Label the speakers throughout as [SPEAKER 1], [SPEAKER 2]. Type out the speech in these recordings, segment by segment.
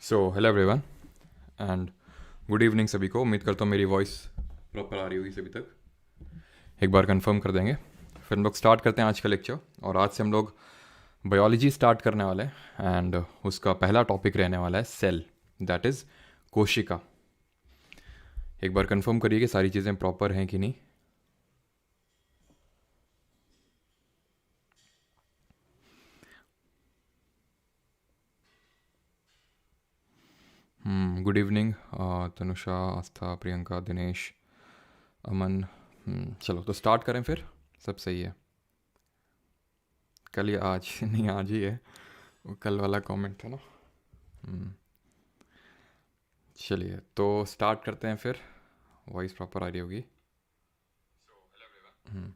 [SPEAKER 1] Hello everyone and good evening सभी को। उम्मीद करता हूँ मेरी वॉइस प्रॉपर आ रही होगी सभी तक। एक बार कंफर्म कर देंगे फिर हम लोग स्टार्ट करते हैं आज का लेक्चर। और आज से हम लोग बायोलॉजी स्टार्ट करने वाले हैं एंड उसका पहला टॉपिक रहने वाला है सेल, दैट इज़ कोशिका। एक बार कंफर्म करिए कि सारी चीज़ें प्रॉपर हैं कि नहीं। गुड इवनिंग तनुषा, आस्था, प्रियंका, दिनेश, अमन। चलो तो स्टार्ट करें फिर। सब सही है। कल या आज नहीं, आज ही है। वो कल वाला कमेंट था ना। हम्म, चलिए तो स्टार्ट करते हैं फिर। वॉइस प्रॉपर आ रही होगी। हम्म,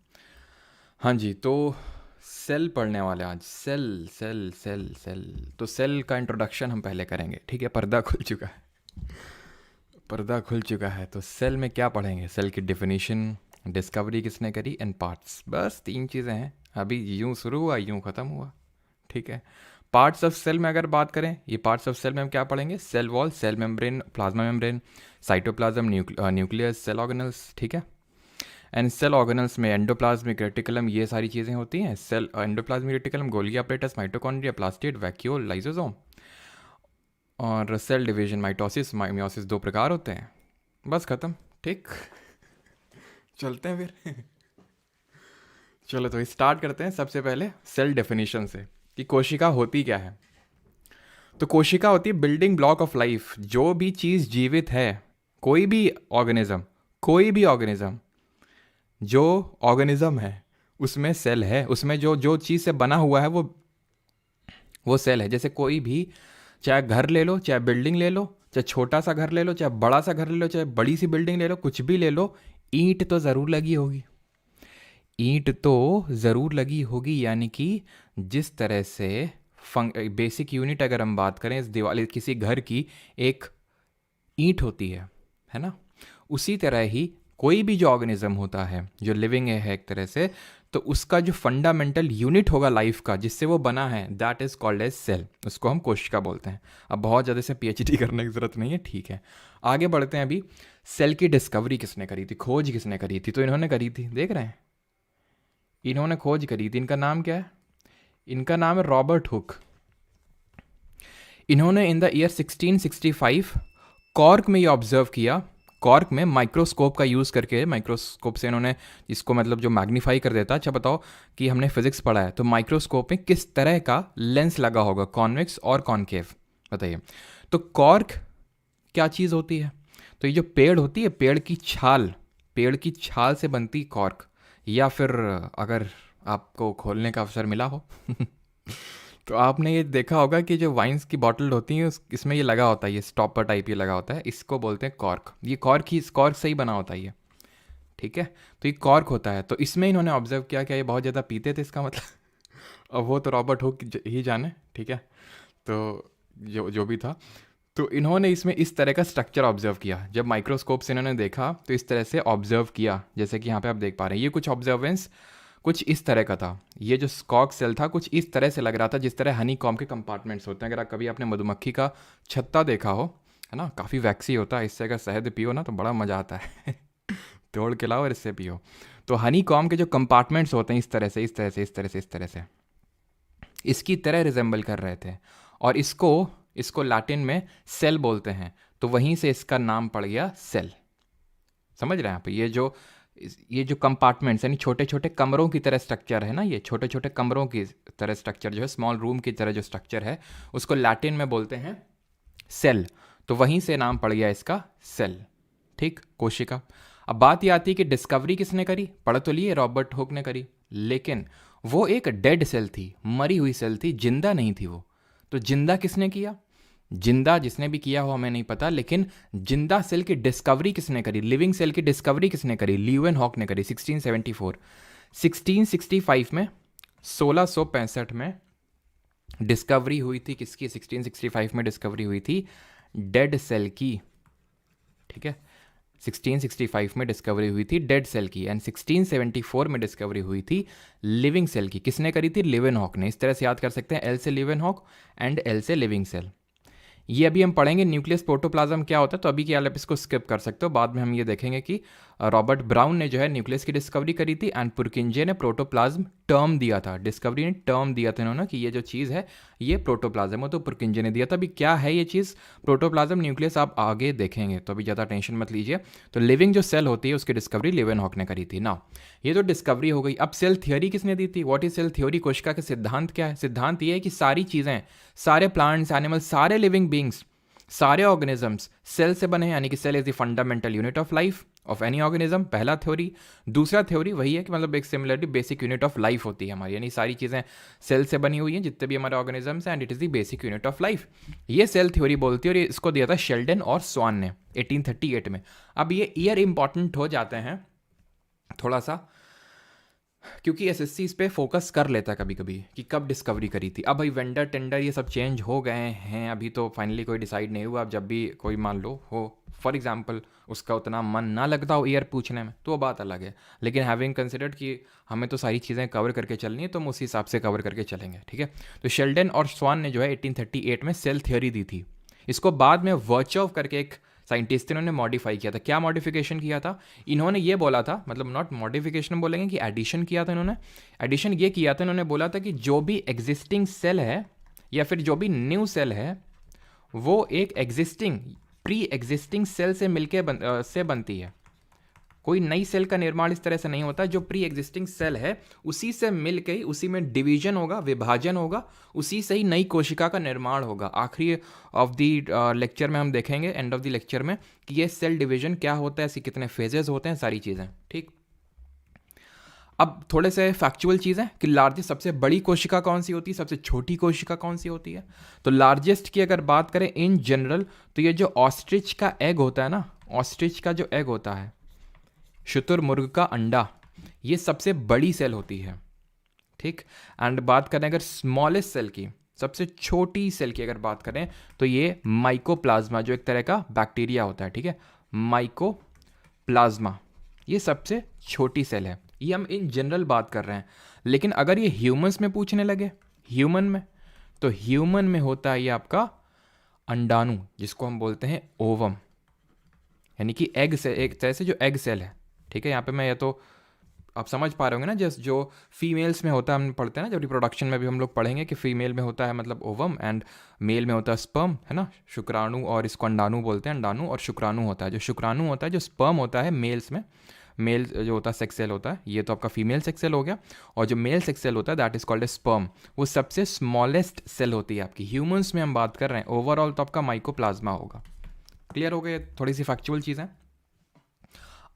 [SPEAKER 1] हाँ जी, तो सेल पढ़ने वाले आज। Cell cell cell cell. तो सेल का इंट्रोडक्शन हम पहले करेंगे, ठीक है। पर्दा खुल चुका है, पर्दा खुल चुका है। तो सेल में क्या पढ़ेंगे? सेल की डेफिनेशन, डिस्कवरी किसने करी, एंड पार्ट्स। बस 3 चीज़ें हैं। अभी यूँ शुरू हुआ यूँ ख़त्म हुआ, ठीक है। पार्ट्स ऑफ सेल में अगर बात करें, ये पार्ट्स ऑफ सेल में हम क्या पढ़ेंगे? Cell wall, cell membrane, plasma membrane, cytoplasm, nucleus, cell organelles, ठीक है। एंड सेल ऑर्गेनल्स में एंडोप्लाज्मिक रेटिकुलम, ये सारी चीज़ें होती हैं। Cell endoplasmic reticulum, Golgi apparatus, mitochondria, plastid, vacuole, lysosome. और सेल डिवीजन, माइटोसिस, मियोसिस, 2 प्रकार होते हैं। बस ख़त्म, ठीक। चलते हैं फिर। चलो तो स्टार्ट करते हैं सबसे पहले सेल डेफिनेशन से कि कोशिका होती क्या है। तो कोशिका होती है बिल्डिंग ब्लॉक ऑफ लाइफ। जो भी चीज़ जीवित है, कोई भी ऑर्गेनिज्म, कोई भी ऑर्गेनिज्म, जो ऑर्गेनिज्म है उसमें सेल है। उसमें जो जो चीज़ से बना हुआ है वो सेल है। जैसे कोई भी, चाहे घर ले लो, चाहे बिल्डिंग ले लो, चाहे छोटा सा घर ले लो, चाहे बड़ा सा घर ले लो, चाहे बड़ी सी बिल्डिंग ले लो, कुछ भी ले लो, ईंट तो ज़रूर लगी होगी। ईंट तो ज़रूर लगी होगी, यानी कि जिस तरह से बेसिक यूनिट अगर हम बात करें इस दीवार किसी घर की, एक ईंट होती है ना। उसी तरह ही कोई भी जो ऑर्गेनिज्म होता है, जो लिविंग है एक तरह से, तो उसका जो फंडामेंटल यूनिट होगा लाइफ का, जिससे वो बना है, that is called as cell. उसको हम कोशिका बोलते हैं। अब बहुत ज़्यादा से पीएचडी करने की ज़रूरत नहीं है, ठीक है। आगे बढ़ते हैं। अभी सेल की डिस्कवरी किसने करी थी, खोज किसने करी थी? तो इन्होंने करी थी, देख रहे हैं, इन्होंने खोज करी थी। इनका नाम क्या है? इनका नाम है रॉबर्ट हुक। इन्होंने इन द ईयर 1665 कॉर्क में ये ऑब्जर्व किया। कॉर्क में माइक्रोस्कोप का यूज़ करके, माइक्रोस्कोप से इन्होंने इसको मतलब जो मैग्नीफाई कर देता। अच्छा बताओ कि हमने फिजिक्स पढ़ा है, तो माइक्रोस्कोप में किस तरह का लेंस लगा होगा, कॉन्वेक्स और कॉनकेव, बताइए। तो कॉर्क क्या चीज़ होती है? तो ये जो पेड़ होती है, पेड़ की छाल, पेड़ की छाल से बनती कॉर्क। या फिर अगर आपको खोलने का अवसर मिला हो तो आपने ये देखा होगा कि जो वाइन्स की बॉटल होती हैं इसमें ये लगा होता है, ये स्टॉपर टाइप ये लगा होता है। इसको बोलते हैं कॉर्क। ये कॉर्क ही, इस कॉर्क से ही बना होता है ये, ठीक है। तो ये कॉर्क होता है। तो इसमें इन्होंने ऑब्जर्व किया कि ये बहुत ज़्यादा पीते थे, इसका मतलब अब वो तो रॉबर्ट हुक ही जाने, ठीक है। तो जो जो भी था, तो इन्होंने इसमें इस तरह का स्ट्रक्चर ऑब्जर्व किया। जब माइक्रोस्कोप से इन्होंने देखा तो इस तरह से ऑब्जर्व किया, जैसे कि यहाँ पे आप देख पा रहे हैं। ये कुछ ऑब्जर्वेंस कुछ इस तरह का था। ये जो स्कॉक सेल था कुछ इस तरह से लग रहा था, जिस तरह हनी कॉम के कंपार्टमेंट्स होते हैं। अगर कभी आपने मधुमक्खी का छत्ता देखा हो, है ना, काफ़ी वैक्सी होता है। इससे अगर शहद पियो ना तो बड़ा मज़ा आता है तोड़ के लाओ और इससे पियो। तो हनी कॉम के जो कंपार्टमेंट्स होते हैं इस तरह से, इस तरह से, इस तरह से, इस तरह से, इसकी तरह रिजेंबल कर रहे थे। और इसको इसको लैटिन में सेल बोलते हैं। तो वहीं से इसका नाम पड़ गया सेल। समझ रहे हैं आप? ये जो कंपार्टमेंट्स यानी छोटे छोटे कमरों की तरह स्ट्रक्चर है ना, ये छोटे छोटे कमरों की तरह स्ट्रक्चर जो है, स्मॉल रूम की तरह जो स्ट्रक्चर है, उसको लैटिन में बोलते हैं सेल। तो वहीं से नाम पड़ गया इसका सेल, ठीक, कोशिका। अब बात ये आती है कि डिस्कवरी किसने करी? पढ़ तो लिए, रॉबर्ट हुक ने करी, लेकिन वो एक डेड सेल थी, मरी हुई सेल थी, जिंदा नहीं थी वो। तो जिंदा किसने किया? जिंदा जिसने भी किया हो हमें नहीं पता, लेकिन जिंदा सेल की डिस्कवरी किसने करी, लिविंग सेल की डिस्कवरी किसने करी? ल्यूवेनहॉक ने करी 1674। 1665 में, 1665 में डिस्कवरी हुई थी किसकी? 1665 में डिस्कवरी हुई थी डेड सेल की, ठीक है। 1665 में डिस्कवरी हुई थी डेड सेल की, एंड 1674 में डिस्कवरी हुई थी लिविंग सेल की। किसने करी थी? ल्यूवेनहॉक ने। इस तरह से याद कर सकते हैं, एल से ल्यूवेनहॉक एंड एल से लिविंग सेल। ये अभी हम पढ़ेंगे न्यूक्लियस प्रोटोप्लाज्म क्या होता है, तो अभी के आप इसको स्किप कर सकते हो, बाद में हम ये देखेंगे कि रॉबर्ट ब्राउन ने जो है न्यूक्लियस की डिस्कवरी करी थी एंड पुरकिंजे ने प्रोटोप्लाज्म टर्म दिया था, डिस्कवरी ने टर्म दिया था इन्होंने कि ये जो चीज़ है ये प्रोटोप्लाज्म है, तो पुरकिंजे ने दिया था। अभी क्या है ये चीज़ प्रोटोप्लाज्म न्यूक्लियस आप आगे देखेंगे, तो अभी ज़्यादा टेंशन मत लीजिए। तो लिविंग जो सेल होती है उसकी डिस्कवरी लेवेनहॉक ने करी थी ना। ये तो डिस्कवरी हो गई। अब सेल थियोरी किसने दी थी, व्हाट इज सेल थ्योरी, कोशिका के सिद्धांत क्या है। सिद्धांत ये है कि सारी चीज़ें, सारे प्लांट्स, एनिमल्स, सारे लिविंग बींग्स, सारे ऑर्गेनिजम्स सेल से बने हैं, यानी कि cell is the fundamental unit of life of any organism, पहला थ्योरी। दूसरा थ्योरी वही है कि मतलब एक similarly basic unit of life होती है हमारी, यानी सारी चीज़ें सेल से बनी हुई हैं जितने भी हमारे ऑर्गेनिजम्स हैं, and it is the basic unit of life. ये सेल थ्योरी बोलती है, और इसको दिया था शेल्डन और स्वान ने 1838 में। अब ये ईयर इंपॉर्टेंट हो जाते हैं थोड़ा सा, क्योंकि एसएससी इस पे फोकस कर लेता है कभी कभी कि कब डिस्कवरी करी थी। अब भाई वेंडर टेंडर ये सब चेंज हो गए हैं, अभी तो फाइनली कोई डिसाइड नहीं हुआ। अब जब भी कोई मान लो हो फॉर एग्जांपल उसका उतना मन ना लगता हो ईयर पूछने में, तो वो बात अलग है, लेकिन हैविंग कंसिडर्ड कि हमें तो सारी चीज़ें कवर करके चलनी है, तो हम उसी हिसाब से कवर करके चलेंगे, ठीक है। तो शेल्डन और स्वान ने जो है 1838 में सेल थ्योरी दी थी। इसको बाद में वर्चोव करके एक साइंटिस्ट इन्होंने मॉडिफाई किया था। क्या मॉडिफिकेशन किया था, इन्होंने ये बोला था, मतलब नॉट मॉडिफिकेशन बोलेंगे कि एडिशन किया था इन्होंने। एडिशन ये किया था, इन्होंने बोला था कि जो भी एग्जिस्टिंग सेल है या फिर जो भी न्यू सेल है वो एक एग्जिस्टिंग प्री एग्जिस्टिंग सेल से मिलके से बनती है। कोई नई सेल का निर्माण इस तरह से नहीं होता, जो प्री एग्जिस्टिंग सेल है उसी से मिल के ही उसी में डिवीजन होगा, विभाजन होगा, उसी से ही नई कोशिका का निर्माण होगा। आखिरी ऑफ द लेक्चर में हम देखेंगे, एंड ऑफ द लेक्चर में, कि ये सेल डिवीजन क्या होता है, इसके कितने फेजेस होते हैं, सारी चीज़ें, ठीक। अब थोड़े से फैक्चुअल चीज़ें कि लार्जेस्ट, सबसे बड़ी कोशिका कौन सी होती है, सबसे छोटी कोशिका कौन सी होती है। तो लार्जेस्ट की अगर बात करें इन जनरल, तो ये जो ऑस्ट्रिच का एग होता है ना, ऑस्ट्रिच का जो एग होता है, शुतुरमुर्ग का अंडा, ये सबसे बड़ी सेल होती है, ठीक। एंड बात करें अगर स्मॉलेस्ट सेल की, सबसे छोटी सेल की अगर बात करें, तो ये माइकोप्लाज्मा, जो एक तरह का बैक्टीरिया होता है, ठीक है, माइकोप्लाज्मा, ये सबसे छोटी सेल है। ये हम इन जनरल बात कर रहे हैं, लेकिन अगर ये ह्यूमंस में पूछने लगे, ह्यूमन में, तो ह्यूमन में होता है ये आपका अंडाणु, जिसको हम बोलते हैं ओवम, यानी कि एग से, एक तरह से जो एग सेल है, ठीक है। यहाँ पे मैं या तो आप समझ पा रहे होंगे ना, जैसे जो फीमेल्स में होता है, हम पढ़ते हैं ना, जब रिप्रोडक्शन में भी हम लोग पढ़ेंगे कि फीमेल में होता है मतलब ओवम, एंड मेल में होता है स्पर्म, है ना, शुक्राणु, और इसको अंडाणु बोलते हैं, अंडाणु और शुक्राणु होता है। जो शुक्राणु होता है, जो स्पर्म होता है मेल्स में, मेल जो होता है सेक्स सेल होता है, ये तो आपका फीमेल सेक्स सेल हो गया, और जो मेल सेक्स सेल होता है that is called a sperm, वो सबसे स्मॉलेस्ट सेल होती है आपकी। ह्यूमंस में हम बात कर रहे हैं, ओवरऑल तो आपका माइकोप्लाज्मा होगा। क्लियर हो गए, थोड़ी सी फैक्चुअल चीज़ें।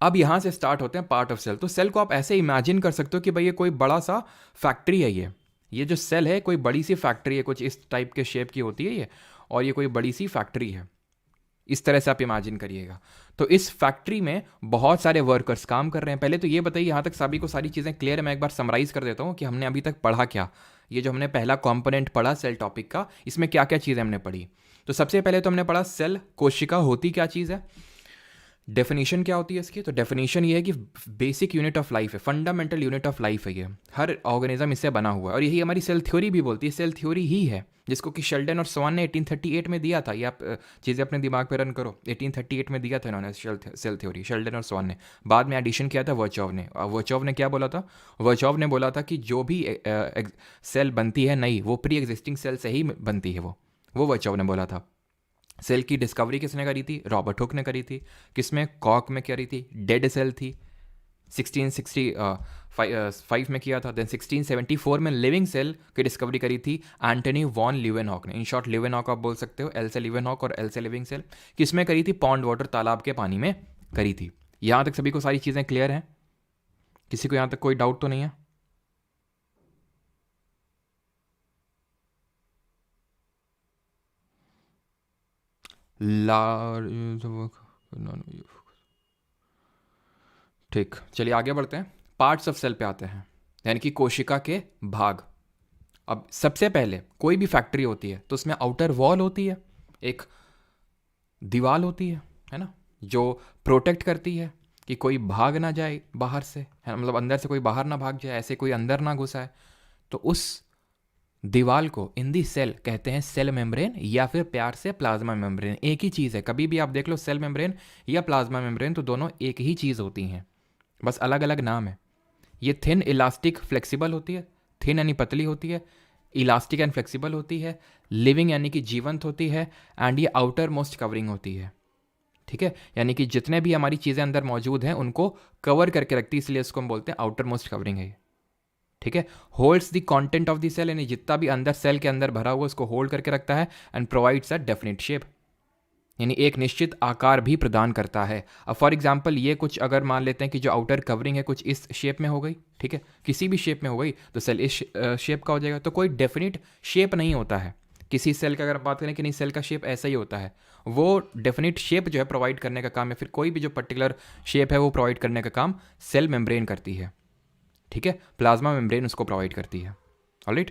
[SPEAKER 1] अब यहाँ से स्टार्ट होते हैं पार्ट ऑफ सेल। तो सेल को आप ऐसे इमेजिन कर सकते हो कि भाई ये कोई बड़ा सा फैक्ट्री है, ये जो सेल है कोई बड़ी सी फैक्ट्री है, कुछ इस टाइप के शेप की होती है ये, और ये कोई बड़ी सी फैक्ट्री है, इस तरह से आप इमेजिन करिएगा। तो इस फैक्ट्री में बहुत सारे वर्कर्स काम कर रहे हैं। पहले तो ये बताइए, यहाँ तक सभी को सारी चीज़ें क्लियर है। मैं एक बार समराइज कर देता हूँ कि हमने अभी तक पढ़ा क्या। ये जो हमने पहला कंपोनेंट पढ़ा सेल टॉपिक का, इसमें क्या क्या चीज़ें हमने पढ़ी। तो सबसे पहले तो हमने पढ़ा सेल, कोशिका होती क्या चीज़ है, डेफिनेशन क्या होती है इसकी। तो डेफिनेशन ये है कि बेसिक यूनिट ऑफ लाइफ है, फंडामेंटल यूनिट ऑफ लाइफ है ये, हर ऑर्गेनिज्म इससे बना हुआ है, और यही हमारी सेल थ्योरी भी बोलती है। सेल थ्योरी ही है जिसको कि शेल्डन और स्वान ने 1838 में दिया था। ये आप चीज़ें अपने दिमाग पे रन करो, 1838 में दिया था इन्होंने सेल थ्योरी, शेल्डन और स्वान ने। बाद में एडिशन किया था वर्चोव ने। वर्चोव ने क्या बोला था, वर्चोव ने बोला था कि जो भी सेल बनती है नई, वो प्री एग्जिस्टिंग सेल से ही बनती है, वो वर्चोव ने बोला था। सेल की डिस्कवरी किसने करी थी, रॉबर्ट हुक ने करी थी। किसमें, कॉक में करी थी, डेड सेल थी, 1665 में किया था। देन 1674 में लिविंग सेल की डिस्कवरी करी थी एंटनी वॉन लीवेनहॉक ने। इन शॉर्ट लीवेनहॉक आप बोल सकते हो, एल से लीवेनहॉक और एल से लिविंग सेल। किसमें करी थी, पॉन्ड वाटर, तालाब के पानी में करी थी। यहाँ तक सभी को सारी चीज़ें क्लियर हैं, किसी को यहाँ तक कोई डाउट तो नहीं है। ठीक, चलिए आगे बढ़ते हैं, पार्ट्स ऑफ सेल पे आते हैं, यानी कि कोशिका के भाग। अब सबसे पहले कोई भी फैक्ट्री होती है तो उसमें आउटर वॉल होती है, एक दीवार होती है ना, जो प्रोटेक्ट करती है कि कोई भाग ना जाए बाहर से, है मतलब अंदर से कोई बाहर ना भाग जाए, ऐसे कोई अंदर ना घुसा है। तो उस दीवाल को इन दी सेल कहते हैं सेल मेम्ब्रेन या फिर प्यार से प्लाज्मा मेम्ब्रेन। एक ही चीज़ है, कभी भी आप देख लो सेल मेम्ब्रेन या प्लाज्मा मेम्ब्रेन तो दोनों एक ही चीज़ होती हैं, बस अलग अलग नाम है। ये थिन इलास्टिक फ्लेक्सिबल होती है, थिन यानी पतली होती है, इलास्टिक एंड फ्लेक्सिबल होती है, लिविंग यानी कि जीवंत होती है, एंड ये आउटर मोस्ट कवरिंग होती है। ठीक है, यानी कि जितने भी हमारी चीज़ें अंदर मौजूद हैं उनको कवर करके रखती है, इसलिए इसको हम बोलते हैं आउटर मोस्ट कवरिंग है। ठीक है, holds the content of the cell, यानी जितना भी अंदर सेल के अंदर भरा हुआ उसको होल्ड करके रखता है, and provides a definite shape, यानी एक निश्चित आकार भी प्रदान करता है। अब फॉर एग्जाम्पल ये कुछ अगर मान लेते हैं कि जो आउटर कवरिंग है कुछ इस शेप में हो गई, ठीक है, किसी भी शेप में हो गई तो सेल इस शेप का हो जाएगा। तो कोई डेफिनेट शेप नहीं होता है किसी सेल का। अगर बात करें कि नहीं सेल का शेप ऐसा ही होता है, वो डेफिनेट शेप जो है प्रोवाइड करने का काम, या फिर कोई भी जो पर्टिकुलर शेप है वो प्रोवाइड करने का काम सेल मेम्ब्रेन करती है। ठीक है, प्लाज्मा मेम्ब्रेन उसको प्रोवाइड करती है। ऑलराइट,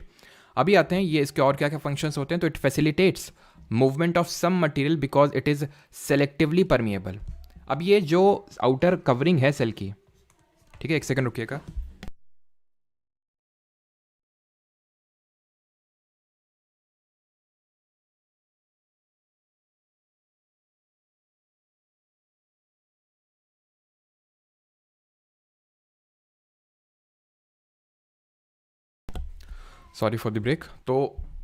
[SPEAKER 1] अभी आते हैं ये इसके और क्या क्या फंक्शंस होते हैं। तो it facilitates movement of some material because it is selectively permeable. अब ये जो आउटर कवरिंग है सेल की, ठीक है, एक सेकंड रुकिएगा। Sorry for the break. तो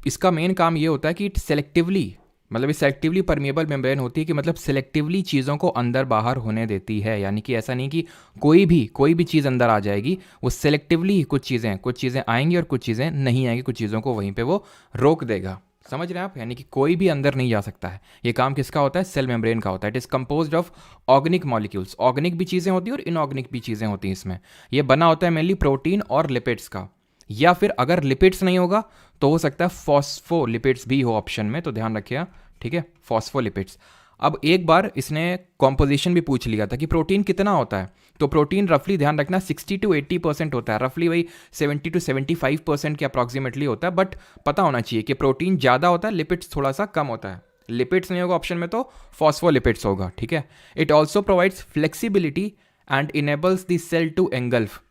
[SPEAKER 1] इसका मेन काम ये होता है कि इट सेलेक्टिवली, मतलब ये सेलेक्टिवली परमिएबल मेम्ब्रेन होती है कि मतलब सेलेक्टिवली चीज़ों को अंदर बाहर होने देती है। यानी कि ऐसा नहीं कि कोई भी चीज़ अंदर आ जाएगी, वो सेलेक्टिवली कुछ चीज़ें आएंगी और कुछ चीज़ें नहीं आएंगी, कुछ चीज़ों को वहीं पे वो रोक देगा। समझ रहे हैं आप? यानी कि कोई भी अंदर नहीं जा सकता है। ये काम किसका होता है? सेल मेम्ब्रेन का होता है। It is composed of organic molecules. Organic भी चीज़ें होती हैं और इनऑर्गेनिक भी चीज़ें होती हैं इसमें। ये बना होता है मेनली प्रोटीन और लिपिड्स का, या फिर अगर लिपिड्स नहीं होगा तो हो सकता है फॉस्फोलिपिड्स भी हो ऑप्शन में, तो ध्यान रखिएगा। ठीक है, फॉस्फोलिपिड्स। अब एक बार इसने कॉम्पोजिशन भी पूछ लिया था कि प्रोटीन कितना होता है, तो प्रोटीन रफली ध्यान रखना 60 to 80% होता है, रफली वही 70 to 75% के अप्रॉक्सीमेटली होता है। बट पता होना चाहिए कि प्रोटीन ज़्यादा होता है, लिपिड्स थोड़ा सा कम होता है। लिपिड्स नहीं होगा ऑप्शन में तो फॉस्फोलिपिड्स होगा। ठीक है, it also provides flexibility and enables the cell to engulf.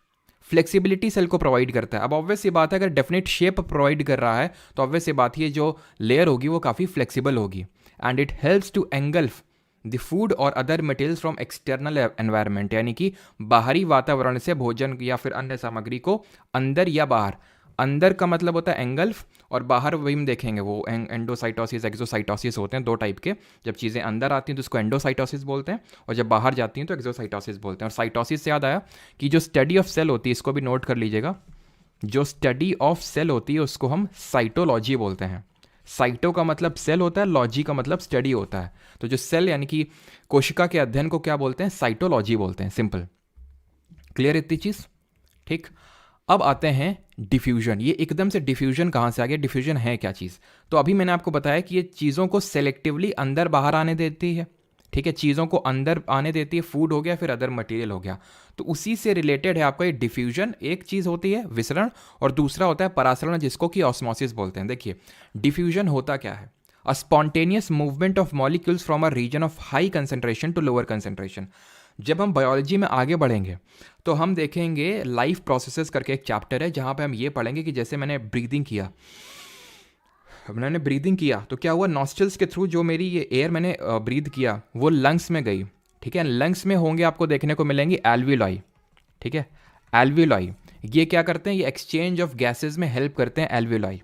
[SPEAKER 1] Flexibility cell को प्रोवाइड करता है। अब ऑब्वियस सी बात है, अगर डेफिनेट शेप प्रोवाइड कर रहा है तो ऑब्वियस सी बात है जो लेयर होगी वो काफ़ी फ्लेक्सिबल होगी। And it helps to engulf the food और other materials from external environment, यानी कि बाहरी वातावरण से भोजन या फिर अन्य सामग्री को अंदर या बाहर। अंदर का मतलब होता है एंगल्फ, और बाहर वही हम देखेंगे वो एंडोसाइटोसिस एक्सोसाइटोसिस होते हैं दो टाइप के। जब चीज़ें अंदर आती हैं तो उसको एंडोसाइटोसिस बोलते हैं, और जब बाहर जाती हैं तो एक्सोसाइटोसिस बोलते हैं। और साइटोसिस से याद आया कि जो स्टडी ऑफ सेल होती है, इसको भी नोट कर लीजिएगा, जो स्टडी ऑफ सेल होती है उसको हम साइटोलॉजी बोलते हैं। साइटो का मतलब सेल होता है, लॉजी का मतलब स्टडी होता है। तो जो सेल यानी कि कोशिका के अध्ययन को क्या बोलते हैं? साइटोलॉजी बोलते हैं। सिंपल, क्लियर इतनी चीज़? ठीक। अब आते हैं डिफ्यूजन। ये एकदम से डिफ्यूजन कहाँ से आ गया? डिफ्यूजन है क्या चीज़? तो अभी मैंने आपको बताया कि ये चीज़ों को सेलेक्टिवली अंदर बाहर आने देती है। ठीक है, चीज़ों को अंदर आने देती है, फूड हो गया फिर अदर मटेरियल हो गया। तो उसी से रिलेटेड है आपका ये डिफ्यूजन। एक चीज़ होती है विसरण और दूसरा होता है परासरण, जिसको कि ऑस्मोसिस बोलते हैं। देखिए डिफ्यूजन होता क्या है? A spontaneous movement of molecules from a region of high concentration to lower concentration. जब हम बायोलॉजी में आगे बढ़ेंगे तो हम देखेंगे लाइफ प्रोसेसेस करके एक चैप्टर है जहाँ पे हम ये पढ़ेंगे कि जैसे मैंने ब्रीदिंग किया तो क्या हुआ? नॉस्ट्रल्स के थ्रू जो मेरी ये एयर मैंने ब्रीद किया वो लंग्स में गई। ठीक है, लंग्स में होंगे आपको देखने को मिलेंगी एल्वियोलाई। ठीक है, एल्वियोलाई ये क्या करते हैं? ये एक्सचेंज ऑफ गैसेज में हेल्प करते हैं एल्वियोलाई।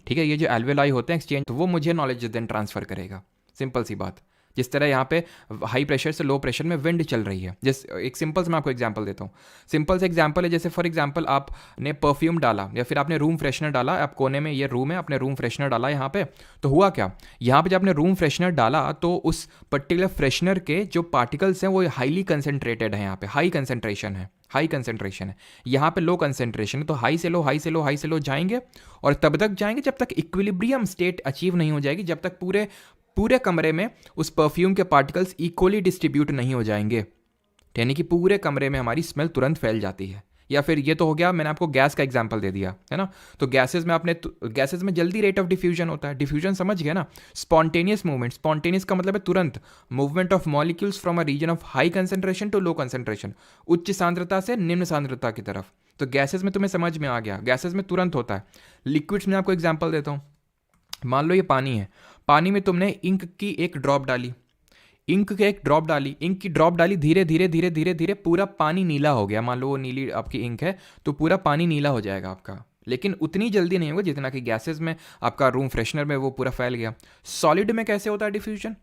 [SPEAKER 1] ठीक है, ये जो एल्वियोलाई होते हैं एक्सचेंज, तो वो मुझे नॉलेज देन ट्रांसफर करेगा। सिंपल सी बात। जिस तरह यहाँ पे हाई प्रेशर से लो प्रेशर में विंड चल रही है, जैसे एक सिंपल से मैं आपको एग्जांपल देता हूँ। सिंपल से एग्जांपल है, जैसे फॉर एग्जांपल आपने परफ्यूम डाला या फिर आपने रूम फ्रेशनर डाला। आप कोने में ये रूम है, आपने रूम फ्रेशनर डाला यहाँ पे, तो हुआ क्या? यहाँ पे जब आपने रूम फ्रेशनर डाला तो उस पर्टिकुलर फ्रेशनर के जो पार्टिकल्स हैं वो हाईली कंसेंट्रेटेड है। यहाँ पे हाई कंसेंट्रेशन है, यहाँ पे लो कंसेंट्रेशन है। तो हाई से लो जाएंगे और तब तक जाएंगे जब तक इक्विलिब्रियम स्टेट अचीव नहीं हो जाएगी, जब तक पूरे कमरे में उस परफ्यूम के पार्टिकल्स इक्वली डिस्ट्रीब्यूट नहीं हो जाएंगे। यानी कि पूरे कमरे में हमारी स्मेल तुरंत फैल जाती है। या फिर ये तो हो गया, मैंने आपको गैस का एग्जांपल दे दिया है ना। तो गैसेज में जल्दी रेट ऑफ डिफ्यूजन होता है। डिफ्यूजन समझ गया ना? स्पॉन्टेनियस मूवमेंट, स्पॉन्टेनियस का मतलब है तुरंत movement of molecules from a region of high concentration to low concentration, उच्च सांद्रता से निम्न सांद्रता की तरफ। तो गैसेस में तुम्हें समझ में आ गया, गैसेस में तुरंत होता है। लिक्विड्स में आपको एग्जांपल देता हूँ, मान लो ये पानी है, पानी में तुमने इंक की एक ड्रॉप डाली, इंक की एक ड्रॉप डाली, इंक की ड्रॉप डाली, धीरे धीरे धीरे धीरे धीरे पूरा पानी नीला हो गया। मान लो वो नीली आपकी इंक है तो पूरा पानी नीला हो जाएगा आपका, लेकिन उतनी जल्दी नहीं होगा जितना कि गैसेस में आपका रूम फ्रेशनर में वो पूरा फैल गया। सॉलिड में कैसे होता है डिफ्यूजन?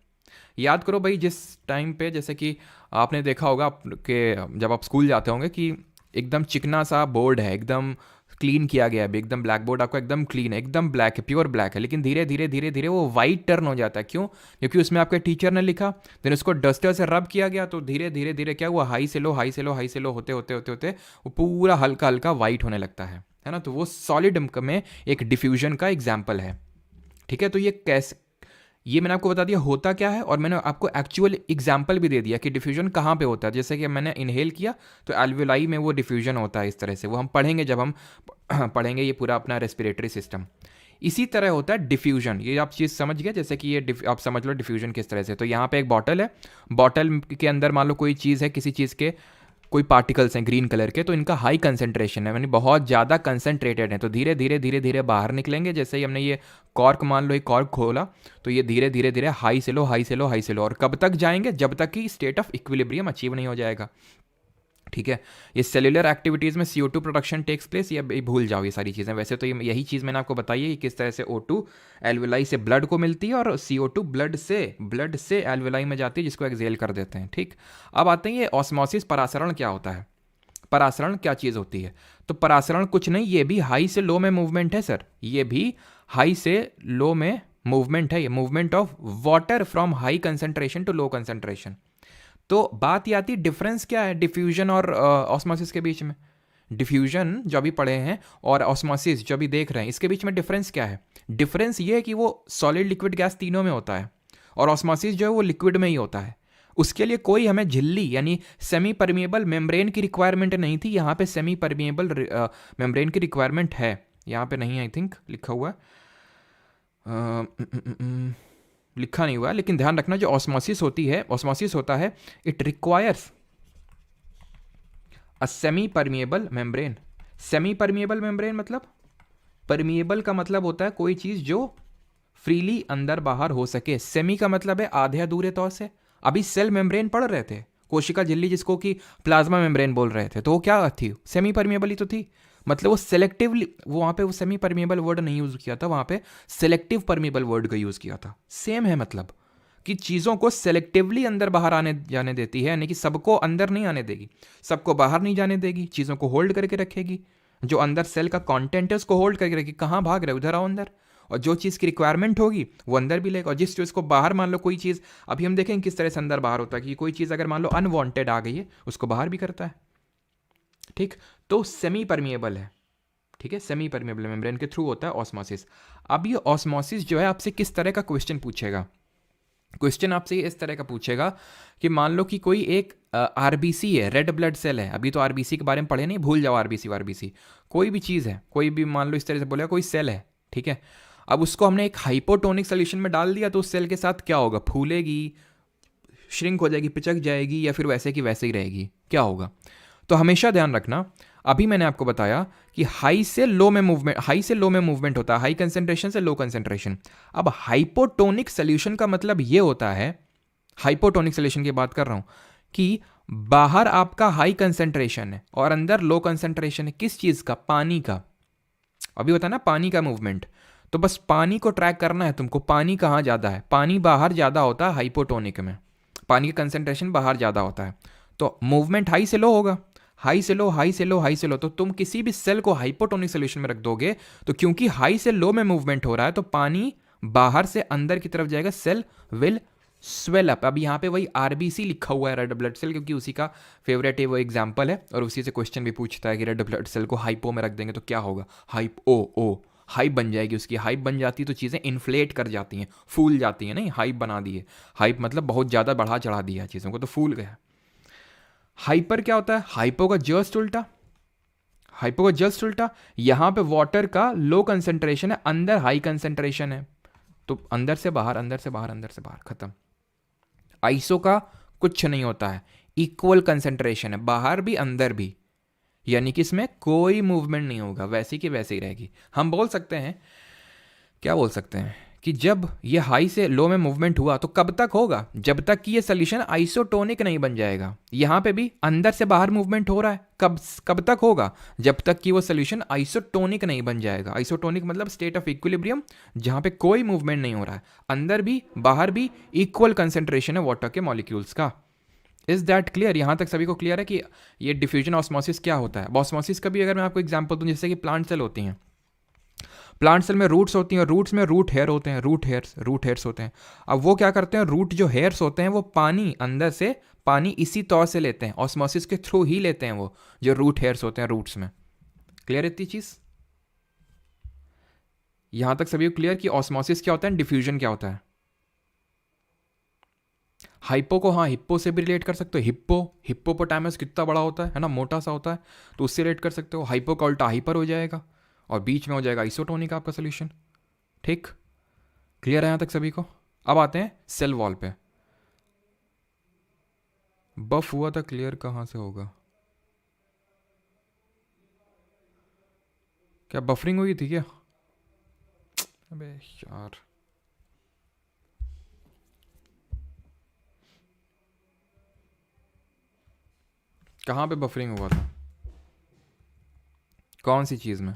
[SPEAKER 1] याद करो भाई, जिस टाइम पे जैसे कि आपने देखा होगा कि जब आप स्कूल जाते होंगे कि एकदम चिकना सा बोर्ड है, एकदम क्लीन किया गया है, एकदम ब्लैक बोर्ड आपका एकदम क्लीन है, एकदम ब्लैक है, प्योर ब्लैक है, लेकिन धीरे धीरे धीरे धीरे वो वाइट टर्न हो जाता है। क्यों? क्योंकि उसमें आपके टीचर ने लिखा, देन उसको डस्टर से रब किया गया, तो धीरे धीरे धीरे क्या हुआ, हाई से लो हाई से लो हाई से लो होते होते होते होते वो पूरा हल्का हल्का वाइट होने लगता है ना। तो वो सॉलिड में एक डिफ्यूजन का एग्जाम्पल है। ठीक है, तो ये कैसे, ये मैंने आपको बता दिया होता क्या है, और मैंने आपको एक्चुअल एग्जाम्पल भी दे दिया कि डिफ्यूजन कहाँ पे होता है। जैसे कि मैंने इनहेल किया तो एल्वेलाई में वो डिफ्यूजन होता है इस तरह से, वो हम पढ़ेंगे जब हम पढ़ेंगे ये पूरा अपना रेस्पिरेटरी सिस्टम। इसी तरह होता है डिफ्यूजन, ये आप चीज़ समझ गए, जैसे कि ये आप समझ लो डिफ्यूजन किस तरह से। तो यहाँ पे एक बॉटल है, बॉटल के अंदर मान लो कोई चीज़ है, किसी चीज़ के कोई पार्टिकल्स हैं ग्रीन कलर के, तो इनका हाई कंसेंट्रेशन है, यानी बहुत ज़्यादा कंसेंट्रेटेड है, तो धीरे धीरे धीरे धीरे बाहर निकलेंगे। जैसे ही हमने ये कॉर्क, मान लो ये कॉर्क खोला, तो ये धीरे धीरे धीरे हाई से लो हाई से लो हाई से लो, और कब तक जाएंगे, जब तक कि स्टेट ऑफ इक्विलिब्रियम अचीव नहीं हो जाएगा। ठीक है, ये सेल्युलर एक्टिविटीज़ में CO2 प्रोडक्शन टेक्स प्लेस, ये भूल जाओ ये सारी चीज़ें। वैसे तो ये यही चीज़ मैंने आपको बताई है कि किस तरह से O2 एल्वेलाई से ब्लड को मिलती है, और CO2 ब्लड से एल्वेलाई में जाती है, जिसको एक्सेल कर देते हैं। ठीक, अब आते हैं ये ऑस्मोसिस, परासरण क्या होता है, परासरण क्या चीज़ होती है? तो परासरण कुछ नहीं, ये भी हाई से लो में मूवमेंट है सर, ये भी हाई से लो में मूवमेंट है, ये movement of water from high concentration to low concentration. तो बात ये आती है डिफरेंस क्या है डिफ्यूजन और ऑस्मोसिस के बीच में। डिफ्यूजन जो अभी पढ़े हैं और ऑस्मोसिस जो अभी देख रहे हैं, इसके बीच में डिफरेंस क्या है? डिफरेंस ये है कि वो सॉलिड लिक्विड गैस तीनों में होता है, और ऑस्मोसिस जो है वो लिक्विड में ही होता है। उसके लिए कोई हमें झिल्ली यानी सेमी परमिएबल मेम्ब्रेन की रिक्वायरमेंट नहीं थी, यहाँ पे सेमी परमिएबल मेम्ब्रेन की रिक्वायरमेंट है, यहाँ पे नहीं आई थिंक लिखा हुआ लिखा नहीं हुआ, लेकिन ध्यान रखना जो ऑस्मोसिस होती है, ऑस्मोसिस होता है, it requires a semi permeable membrane. Semi permeable membrane मतलब, परमिएबल का मतलब होता है कोई चीज़ जो फ्रीली अंदर बाहर हो सके, सेमी का मतलब है आधे अधूरे तौर से। अभी सेल मेम्ब्रेन पढ़ रहे थे, कोशिका झिल्ली जिसको कि प्लाज्मा मेम्ब्रेन बोल रहे थे, तो वो क्या थी? सेमी परमिएबल ही तो थी। मतलब वो सेलेक्टिवली, वो वहाँ पे वो सेमी परमिएबल वर्ड नहीं यूज़ किया था, वहाँ पे सेलेक्टिव परमिएबल वर्ड का यूज़ किया था। सेम है, मतलब कि चीज़ों को सेलेक्टिवली अंदर बाहर आने जाने देती है, यानी कि सबको अंदर नहीं आने देगी, सबको बाहर नहीं जाने देगी, चीज़ों को होल्ड करके रखेगी। जो अंदर सेल का कंटेंट है उसको होल्ड करके रखेगी, कहाँ भाग रहे, उधर आओ अंदर, और जो चीज़ की रिक्वायरमेंट होगी वो अंदर भी लेगा। और जिस चीज़ को बाहर, मान लो कोई चीज़, अभी हम देखेंगे किस तरह से अंदर बाहर होता है कि कोई चीज़ अगर मान लो अनवांटेड आ गई है उसको बाहर भी करता है। ठीक, तो सेमी परमिएबल है। ठीक है, सेमी परमिएबल मेम्ब्रेन के थ्रू होता है ऑस्मोसिस। अब ये ऑस्मोसिस जो है आपसे किस तरह का क्वेश्चन पूछेगा? क्वेश्चन आपसे इस तरह का पूछेगा कि मान लो कि कोई एक आरबीसी है, रेड ब्लड सेल है, अभी तो आरबीसी के बारे में पढ़े नहीं, भूल जाओ आरबीसी, कोई भी चीज़ है, कोई भी मान लो इस तरह से बोलेगा कोई सेल है, ठीक है। अब उसको हमने एक हाइपोटोनिक सोल्यूशन में डाल दिया, तो उस सेल के साथ क्या होगा? फूलेगी, श्रिंक हो जाएगी, पिचक जाएगी, या फिर वैसे की वैसे ही रहेगी, क्या होगा? तो हमेशा ध्यान रखना, अभी मैंने आपको बताया कि हाई से लो में मूवमेंट होता है, हाई कंसेंट्रेशन से लो कंसेंट्रेशन। अब हाइपोटोनिक सोल्यूशन का मतलब ये होता है, हाइपोटोनिक सोल्यूशन की बात कर रहा हूं, कि बाहर आपका हाई कंसेंट्रेशन है और अंदर लो कंसेंट्रेशन है। किस चीज का? पानी का। अभी होता है ना पानी का मूवमेंट, तो बस पानी को ट्रैक करना है तुमको, पानी कहाँ ज्यादा है, पानी बाहर ज्यादा होता है हाइपोटोनिक में, पानी का कंसेंट्रेशन बाहर ज्यादा होता है, तो मूवमेंट हाई से लो होगा, हाई से लो, हाई से लो, हाई से लो। तो तुम किसी भी सेल को हाइपोटोनिक सोल्यूशन में रख दोगे, तो क्योंकि हाई से लो में मूवमेंट हो रहा है, तो पानी बाहर से अंदर की तरफ जाएगा, सेल विल स्वेल अप। अब यहाँ पे वही आरबीसी लिखा हुआ है, रेड ब्लड सेल, क्योंकि उसी का फेवरेट है, वो एग्जाम्पल है, और उसी से क्वेश्चन भी पूछता है कि रेड ब्लड सेल को हाइपो में रख देंगे तो क्या होगा? हाइप बन जाएगी उसकी। हाइप बन जाती है तो चीज़ें इन्फ्लेट कर जाती हैं, फूल जाती हैं, नहीं हाइप बना दी है। हाइप मतलब बहुत ज़्यादा बढ़ा चढ़ा दिया चीज़ों को, तो फूल गया। हाइपर क्या होता है? हाइपो का जस्ट उल्टा, हाइपो का जस्ट उल्टा। यहां पे वाटर का लो कंसेंट्रेशन है, अंदर हाई कंसेंट्रेशन है, तो अंदर से बाहर, अंदर से बाहर, अंदर से बाहर, खत्म। आइसो का कुछ नहीं होता है, इक्वल कंसेंट्रेशन है, बाहर भी अंदर भी, यानी कि इसमें कोई मूवमेंट नहीं होगा, वैसी की वैसे ही रहेगी। हम बोल सकते हैं, क्या बोल सकते हैं कि जब ये हाई से लो में मूवमेंट हुआ तो कब तक होगा, जब तक कि ये सोल्यूशन आइसोटोनिक नहीं बन जाएगा। यहाँ पे भी अंदर से बाहर मूवमेंट हो रहा है, कब कब तक होगा, जब तक कि वो सोल्यूशन आइसोटोनिक नहीं बन जाएगा। आइसोटोनिक मतलब स्टेट ऑफ इक्विलिब्रियम, जहाँ पे कोई मूवमेंट नहीं हो रहा है, अंदर भी बाहर भी इक्वल कंसेंट्रेशन है वाटर के मॉलिक्यूल्स का। Is that clear? यहाँ तक सभी को क्लियर है कि ये डिफ्यूजन ऑस्मोसिस क्या होता है। ऑस्मोसिस का भी अगर मैं आपको एग्जांपल दूं, जैसे कि प्लांट सेल होती हैं, प्लांट सेल में रूट्स होती हैं, रूट्स में रूट हेयर होते हैं, रूट हेयर्स होते हैं। अब वो क्या करते हैं, रूट जो हेयर्स होते हैं वो पानी अंदर से पानी इसी तौर से लेते हैं, ऑस्मोसिस के थ्रू ही लेते हैं, वो जो रूट हेयर्स होते हैं रूट्स में। क्लियर इतनी चीज? यहां तक सभी को क्लियर कि ऑस्मोसिस क्या होता है, डिफ्यूजन क्या होता है। हाइपो को हाँ हिप्पो से भी रिलेट कर सकते हो। हिप्पोपोटामस कितना बड़ा होता है ना, मोटा सा होता है, तो उससे रिलेट कर सकते हो। हाइपो का उल्टा हाइपर हो जाएगा और बीच में हो जाएगा आइसोटोनिक आपका सोल्यूशन। ठीक, क्लियर है यहाँ तक सभी को? अब आते हैं सेल वॉल पे। बफ हुआ था, क्लियर कहाँ से होगा? क्या बफरिंग हुई थी क्या? अबे यार, कहाँ पे बफरिंग हुआ था, कौन सी चीज़ में?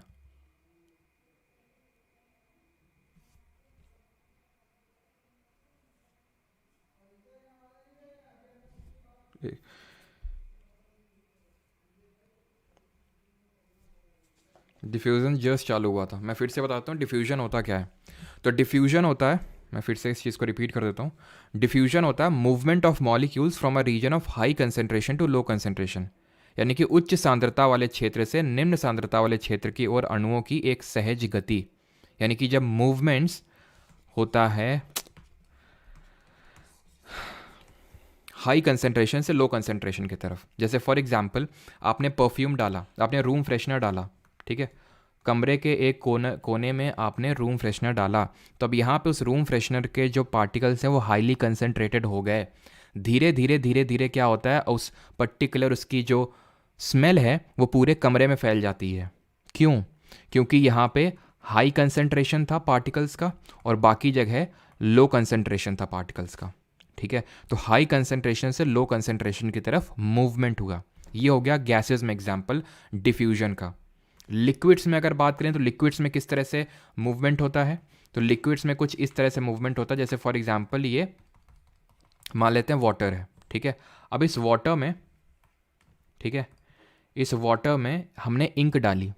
[SPEAKER 1] डिफ्यूज़न जस्ट चालू हुआ था। मैं फिर से बताता हूँ डिफ्यूजन होता क्या है। तो डिफ्यूजन होता है, मैं फिर से इस चीज़ को रिपीट कर देता हूँ। डिफ्यूजन होता है movement of molecules from a region of high concentration to low concentration, यानी कि उच्च सांद्रता वाले क्षेत्र से निम्न सांद्रता वाले क्षेत्र की ओर अणुओं की एक सहज गति। यानी कि जब मूवमेंट्स होता है हाई कंसेंट्रेशन से लो कंसेंट्रेशन की तरफ, जैसे फॉर एग्जांपल आपने परफ्यूम डाला, आपने रूम फ्रेशनर डाला, ठीक है, कमरे के एक कोने में आपने रूम फ्रेशनर डाला, तो अब यहाँ पे उस रूम फ्रेशनर के जो पार्टिकल्स हैं वो हाईली कंसेंट्रेटेड हो गए। धीरे धीरे धीरे धीरे क्या होता है, उस पर्टिकुलर उसकी जो स्मेल है वो पूरे कमरे में फैल जाती है। क्यों? क्योंकि यहाँ पे हाई कंसेंट्रेशन था पार्टिकल्स का और बाकी जगह लो कंसेंट्रेशन था पार्टिकल्स का। ठीक है, तो हाई कंसेंट्रेशन से लो कंसेंट्रेशन की तरफ मूवमेंट हुआ। ये हो गया गैसेस में एग्जाम्पल डिफ्यूजन का। लिक्विड्स में अगर बात करें तो लिक्विड्स में किस तरह से मूवमेंट होता है, तो लिक्विड्स में कुछ इस तरह से मूवमेंट होता है, जैसे फॉर एग्जांपल ये मान लेते हैं वाटर है, ठीक है। अब इस वाटर में, ठीक है, इस वाटर में हमने इंक डाली,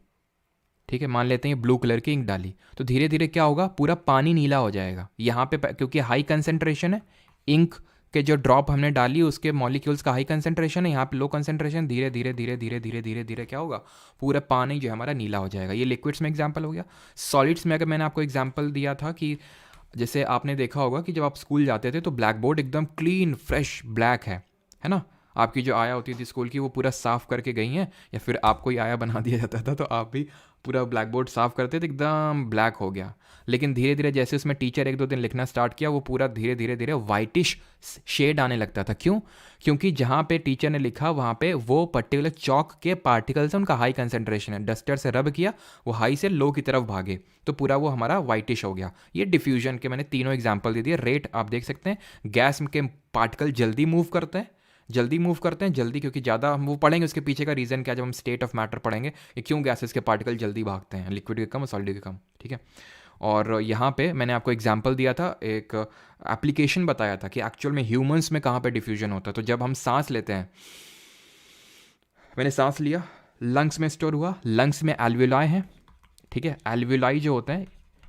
[SPEAKER 1] ठीक है, मान लेते हैं ये ब्लू कलर की इंक डाली, तो धीरे धीरे क्या होगा, पूरा पानी नीला हो जाएगा। यहाँ पे क्योंकि हाई कंसेंट्रेशन है, इंक के जो ड्रॉप हमने डाली उसके मॉलिक्यूल्स का हाई कंसेंट्रेशन है, यहाँ पे लो कंसेंट्रेशन, धीरे धीरे धीरे धीरे धीरे धीरे धीरे क्या होगा, पूरा पानी जो है हमारा नीला हो जाएगा। ये लिक्विड्स में एग्जाम्पल हो गया। सॉलिड्स में अगर मैंने आपको एग्जाम्पल दिया था कि जैसे आपने देखा होगा कि जब आप स्कूल जाते थे तो ब्लैक बोर्ड एकदम क्लीन फ्रेश ब्लैक है ना, आपकी जो आया होती थी स्कूल की वो पूरा साफ़ करके गई हैं, या फिर आपको ही आया बना दिया जाता था तो आप भी पूरा ब्लैक बोर्ड साफ़ करते थे, एकदम ब्लैक हो गया। लेकिन धीरे धीरे जैसे उसमें टीचर एक दो दिन लिखना स्टार्ट किया वो पूरा धीरे धीरे धीरे वाइटिश शेड आने लगता था। क्यों? क्योंकि जहाँ पे टीचर ने लिखा वहाँ पे वो पर्टिकुलर चौक के पार्टिकल्स हैं, उनका हाई कंसेंट्रेशन है, डस्टर से रब किया, वो हाई से लो की तरफ भागे, तो पूरा वो हमारा वाइटिश हो गया। ये डिफ्यूजन के मैंने तीनों एग्जाम्पल दे दिए। रेट आप देख सकते हैं, गैस के पार्टिकल जल्दी मूव करते हैं, जल्दी क्योंकि ज़्यादा हम वो पढ़ेंगे उसके पीछे का रीज़न क्या, जब हम स्टेट ऑफ मैटर पढ़ेंगे कि क्यों गैसेस के पार्टिकल जल्दी भागते हैं, लिक्विड के कम और सॉलिड के कम। ठीक है, और यहाँ पे मैंने आपको एग्जांपल दिया था, एक एप्लीकेशन बताया था कि एक्चुअल में ह्यूमंस में कहाँ पे डिफ्यूजन होता है। तो जब हम सांस लेते हैं, मैंने सांस लिया, लंग्स में स्टोर हुआ, लंग्स में एल्वियोलाई हैं, ठीक है, एल्वियोलाई जो होते हैं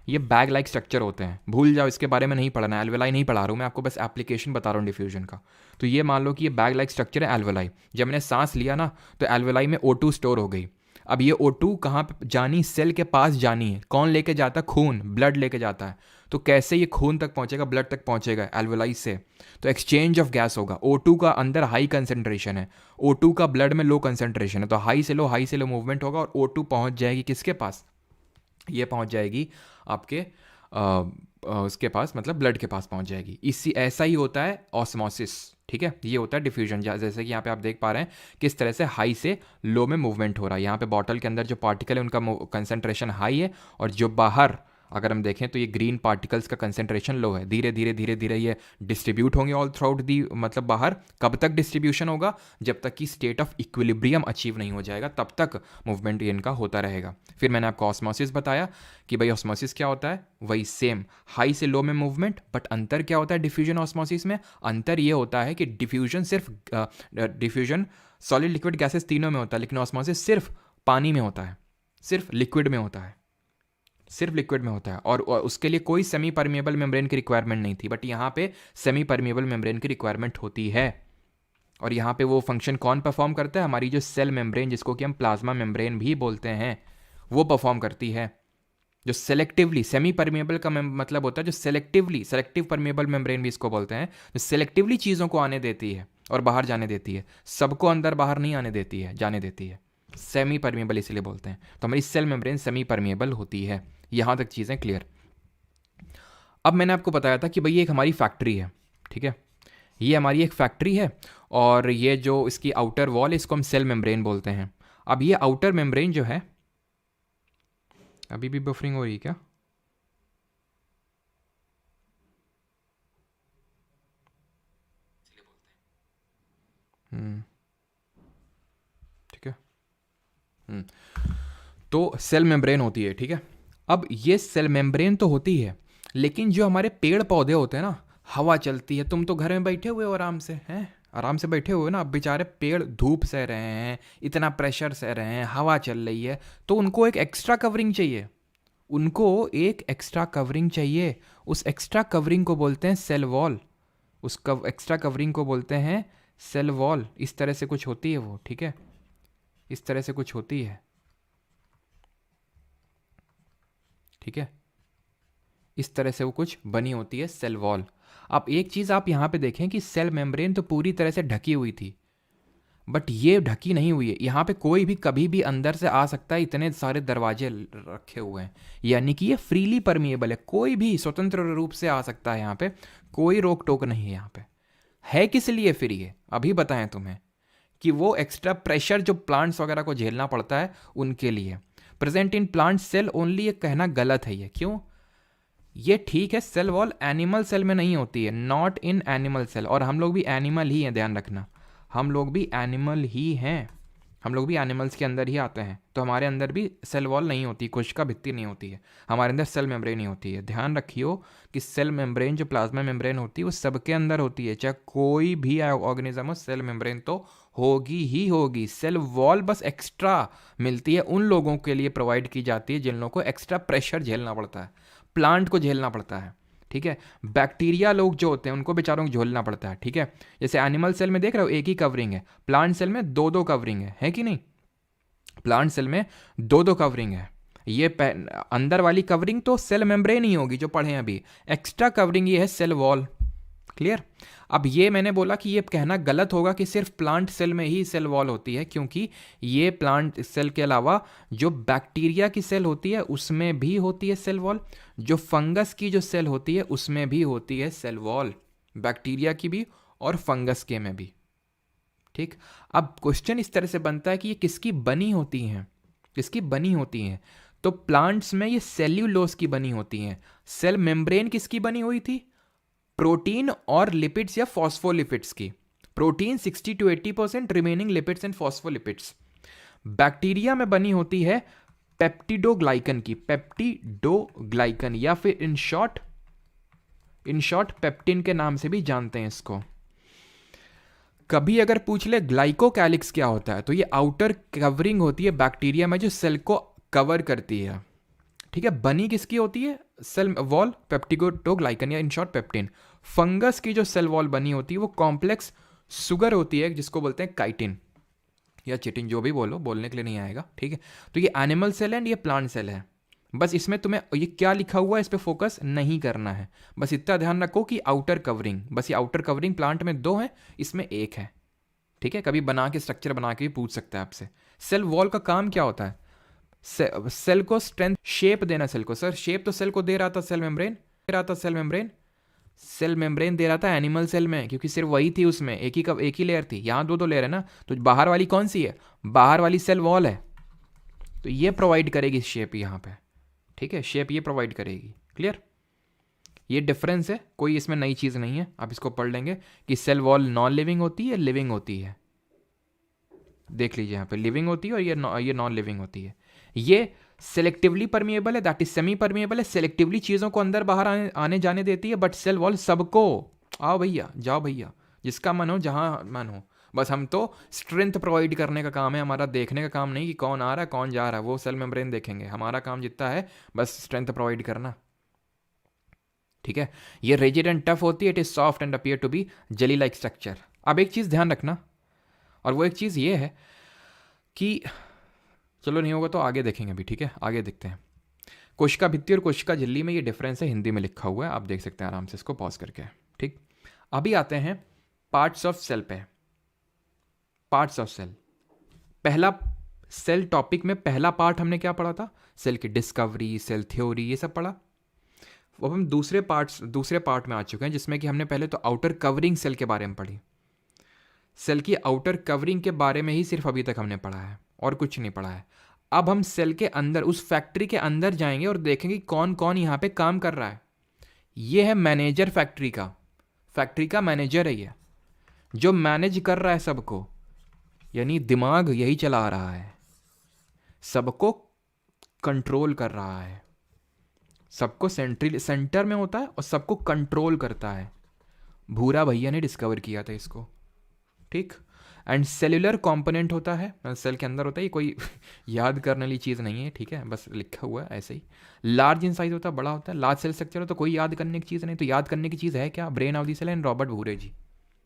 [SPEAKER 1] ये बैग लाइक स्ट्रक्चर होते हैं, भूल जाओ इसके बारे में, नहीं पढ़ना है, एल्वेलाई नहीं पढ़ा रहा हूँ मैं आपको, बस एप्लीकेशन बता रहा हूँ डिफ्यूजन का। तो ये मान लो कि ये बैग लाइक स्ट्रक्चर है एल्वेलाई। जब मैंने सांस लिया ना तो एल्वेलाई में O2 स्टोर हो गई। अब ये O2 कहाँ पे जानी, सेल के पास जानी है। कौन लेके जाता है? खून, ब्लड लेके जाता है। तो कैसे ये खून तक पहुँचेगा, ब्लड तक पहुँचेगा एल्वेलाई से? तो एक्सचेंज ऑफ गैस होगा। O2 का अंदर हाई कंसेंट्रेशन है, O2 का ब्लड में लो कंसेंट्रेशन है, तो हाई से लो मूवमेंट होगा और O2 पहुँच जाएगी किसके पास, ये पहुँच जाएगी आपके उसके पास, मतलब ब्लड के पास पहुंच जाएगी। इसी ऐसा ही होता है ऑस्मोसिस। ठीक है, ये होता है डिफ्यूजन। जैसे कि यहाँ पे आप देख पा रहे हैं किस तरह से हाई से लो में मूवमेंट हो रहा है। यहाँ पे बॉटल के अंदर जो पार्टिकल है उनका कंसंट्रेशन हाई है, और जो बाहर अगर हम देखें तो ये ग्रीन पार्टिकल्स का कंसंट्रेशन लो है। धीरे धीरे धीरे धीरे ये डिस्ट्रीब्यूट होंगे ऑल थ्रू आउट दी, मतलब बाहर। कब तक डिस्ट्रीब्यूशन होगा? जब तक कि स्टेट ऑफ इक्विलिब्रियम अचीव नहीं हो जाएगा, तब तक मूवमेंट इनका होता रहेगा। फिर मैंने आपको ऑस्मोसिस बताया कि भाई ऑस्मोसिस क्या होता है, वही सेम हाई से लो में मूवमेंट। बट अंतर क्या होता है डिफ्यूजन ऑस्मोसिस में? अंतर ये होता है कि डिफ्यूजन सिर्फ डिफ्यूजन सॉलिड लिक्विड गैसेस तीनों में होता है, लेकिन ऑस्मोसिस सिर्फ पानी में होता है, सिर्फ लिक्विड में होता है, सिर्फ लिक्विड में होता है। और उसके लिए कोई सेमी परमिएबल मेम्ब्रेन की रिक्वायरमेंट नहीं थी, बट यहाँ पे सेमी परमिएबल मेम्ब्रेन की रिक्वायरमेंट होती है। और यहाँ पे वो फंक्शन कौन परफॉर्म करता है? हमारी जो सेल मेम्ब्रेन, जिसको कि हम प्लाज्मा मेम्ब्रेन भी बोलते हैं, वो परफॉर्म करती है। जो सेलेक्टिवली, सेमी परमिएबल का मतलब होता है जो सेलेक्टिवली, सेलेक्टिव परमिएबल मेम्ब्रेन भी इसको बोलते हैं, जो सेलेक्टिवली चीज़ों को आने देती है और बाहर जाने देती है। सबको अंदर बाहर नहीं आने देती है, जाने देती है। सेमी परमिएबल इसीलिए बोलते हैं। तो हमारी सेल मेम्ब्रेन सेमी परमिएबल होती है। यहाँ तक चीज़ें क्लियर। अब मैंने आपको बताया था कि भाई ये एक हमारी फैक्ट्री है, ठीक है, ये हमारी एक फैक्ट्री है, और ये जो इसकी आउटर वॉल है इसको हम सेल मेम्ब्रेन बोलते हैं। अब ये आउटर मेम्ब्रेन जो है, अभी भी बफरिंग हो रही है क्या? ठीक है। तो सेल मेम्ब्रेन होती है, ठीक है। अब ये सेल मेम्ब्रेन तो होती है, लेकिन जो हमारे पेड़ पौधे होते हैं ना, हवा चलती है, तुम तो घर में बैठे हुए हो आराम से, हैं आराम से बैठे हुए ना। अब बेचारे पेड़ धूप सह रहे हैं, इतना प्रेशर सह रहे हैं, हवा चल रही है, तो उनको एक एक्स्ट्रा कवरिंग चाहिए, उनको एक एक्स्ट्रा कवरिंग चाहिए। उस एक्स्ट्रा कवरिंग को बोलते हैं सेल वॉल। उस एक्स्ट्रा कवरिंग को बोलते हैं सेल वॉल। इस तरह से कुछ होती है वो, ठीक है, इस तरह से कुछ होती है, ठीक है, इस तरह से वो कुछ बनी होती है सेल वॉल। अब एक चीज़ आप यहाँ पे देखें कि सेल मेम्ब्रेन तो पूरी तरह से ढकी हुई थी, बट ये ढकी नहीं हुई है। यहाँ पे कोई भी कभी भी अंदर से आ सकता है, इतने सारे दरवाजे रखे हुए हैं, यानी कि ये फ्रीली परमिएबल है, कोई भी स्वतंत्र रूप से आ सकता है। यहाँ पे कोई रोक टोक नहीं है। यहाँ पे है किस लिए फिर ये अभी बताएं तुम्हें, कि वो एक्स्ट्रा प्रेशर जो प्लांट्स वगैरह को झेलना पड़ता है उनके लिए। Present in plant cell only, ये कहना गलत है। ये क्यों? ये ठीक है, सेल वॉल एनिमल सेल में नहीं होती है, नॉट इन एनिमल सेल। और हम लोग भी एनिमल ही हैं, ध्यान रखना, हम लोग भी एनिमल ही हैं, हम लोग भी एनिमल्स के अंदर ही आते हैं। तो हमारे अंदर भी सेल वॉल नहीं होती, कोशिका भित्ति नहीं होती है, हमारे अंदर सेल मेम्ब्रेन नहीं होती है। ध्यान रखियो कि सेल मेम्ब्रेन जो प्लाज्मा मेम्ब्रेन होती है वो सबके अंदर होती है, चाहे कोई भी ऑर्गेनिज्म हो, सेल मेम्ब्रेन तो होगी ही होगी। सेल वॉल बस एक्स्ट्रा मिलती है उन लोगों के लिए, प्रोवाइड की जाती है जिन लोगों को एक्स्ट्रा प्रेशर झेलना पड़ता है, प्लांट को झेलना पड़ता है, ठीक है। बैक्टीरिया लोग जो होते हैं उनको बेचारों को झेलना पड़ता है, ठीक है। जैसे एनिमल सेल में देख रहे हो एक ही कवरिंग है, प्लांट सेल में दो दो कवरिंग है कि नहीं? प्लांट सेल में दो दो कवरिंग है। ये अंदर वाली कवरिंग तो सेल मेम्ब्रेन ही होगी जो पढ़े अभी, एक्स्ट्रा कवरिंग ये है सेल वॉल। क्लियर? अब ये मैंने बोला कि ये कहना गलत होगा कि सिर्फ प्लांट सेल में ही सेल वॉल होती है, क्योंकि ये प्लांट सेल के अलावा जो बैक्टीरिया की सेल होती है उसमें भी होती है सेल वॉल, जो फंगस की जो सेल होती है उसमें भी होती है सेल वॉल, बैक्टीरिया की भी और फंगस के में भी, ठीक। अब क्वेश्चन इस तरह से बनता है कि ये किसकी बनी होती हैं, किसकी बनी होती हैं? तो प्लांट्स में ये सेल्यूलोज की बनी होती हैं। सेल मेम्ब्रेन किसकी बनी हुई थी? प्रोटीन और लिपिड्स या फॉस्फोलिपिड्स की। Protein 60 to 80%, remaining lipids and phospholipids. Bacteria में बनी होती है पेप्टिडोग्लाइकन की, पेप्टिडोग्लाइकन, या फिर इन शॉर्ट पेप्टिन के नाम से भी जानते हैं इसको। कभी अगर पूछ ले ग्लाइकोकैलिक्स क्या होता है, तो ये आउटर कवरिंग होती है बैक्टीरिया में जो सेल को कवर करती है, ठीक है। बनी किसकी होती है? सेल वॉल पेप्टिडोग्लाइकन या इन शॉर्ट पेप्टिन। फंगस की जो सेल वॉल बनी होती है वो कॉम्प्लेक्स सुगर होती है जिसको बोलते हैं काइटिन या चिटिन, जो भी बोलो, बोलने के लिए नहीं आएगा, ठीक है। तो ये एनिमल सेल है, ये प्लांट सेल है। बस इसमें तुम्हें ये क्या लिखा हुआ है इस पर फोकस नहीं करना है, बस इतना ध्यान रखो कि आउटर कवरिंग, बस ये आउटर कवरिंग प्लांट में दो है, इसमें एक है, ठीक है। कभी बना के स्ट्रक्चर बना के भी पूछ सकता है आपसे। सेल वॉल का काम क्या होता है? सेल को स्ट्रेंथ, शेप देना सेल को। सर शेप तो सेल को दे रहा था सेल मेम्ब्रेन, सेल मेम्ब्रेन दे रहा था एनिमल सेल में, क्योंकि सिर्फ वही थी उसमें, एक ही लेयर थी। यहाँ दो दो लेयर है ना, तो बाहर वाली कौन सी है, बाहर वाली सेल वॉल है, तो ये प्रोवाइड करेगी शेप यहाँ पे, ठीक है, शेप ये प्रोवाइड करेगी। क्लियर, ये डिफरेंस है, कोई इसमें नई चीज़ नहीं है, आप इसको पढ़ लेंगे कि सेल वॉल नॉन लिविंग होती है, लिविंग होती है। देख लीजिए यहाँ पे लिविंग होती है और ये नॉन लिविंग होती है। ये सेलेक्टिवली परमिएबल है, दैट इज सेमी परमिएबल है, सेलेक्टिवली चीज़ों को अंदर बाहर आने जाने देती है, बट सेल वॉल सबको, आओ भैया जाओ भैया, जिसका मन हो जहाँ मन हो, बस हम तो स्ट्रेंथ प्रोवाइड करने का काम है हमारा, देखने का काम नहीं कि कौन आ रहा है कौन जा रहा है, वो सेल मेम्ब्रेन देखेंगे, हमारा काम जितना है बस स्ट्रेंथ प्रोवाइड करना। ठीक है, ये रिजिड एंड टफ होती है, it is soft and appear to be jelly like structure. अब एक चीज़ ध्यान रखना, और वो एक चीज़ ये है कि चलो नहीं होगा तो आगे देखेंगे अभी, ठीक है, आगे देखते हैं। कोशिका भित्ति और कोशिका झिल्ली में ये डिफरेंस है, हिंदी में लिखा हुआ है, आप देख सकते हैं आराम से इसको पॉज करके। ठीक, अभी आते हैं पार्ट्स ऑफ सेल पे। पार्ट्स ऑफ सेल, पहला सेल टॉपिक में पहला पार्ट हमने क्या पढ़ा था, सेल की डिस्कवरी, सेल थ्योरी, ये सब पढ़ा। अब हम दूसरे पार्ट में आ चुके हैं, जिसमें कि हमने पहले तो आउटर कवरिंग सेल के बारे में पढ़ी। सेल की आउटर कवरिंग के बारे में ही सिर्फ अभी तक हमने पढ़ा है और कुछ नहीं पढ़ा है। अब हम सेल के अंदर, उस फैक्ट्री के अंदर जाएंगे और देखेंगे कौन कौन यहाँ पे काम कर रहा है। ये है मैनेजर फैक्ट्री का मैनेजर है ये, जो मैनेज कर रहा है सबको, यानी दिमाग यही चला रहा है, सबको कंट्रोल कर रहा है, सबको सेंटर में होता है और सबको कंट्रोल करता है। भूरा भैया ने डिस्कवर किया था इसको। ठीक, एंड सेल्यूलर कंपोनेंट होता है, सेल के अंदर होता है, ये कोई याद करने वाली चीज़ नहीं है, ठीक है, बस लिखा हुआ है ऐसे ही। लार्ज इन साइज होता है, बड़ा होता है, लार्ज सेल स्ट्रक्चर हो तो कोई याद करने की चीज़ नहीं, तो याद करने की चीज़ है क्या, brain of the cell and Robert भूरे जी,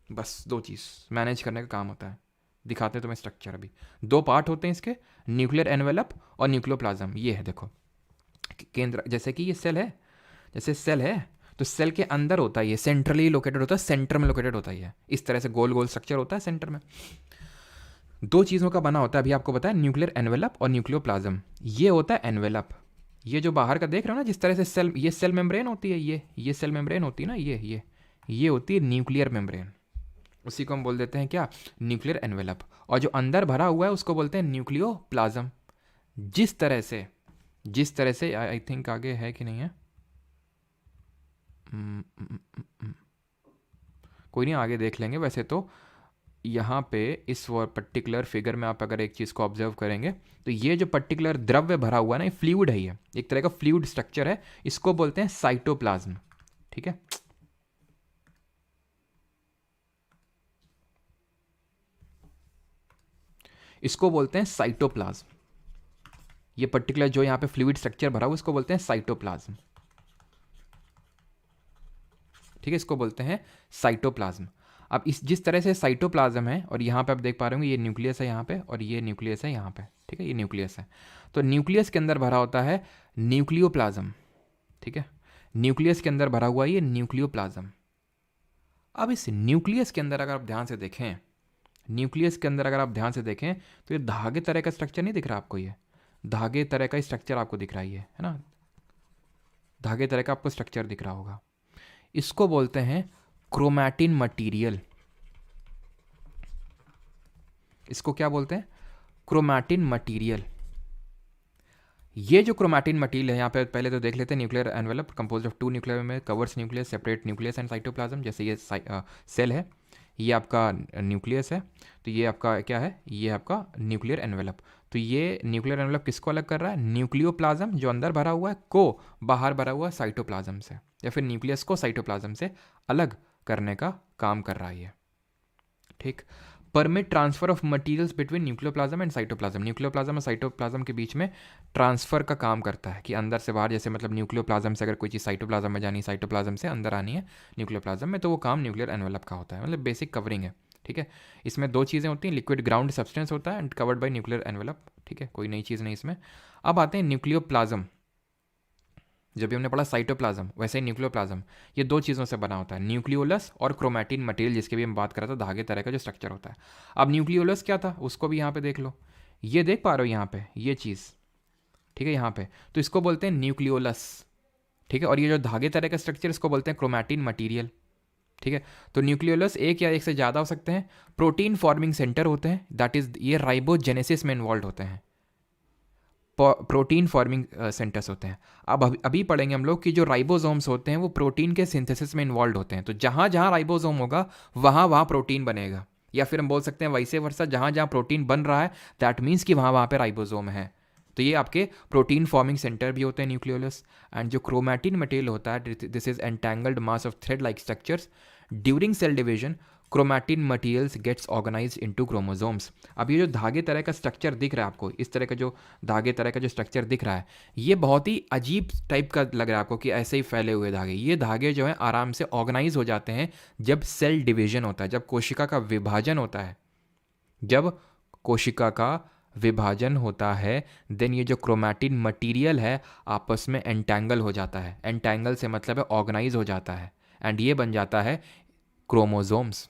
[SPEAKER 1] बस दो चीज़ मैनेज करने का काम होता है। दिखाते हैं तुम्हें स्ट्रक्चर अभी। दो पार्ट होते हैं इसके, न्यूक्लियर एनवेलप और न्यूक्लियोप्लाज्म। ये है देखो केंद्र, जैसे कि ये सेल है, जैसे सेल है तो सेल के अंदर होता है, ये सेंट्रली लोकेटेड होता है, सेंटर में लोकेटेड होता है, ये इस तरह से गोल गोल स्ट्रक्चर होता है सेंटर में। दो चीज़ों का बना होता है, अभी आपको बताया, न्यूक्लियर एनवेलप और न्यूक्लियोप्लाज्म। ये होता है एनवेलप, ये जो बाहर का देख रहे हो ना, जिस तरह से सेल, ये सेल मेम्ब्रेन होती है, ये सेल मेम्ब्रेन होती है ना, ये होती है न्यूक्लियर मेम्ब्रेन, उसी को हम बोल देते हैं क्या, न्यूक्लियर एनवेलप। और जो अंदर भरा हुआ है उसको बोलते हैं न्यूक्लियोप्लाज्म। जिस तरह से आई थिंक आगे है कि नहीं है, कोई नहीं, आगे देख लेंगे। वैसे तो यहाँ पे इस पर्टिकुलर फिगर में आप अगर एक चीज़ को ऑब्जर्व करेंगे तो ये जो पर्टिकुलर द्रव्य भरा हुआ है ना, ये फ्लूइड है, ये एक तरह का फ्लूइड स्ट्रक्चर है, इसको बोलते हैं साइटोप्लाज्म। ठीक है, इसको बोलते हैं साइटोप्लाज्म। ये पर्टिकुलर जो यहाँ पे फ्लूइड स्ट्रक्चर भरा हुआ, इसको बोलते हैं साइटोप्लाज्म। ठीक है, इसको बोलते हैं साइटोप्लाज्म। अब इस जिस तरह से साइटोप्लाज्म है, और यहाँ पे आप देख पा रहे होंगे ये न्यूक्लियस है यहाँ पे, और ये न्यूक्लियस है यहाँ पे, ठीक है, ये न्यूक्लियस है। तो न्यूक्लियस के अंदर भरा होता है न्यूक्लियोप्लाज्म। ठीक है, न्यूक्लियस के अंदर भरा हुआ ये न्यूक्लियोप्लाज्म। अब इस न्यूक्लियस के अंदर अगर आप ध्यान से देखें, न्यूक्लियस के अंदर अगर आप ध्यान से देखें तो ये धागे तरह का स्ट्रक्चर नहीं दिख रहा आपको, ये धागे तरह का स्ट्रक्चर आपको दिख रहा है ना, धागे तरह का आपको स्ट्रक्चर दिख रहा होगा। इसको बोलते हैं क्रोमैटिन मटेरियल। इसको क्या बोलते हैं, क्रोमैटिन मटेरियल। ये जो क्रोमैटिन मटेरियल है, यहाँ पे पहले तो देख लेते हैं, nuclear envelope composed of 2 nuclear में covers nucleus, separate nucleus and cytoplasm. जैसे ये सेल है, ये आपका न्यूक्लियस है, तो ये आपका क्या है, ये आपका न्यूक्लियर एनवेलप। तो ये न्यूक्लियर एनवेलप किसको अलग कर रहा है, न्यूक्लियोप्लाज्म जो अंदर भरा हुआ है को बाहर भरा हुआ साइटोप्लाज्म से, या फिर न्यूक्लियस को साइटोप्लाज्म से अलग करने का काम कर रहा है ये। ठीक, permit transfer of materials between nucleoplasm and cytoplasm. Nucleoplasm और साइटोप्लाज्म के बीच में ट्रांसफर का काम करता है, कि अंदर से बाहर, जैसे मतलब न्यूक्लियोप्लाज्म से अगर कोई चीज़ साइटोप्लाज्म में जानी, साइटोप्लाज्म से अंदर आनी है न्यूक्लियोप्लाज्म में, तो वो काम न्यूक्लियर एनवेलप का होता है, मतलब बेसिक कवरिंग है। ठीक है, इसमें दो चीज़ें होती हैं, लिक्विड ग्राउंड सब्सटेंस होता है and covered by nuclear envelope. ठीक है, कोई नई चीज़ नहीं इसमें। अब आते हैं न्यूक्लियोप्लाज्म। जब भी हमने पढ़ा साइटोप्लाज्म, वैसे ही न्यूक्लियोप्लाज्म, ये दो चीज़ों से बना होता है, न्यूक्लियोलस और क्रोमैटिन मटेरियल, जिसकी भी हम बात कर रहे थे, धागे तरह का जो स्ट्रक्चर होता है। अब न्यूक्लियोलस क्या था, उसको भी यहाँ पे देख लो, ये देख पा रहे हो यहाँ पे ये चीज़, ठीक है, यहाँ पे, तो इसको बोलते हैं न्यूक्लियोलस। ठीक है। और ये जो धागे तरह का स्ट्रक्चर इसको बोलते हैं क्रोमैटिन मटेरियल। ठीक है। तो न्यूक्लियोलस एक या एक से ज़्यादा हो सकते हैं। प्रोटीन फॉर्मिंग सेंटर होते हैं, दैट इज ये राइबोजेनेसिस में इन्वॉल्व होते हैं। प्रोटीन फॉर्मिंग सेंटर्स होते हैं। अब अभी पढ़ेंगे हम लोग कि जो राइबोसोम्स होते हैं वो प्रोटीन के सिंथेसिस में इन्वॉल्व होते हैं। तो जहाँ जहाँ राइबोसोम होगा वहाँ वहाँ प्रोटीन बनेगा, या फिर हम बोल सकते हैं वैसे वर्षा, जहाँ जहाँ प्रोटीन बन रहा है दैट मीन्स कि वहाँ वहाँ पे राइबोसोम है। तो ये आपके प्रोटीन फॉर्मिंग सेंटर भी होते हैं न्यूक्लियोलस। एंड जो क्रोमैटिन मटेरियल होता है, this is entangled mass of thread like structures. During cell division chromatin materials gets organised into chromosomes. अब ये जो धागे तरह का स्ट्रक्चर दिख रहा है आपको, इस तरह का जो धागे तरह का जो स्ट्रक्चर दिख रहा है, ये बहुत ही अजीब टाइप का लग रहा है आपको कि ऐसे ही फैले हुए धागे। ये धागे जो है आराम से ऑर्गेनाइज हो जाते हैं जब सेल डिवीजन होता है, जब कोशिका का विभाजन होता है। जब कोशिका का विभाजन होता है देन ये जो क्रोमैटिन मटेरियल है आपस में एंटैंगल हो जाता है। एंटैंगल से मतलब है ऑर्गेनाइज हो जाता है, एंड ये बन जाता है क्रोमोसोम्स।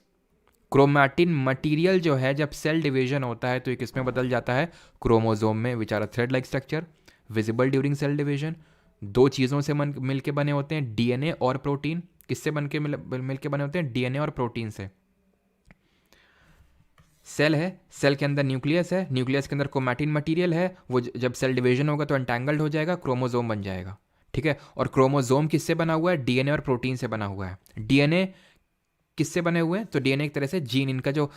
[SPEAKER 1] क्रोमैटिन मटेरियल जो है जब सेल डिवीजन होता है तो ये किसमें बदल जाता है? क्रोमोसोम में, which are a thread like structure visible during cell division. दो चीज़ों से मिल के बने होते हैं, डीएनए और प्रोटीन। किससे मिल के बने होते हैं? डीएनए और प्रोटीन से। सेल है, सेल के अंदर न्यूक्लियस है, न्यूक्लियस के अंदर क्रोमैटिन मटेरियल है, वो जब सेल डिवीजन होगा तो एंटैंगल्ड हो जाएगा, क्रोमोसोम बन जाएगा। ठीक है। और क्रोमोसोम किससे बना हुआ है? डीएनए और प्रोटीन से बना हुआ है। डीएनए किससे बने हुए हैं? तो डीएनए एक तरह से जीन, इनका जो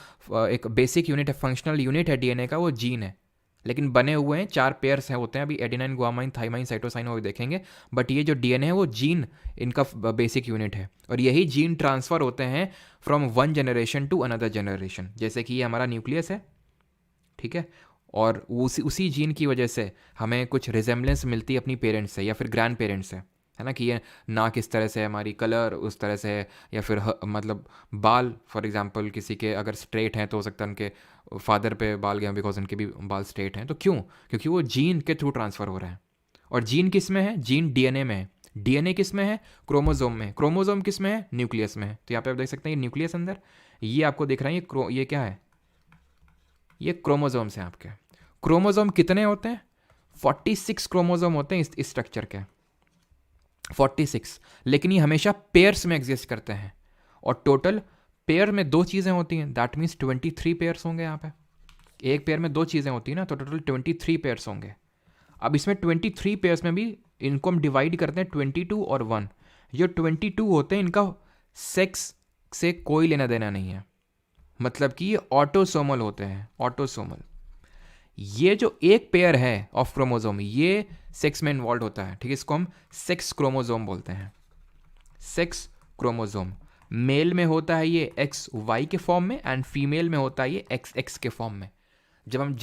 [SPEAKER 1] एक बेसिक यूनिट है, फंक्शनल यूनिट है डीएनए का, वो जीन है। लेकिन बने हुए हैं 4 पेयर्स हैं होते हैं, अभी एडेनाइन, गुआमाइन, थाइमाइन, साइटोसाइन, वो देखेंगे। बट ये जो डीएनए है वो जीन इनका बेसिक यूनिट है, और यही जीन ट्रांसफर होते हैं from one generation to another generation. जैसे कि ये हमारा न्यूक्लियस है, ठीक है, और उसी जीन की वजह से हमें कुछ रिजेम्बलेंस मिलती है अपनी पेरेंट्स से या फिर ग्रैंड पेरेंट्स से, है ना, कि ये नाक इस तरह से है, हमारी कलर उस तरह से है, या फिर मतलब बाल, फॉर एग्जांपल किसी के अगर स्ट्रेट हैं तो हो सकता है उनके फादर पे बाल गए बिकॉज उनके भी बाल स्ट्रेट हैं। तो क्यों? क्योंकि वो जीन के थ्रू ट्रांसफ़र हो रहे हैं। और जीन किस में है? जीन डीएनए में है। डीएनए किस में है? क्रोमोसोम में। क्रोमोसोम किस में है? न्यूक्लियस में है। तो यहाँ पे आप देख सकते हैं ये न्यूक्लियस अंदर, ये आपको दिख रहा है, ये क्या है? ये क्रोमोसोम्स हैं आपके। क्रोमोसोम कितने होते हैं? 46 क्रोमोसोम होते हैं इस स्ट्रक्चर के, 46। लेकिन ये हमेशा पेयर्स में एग्जिस्ट करते हैं, और टोटल पेयर में 2 चीज़ें होती हैं, दैट मीन्स 23 पेयर्स होंगे यहाँ पे। एक पेयर में 2 चीज़ें होती हैं ना, तो टोटल 23 पेयर्स होंगे। अब इसमें 23 पेयर्स में भी इनको हम डिवाइड करते हैं 22 और 1। ये 22 होते हैं, इनका सेक्स से कोई लेना देना नहीं है, मतलब कि ये ऑटोसोमल होते हैं, ऑटोसोमल। ये जो एक पेयर है ऑफ क्रोमोसोम, ये सेक्स में इन्वॉल्व होता है, ठीक है, इसको हम सेक्स क्रोमोसोम बोलते हैं। सेक्स क्रोमोसोम मेल में होता है ये एक्स वाई के फॉर्म में, एंड फीमेल में होता है ये एक्स एक्स के फॉर्म में। जब हम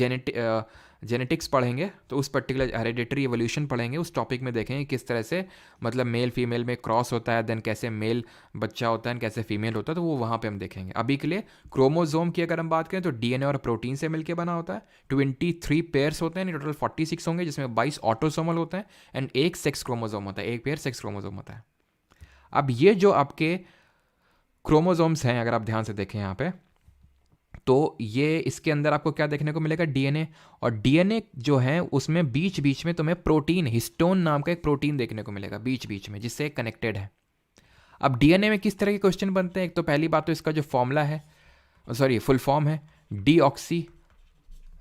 [SPEAKER 1] जेनेटिक्स पढ़ेंगे तो उस पर्टिकुलर हेरिडिटरी एवोल्यूशन पढ़ेंगे, उस टॉपिक में देखेंगे किस तरह से मतलब मेल फीमेल में क्रॉस होता है, देन कैसे मेल बच्चा होता है, कैसे फीमेल होता है, तो वो वहाँ पे हम देखेंगे। अभी के लिए क्रोमोसोम की अगर हम बात करें तो डीएनए और प्रोटीन से मिलकर बना होता है। 23 पेयर्स होते हैं, टोटल 46 होंगे, जिसमें 22 ऑटोसोमल होते हैं, एंड एक सेक्स क्रोमोसोम होता है, एक पेयर सेक्स क्रोमोसोम होता है। अब ये जो आपके क्रोमोसोम्स हैं, अगर आप ध्यान से देखें यहाँ पे, तो ये इसके अंदर आपको क्या देखने को मिलेगा? डीएनए। और डीएनए जो है उसमें बीच बीच में तुम्हें प्रोटीन, हिस्टोन नाम का एक प्रोटीन देखने को मिलेगा बीच बीच में, जिससे कनेक्टेड है। अब डीएनए में किस तरह के क्वेश्चन बनते हैं? एक तो पहली बात तो इसका जो फॉर्मूला है, सॉरी फुल फॉर्म है, डीऑक्सी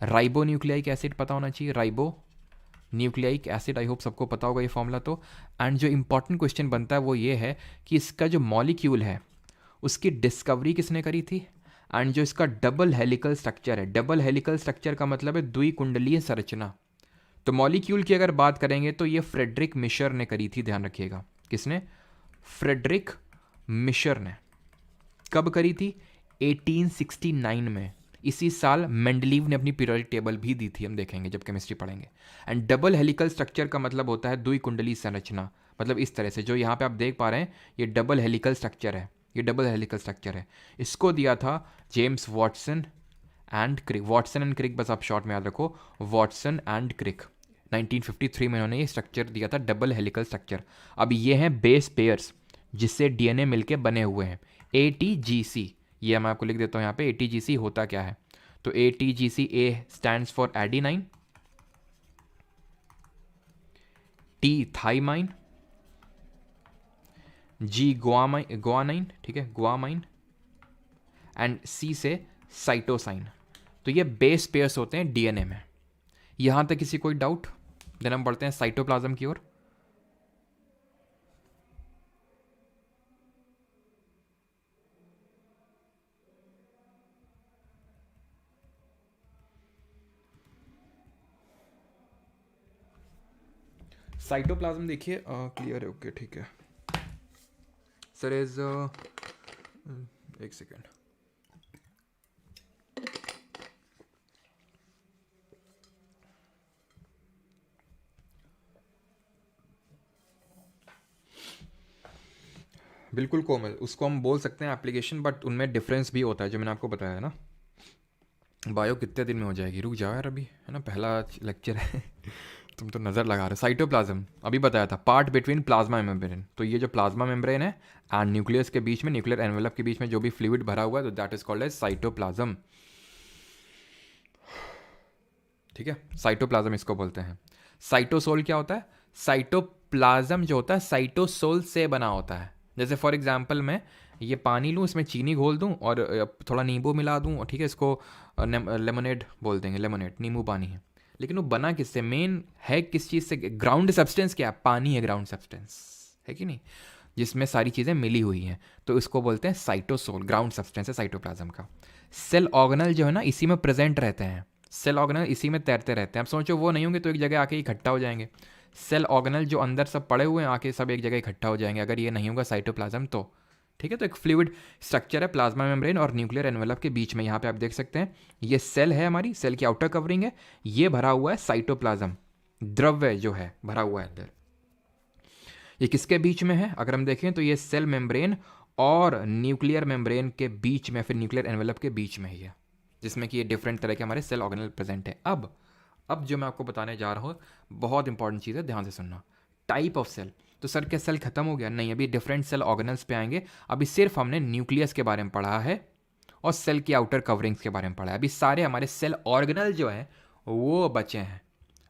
[SPEAKER 1] राइबो न्यूक्लियाइक एसिड, पता होना चाहिए, ribo nucleic acid, I hope सबको पता होगा ये फॉर्मूला तो। एंड जो इंपॉर्टेंट क्वेश्चन बनता है वो ये है कि इसका जो मॉलिक्यूल है उसकी डिस्कवरी किसने करी थी, एंड जो इसका डबल हेलिकल स्ट्रक्चर है, डबल हेलिकल स्ट्रक्चर का मतलब है द्विकुंडलीय संरचना। तो मॉलिक्यूल की अगर बात करेंगे तो ये फ्रेडरिक मिशर ने करी थी, ध्यान रखिएगा। किसने? फ्रेडरिक मिशर ने। कब करी थी? 1869 में। इसी साल मेंडलीव ने अपनी पीरियोडिक टेबल भी दी थी, हम देखेंगे जब केमिस्ट्री पढ़ेंगे। एंड डबल हेलिकल स्ट्रक्चर का मतलब होता है द्विकुंडली संरचना, मतलब इस तरह से जो यहाँ पे आप देख पा रहे हैं ये डबल हेलिकल स्ट्रक्चर है, ये डबल हेलिकल स्ट्रक्चर है। इसको दिया था James Watson and Crick. Watson and Crick बस आप शॉर्ट में याद रखो, वॉटसन एंड क्रिक। 1953 में इन्होंने ये स्ट्रक्चर दिया था, डबल हेलिकल स्ट्रक्चर। अब ये हैं बेस पेयर्स जिससे डीएनए मिलके बने हुए हैं, ATGC। ये मैं आपको लिख देता हूँ यहाँ पे, ATGC होता क्या है। तो ATGC, A stands for adenine, T thymine, G guanine, ठीक है, गुआमाइन, एंड C से साइटोसाइन। तो ये बेस पेयर्स होते हैं डीएनए में। यहां तक किसी कोई डाउट? देन हम बढ़ते हैं साइटोप्लाज्म की ओर। साइटोप्लाज्म देखिए क्लियर है, ओके ठीक है सर। इज एक सेकेंड, बिल्कुल कोमल, उसको हम बोल सकते हैं एप्लीकेशन, बट उनमें डिफरेंस भी होता है जो मैंने आपको बताया है ना। बायो कितने दिन में हो जाएगी, रुक जाओ यार, अभी है ना, पहला लेक्चर है तुम तो नज़र लगा रहे हो। साइटोप्लाज्म अभी बताया था, पार्ट बिटवीन प्लाज्मा मेम्ब्रेन। तो ये जो प्लाज्मा मेम्ब्रेन है एंड न्यूक्लियस के बीच में, न्यूक्लियर एनवेलप के बीच में जो भी फ्लूइड भरा हुआ है, तो that is called as cytoplasm. ठीक है, साइटोप्लाज्म इसको बोलते हैं। साइटोसोल क्या होता है? साइटोप्लाज्म जो होता है साइटोसोल से बना होता है। जैसे फॉर एग्जांपल मैं ये पानी लूँ, इसमें चीनी घोल दूँ और थोड़ा नींबू मिला दूँ, ठीक है, इसको लेमनेड बोल देंगे, लेमनेड नींबू पानी है। लेकिन वो बना किससे, मेन है किस चीज़ से? ग्राउंड सब्सटेंस क्या है? पानी है ग्राउंड सब्सटेंस, है कि नहीं, जिसमें सारी चीज़ें मिली हुई हैं। तो इसको बोलते हैं साइटोसोल, ग्राउंड सब्सटेंस है साइटोप्लाज्म का। सेल ऑर्गेनल जो है ना, इसी में प्रेजेंट रहते हैं। सेल ऑर्गेनल इसी में तैरते रहते हैं। अब सोचो वो नहीं होंगे तो एक जगह आके इकट्ठा हो जाएंगे। सेल ऑर्गेनल जो अंदर सब पड़े हुए हैं आके सब एक जगह इकट्ठा हो जाएंगे अगर ये नहीं होगा साइटोप्लाज्म तो। ठीक है, तो एक फ्लूइड स्ट्रक्चर है प्लाज्मा मेम्ब्रेन और न्यूक्लियर एनवेलप के बीच में। यहाँ पे आप देख सकते हैं ये सेल है, हमारी सेल की आउटर कवरिंग है, ये भरा हुआ है साइटोप्लाज्म, द्रव्य जो है भरा हुआ है अंदर। ये किसके बीच में है? अगर हम देखें तो ये सेल मेम्ब्रेन और न्यूक्लियर मेम्ब्रेन के बीच में, फिर न्यूक्लियर एनवेलप के बीच में ही है, जिसमें कि ये डिफरेंट तरह के हमारे सेल ऑर्गेनल प्रेजेंट है। अब जो मैं आपको बताने जा रहा हूँ बहुत इंपॉर्टेंट चीज़ है, ध्यान से सुनना। टाइप ऑफ सेल, तो सर क्या सेल खत्म हो गया? नहीं, अभी डिफरेंट सेल ऑर्गेनल्स पे आएंगे। अभी सिर्फ हमने न्यूक्लियस के बारे में पढ़ा है और सेल की आउटर कवरिंग्स के बारे में पढ़ा है। अभी सारे हमारे सेल ऑर्गेनल जो है वो बचे हैं।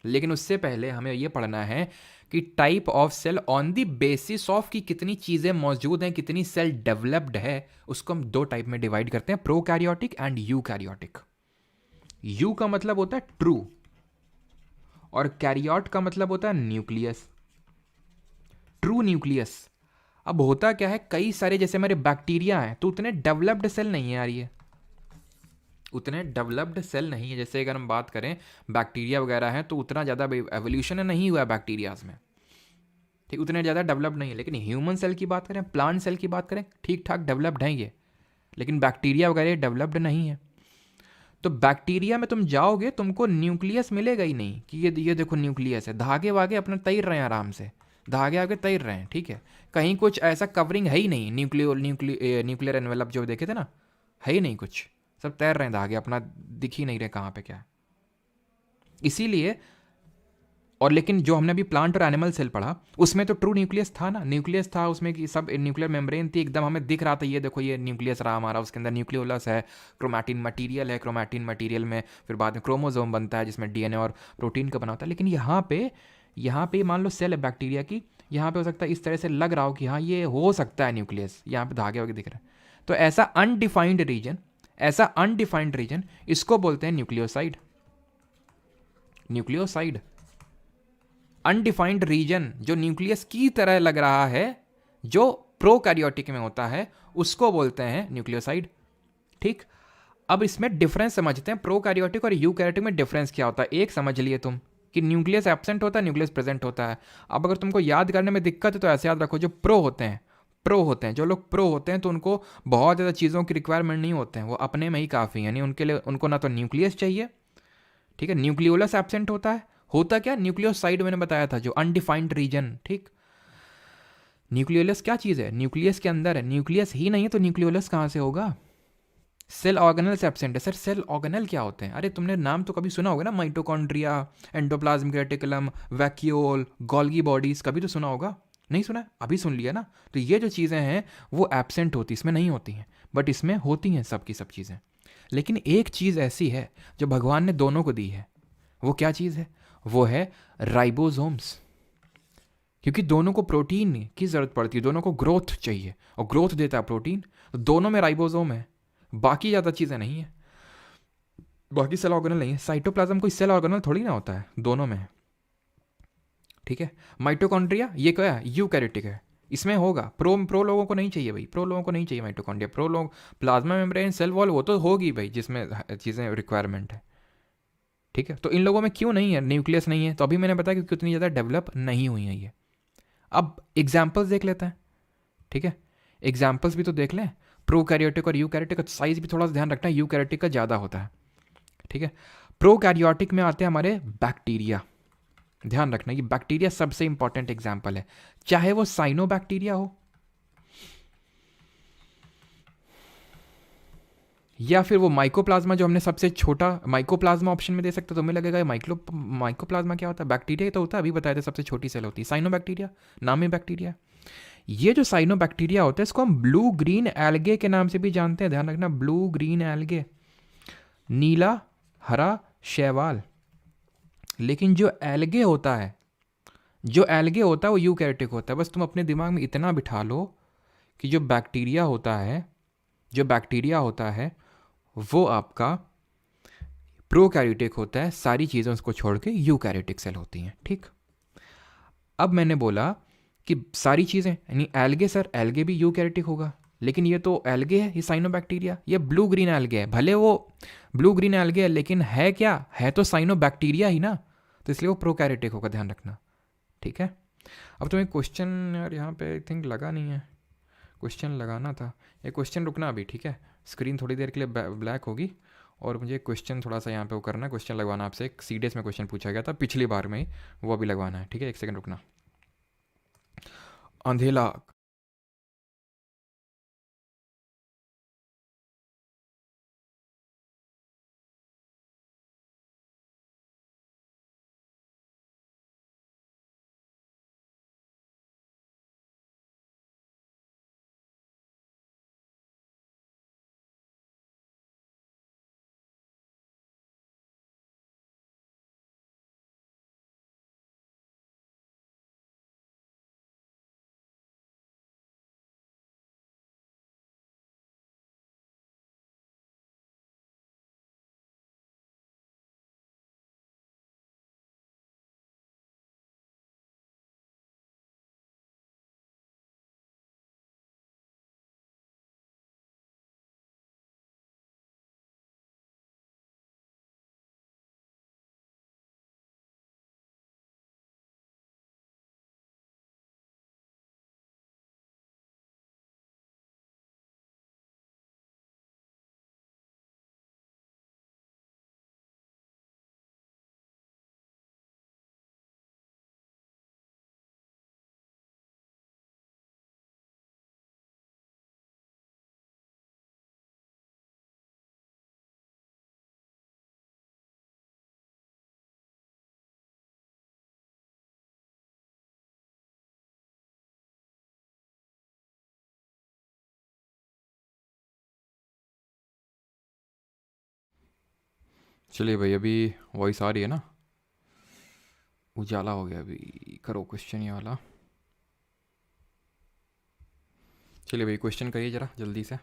[SPEAKER 1] लेकिन उससे पहले हमें ये पढ़ना है कि type of cell on the basis of कि कितनी चीज़ें मौजूद हैं, कितनी सेल डेवलप्ड है, उसको हम दो टाइप में डिवाइड करते हैं, प्रोकैरियोटिक एंड यूकैरियोटिक। यू का मतलब होता है ट्रू और कैरियोट का मतलब होता है न्यूक्लियस, ट्रू न्यूक्लियस। अब होता क्या है, कई सारे जैसे हमारे बैक्टीरिया हैं तो उतने डेवलप्ड सेल नहीं है यार, ये उतने डेवलप्ड सेल नहीं है। जैसे अगर हम बात करें बैक्टीरिया वगैरह हैं तो उतना ज़्यादा एवोल्यूशन नहीं हुआ है बैक्टीरियाज में, ठीक, उतने ज़्यादा डेवलप्ड नहीं है। लेकिन ह्यूमन सेल की बात करें, प्लांट सेल की बात करें, ठीक ठाक डेवलप्ड हैं ये। लेकिन बैक्टीरिया वगैरह डेवलप्ड नहीं है। तो बैक्टीरिया में तुम जाओगे तुमको न्यूक्लियस मिलेगा ही नहीं कि ये देखो न्यूक्लियस है, धागे वागे अपना तैर रहे हैं आराम से, धागे आगे तैर रहे हैं, ठीक है, कहीं कुछ ऐसा कवरिंग है ही नहीं। न्यूक्लियर एनवेलप जो देखे थे ना, है ही नहीं कुछ, सब तैर रहे हैं धागे अपना, दिख ही नहीं रहे कहाँ पे क्या है। इसीलिए, और लेकिन जो हमने अभी प्लांट और एनिमल सेल पढ़ा उसमें तो ट्रू न्यूक्लियस था ना, न्यूक्लियस था उसमें कि सब न्यूक्लियर मेम्ब्रेन थी एकदम, हमें दिख रहा था ये देखो ये न्यूक्लियस रहा हमारा, उसके अंदर न्यूक्लियोलस है, क्रोमैटिन मटेरियल है, क्रोमैटिन मटेरियल में फिर बाद में क्रोमोसोम बनता है जिसमें डीएनए और प्रोटीन का बना होता है। लेकिन यहाँ पे मान लो सेल है बैक्टीरिया की, यहाँ पे हो सकता है इस तरह से लग रहा हो कि हाँ ये हो सकता है न्यूक्लियस, यहाँ पे धागे वागे दिख रहे हैं। तो ऐसा अनडिफाइंड रीजन इसको बोलते हैं न्यूक्लियोसाइड। न्यूक्लियोसाइड अनडिफाइंड रीजन जो न्यूक्लियस की तरह लग रहा है, जो प्रोकैरियोटिक में होता है, उसको बोलते हैं न्यूक्लियोसाइड। ठीक, अब इसमें डिफरेंस समझते हैं, प्रोकैरियोटिक और यूकैरियोटिक में डिफरेंस क्या होता है। एक समझ लिए तुम कि न्यूक्लियस एब्सेंट होता है, न्यूक्लियस प्रेजेंट होता है। अब अगर तुमको याद करने में दिक्कत है तो ऐसे याद रखो, जो प्रो होते हैं, जो लोग प्रो होते हैं तो उनको बहुत ज़्यादा चीज़ों की रिक्वायरमेंट नहीं होते हैं, वो अपने में ही काफ़ी, यानी उनके लिए उनको ना तो न्यूक्लियस चाहिए, ठीक है, न्यूक्लियोलस एब्सेंट होता है, होता क्या न्यूक्लियोसाइड मैंने बताया था, जो अनडिफाइंड रीजन। ठीक, न्यूक्लियोलस क्या चीज़ है? न्यूक्लियस के अंदर है, न्यूक्लियस ही नहीं है तो न्यूक्लियोलस कहाँ से होगा? सेल ऑर्गेनल्स एब्सेंट है। सर सेल ऑर्गेनल क्या होते हैं? अरे तुमने नाम तो कभी सुना होगा ना, mitochondria, endoplasmic reticulum, vacuole, Golgi bodies, कभी तो सुना होगा। नहीं सुना? अभी सुन लिया ना। तो ये जो चीज़ें हैं वो एब्सेंट होती, इसमें नहीं होती हैं, बट इसमें होती हैं सब की सब चीज़ें। लेकिन एक चीज़ ऐसी है जो भगवान ने दोनों को दी है, वो क्या चीज़ है? वो है राइबोसोम्स। क्योंकि दोनों को प्रोटीन की ज़रूरत पड़ती है, दोनों को ग्रोथ चाहिए, और ग्रोथ देता है प्रोटीन, तो दोनों में राइबोसोम है, बाकी ज़्यादा चीज़ें नहीं है, बाकी सेल ऑर्गेनल नहीं है। साइटोप्लाज्म कोई सेल ऑर्गेनल थोड़ी ना होता है, दोनों में है, ठीक है। माइटोकॉन्ड्रिया ये क्या है, यूकैरियोटिक है, इसमें होगा। प्रो लोगों को नहीं चाहिए भाई, प्रो लोगों को नहीं चाहिए माइटोकॉन्ड्रिया। प्रो लोग प्लाज्मा मेम्ब्रेन, सेल वॉल, वो तो होगी भाई जिसमें चीज़ें रिक्वायरमेंट है, ठीक है। तो इन लोगों में क्यों नहीं है, न्यूक्लियस नहीं है, तो अभी मैंने बताया क्योंकि उतनी ज़्यादा डेवलप नहीं हुई है ये। अब एग्जाम्पल्स देख लेते हैं, ठीक है। एग्जाम्पल्स भी तो देख लें, प्रोकैरियोटिक और यूकैरियोटिक का साइज भी थोड़ा सा ध्यान रखना है, यूकैरियोटिक का ज़्यादा होता है, ठीक है। प्रोकैरियोटिक में आते हैं हमारे बैक्टीरिया, ध्यान रखना ये बैक्टीरिया सबसे इंपॉर्टेंट एग्जाम्पल है, चाहे वो साइनो बैक्टीरिया हो या फिर वो माइकोप्लाज्मा, जो हमने सबसे छोटा माइकोप्लाज्मा ऑप्शन में दे सकते, तो हमें लगेगा ये माइकोप्लाज्मा क्या होता है, बैक्टीरिया तो होता है, अभी बताया था सबसे छोटी सेल होती है साइनो बैक्टीरिया, नाम ही बैक्टीरिया। ये जो साइनो बैक्टीरिया होता है इसको हम ब्लू ग्रीन एल्गे के नाम से भी जानते हैं, ध्यान रखना, ब्लू ग्रीन एल्गे, नीला हरा शैवाल। लेकिन जो एल्गे होता है, जो एल्गे होता है वो यूकैरियोटिक होता है। बस तुम अपने दिमाग में इतना बिठा लो कि जो बैक्टीरिया होता है, जो बैक्टीरिया होता है वो आपका प्रोकैरियोटिक होता है, सारी चीज़ें उसको छोड़ के यूकैरियोटिक सेल होती हैं, ठीक। अब मैंने बोला कि सारी चीज़ें यानी एल्गे, सर एल्गे भी यूकैरियोटिक होगा, लेकिन ये तो एल्गे है, ये साइनोबैक्टीरिया, ये ब्लू ग्रीन एल्गे है, भले वो ब्लू ग्रीन एल्गे है लेकिन है क्या, है तो साइनोबैक्टीरिया ही ना, तो इसलिए वो प्रोकैरियोटिक होगा, ध्यान रखना, ठीक है। अब तुम्हें क्वेश्चन यार यहाँ पे आई थिंक लगा नहीं है, क्वेश्चन लगाना था, ये क्वेश्चन रुकना अभी, ठीक है। स्क्रीन थोड़ी देर के लिए ब्लैक होगी और मुझे क्वेश्चन थोड़ा सा यहाँ पे वो करना है, क्वेश्चन लगवाना आपसे, एक सीडीएस में क्वेश्चन पूछा गया था पिछली बार में ही, वो अभी लगवाना है, ठीक है। एक सेकंड रुकना। अंधेला चलिए भाई, अभी वॉइस आ रही है ना, उजाला हो गया, अभी करो क्वेश्चन ये वाला। चलिए भाई क्वेश्चन करिए ज़रा जल्दी से।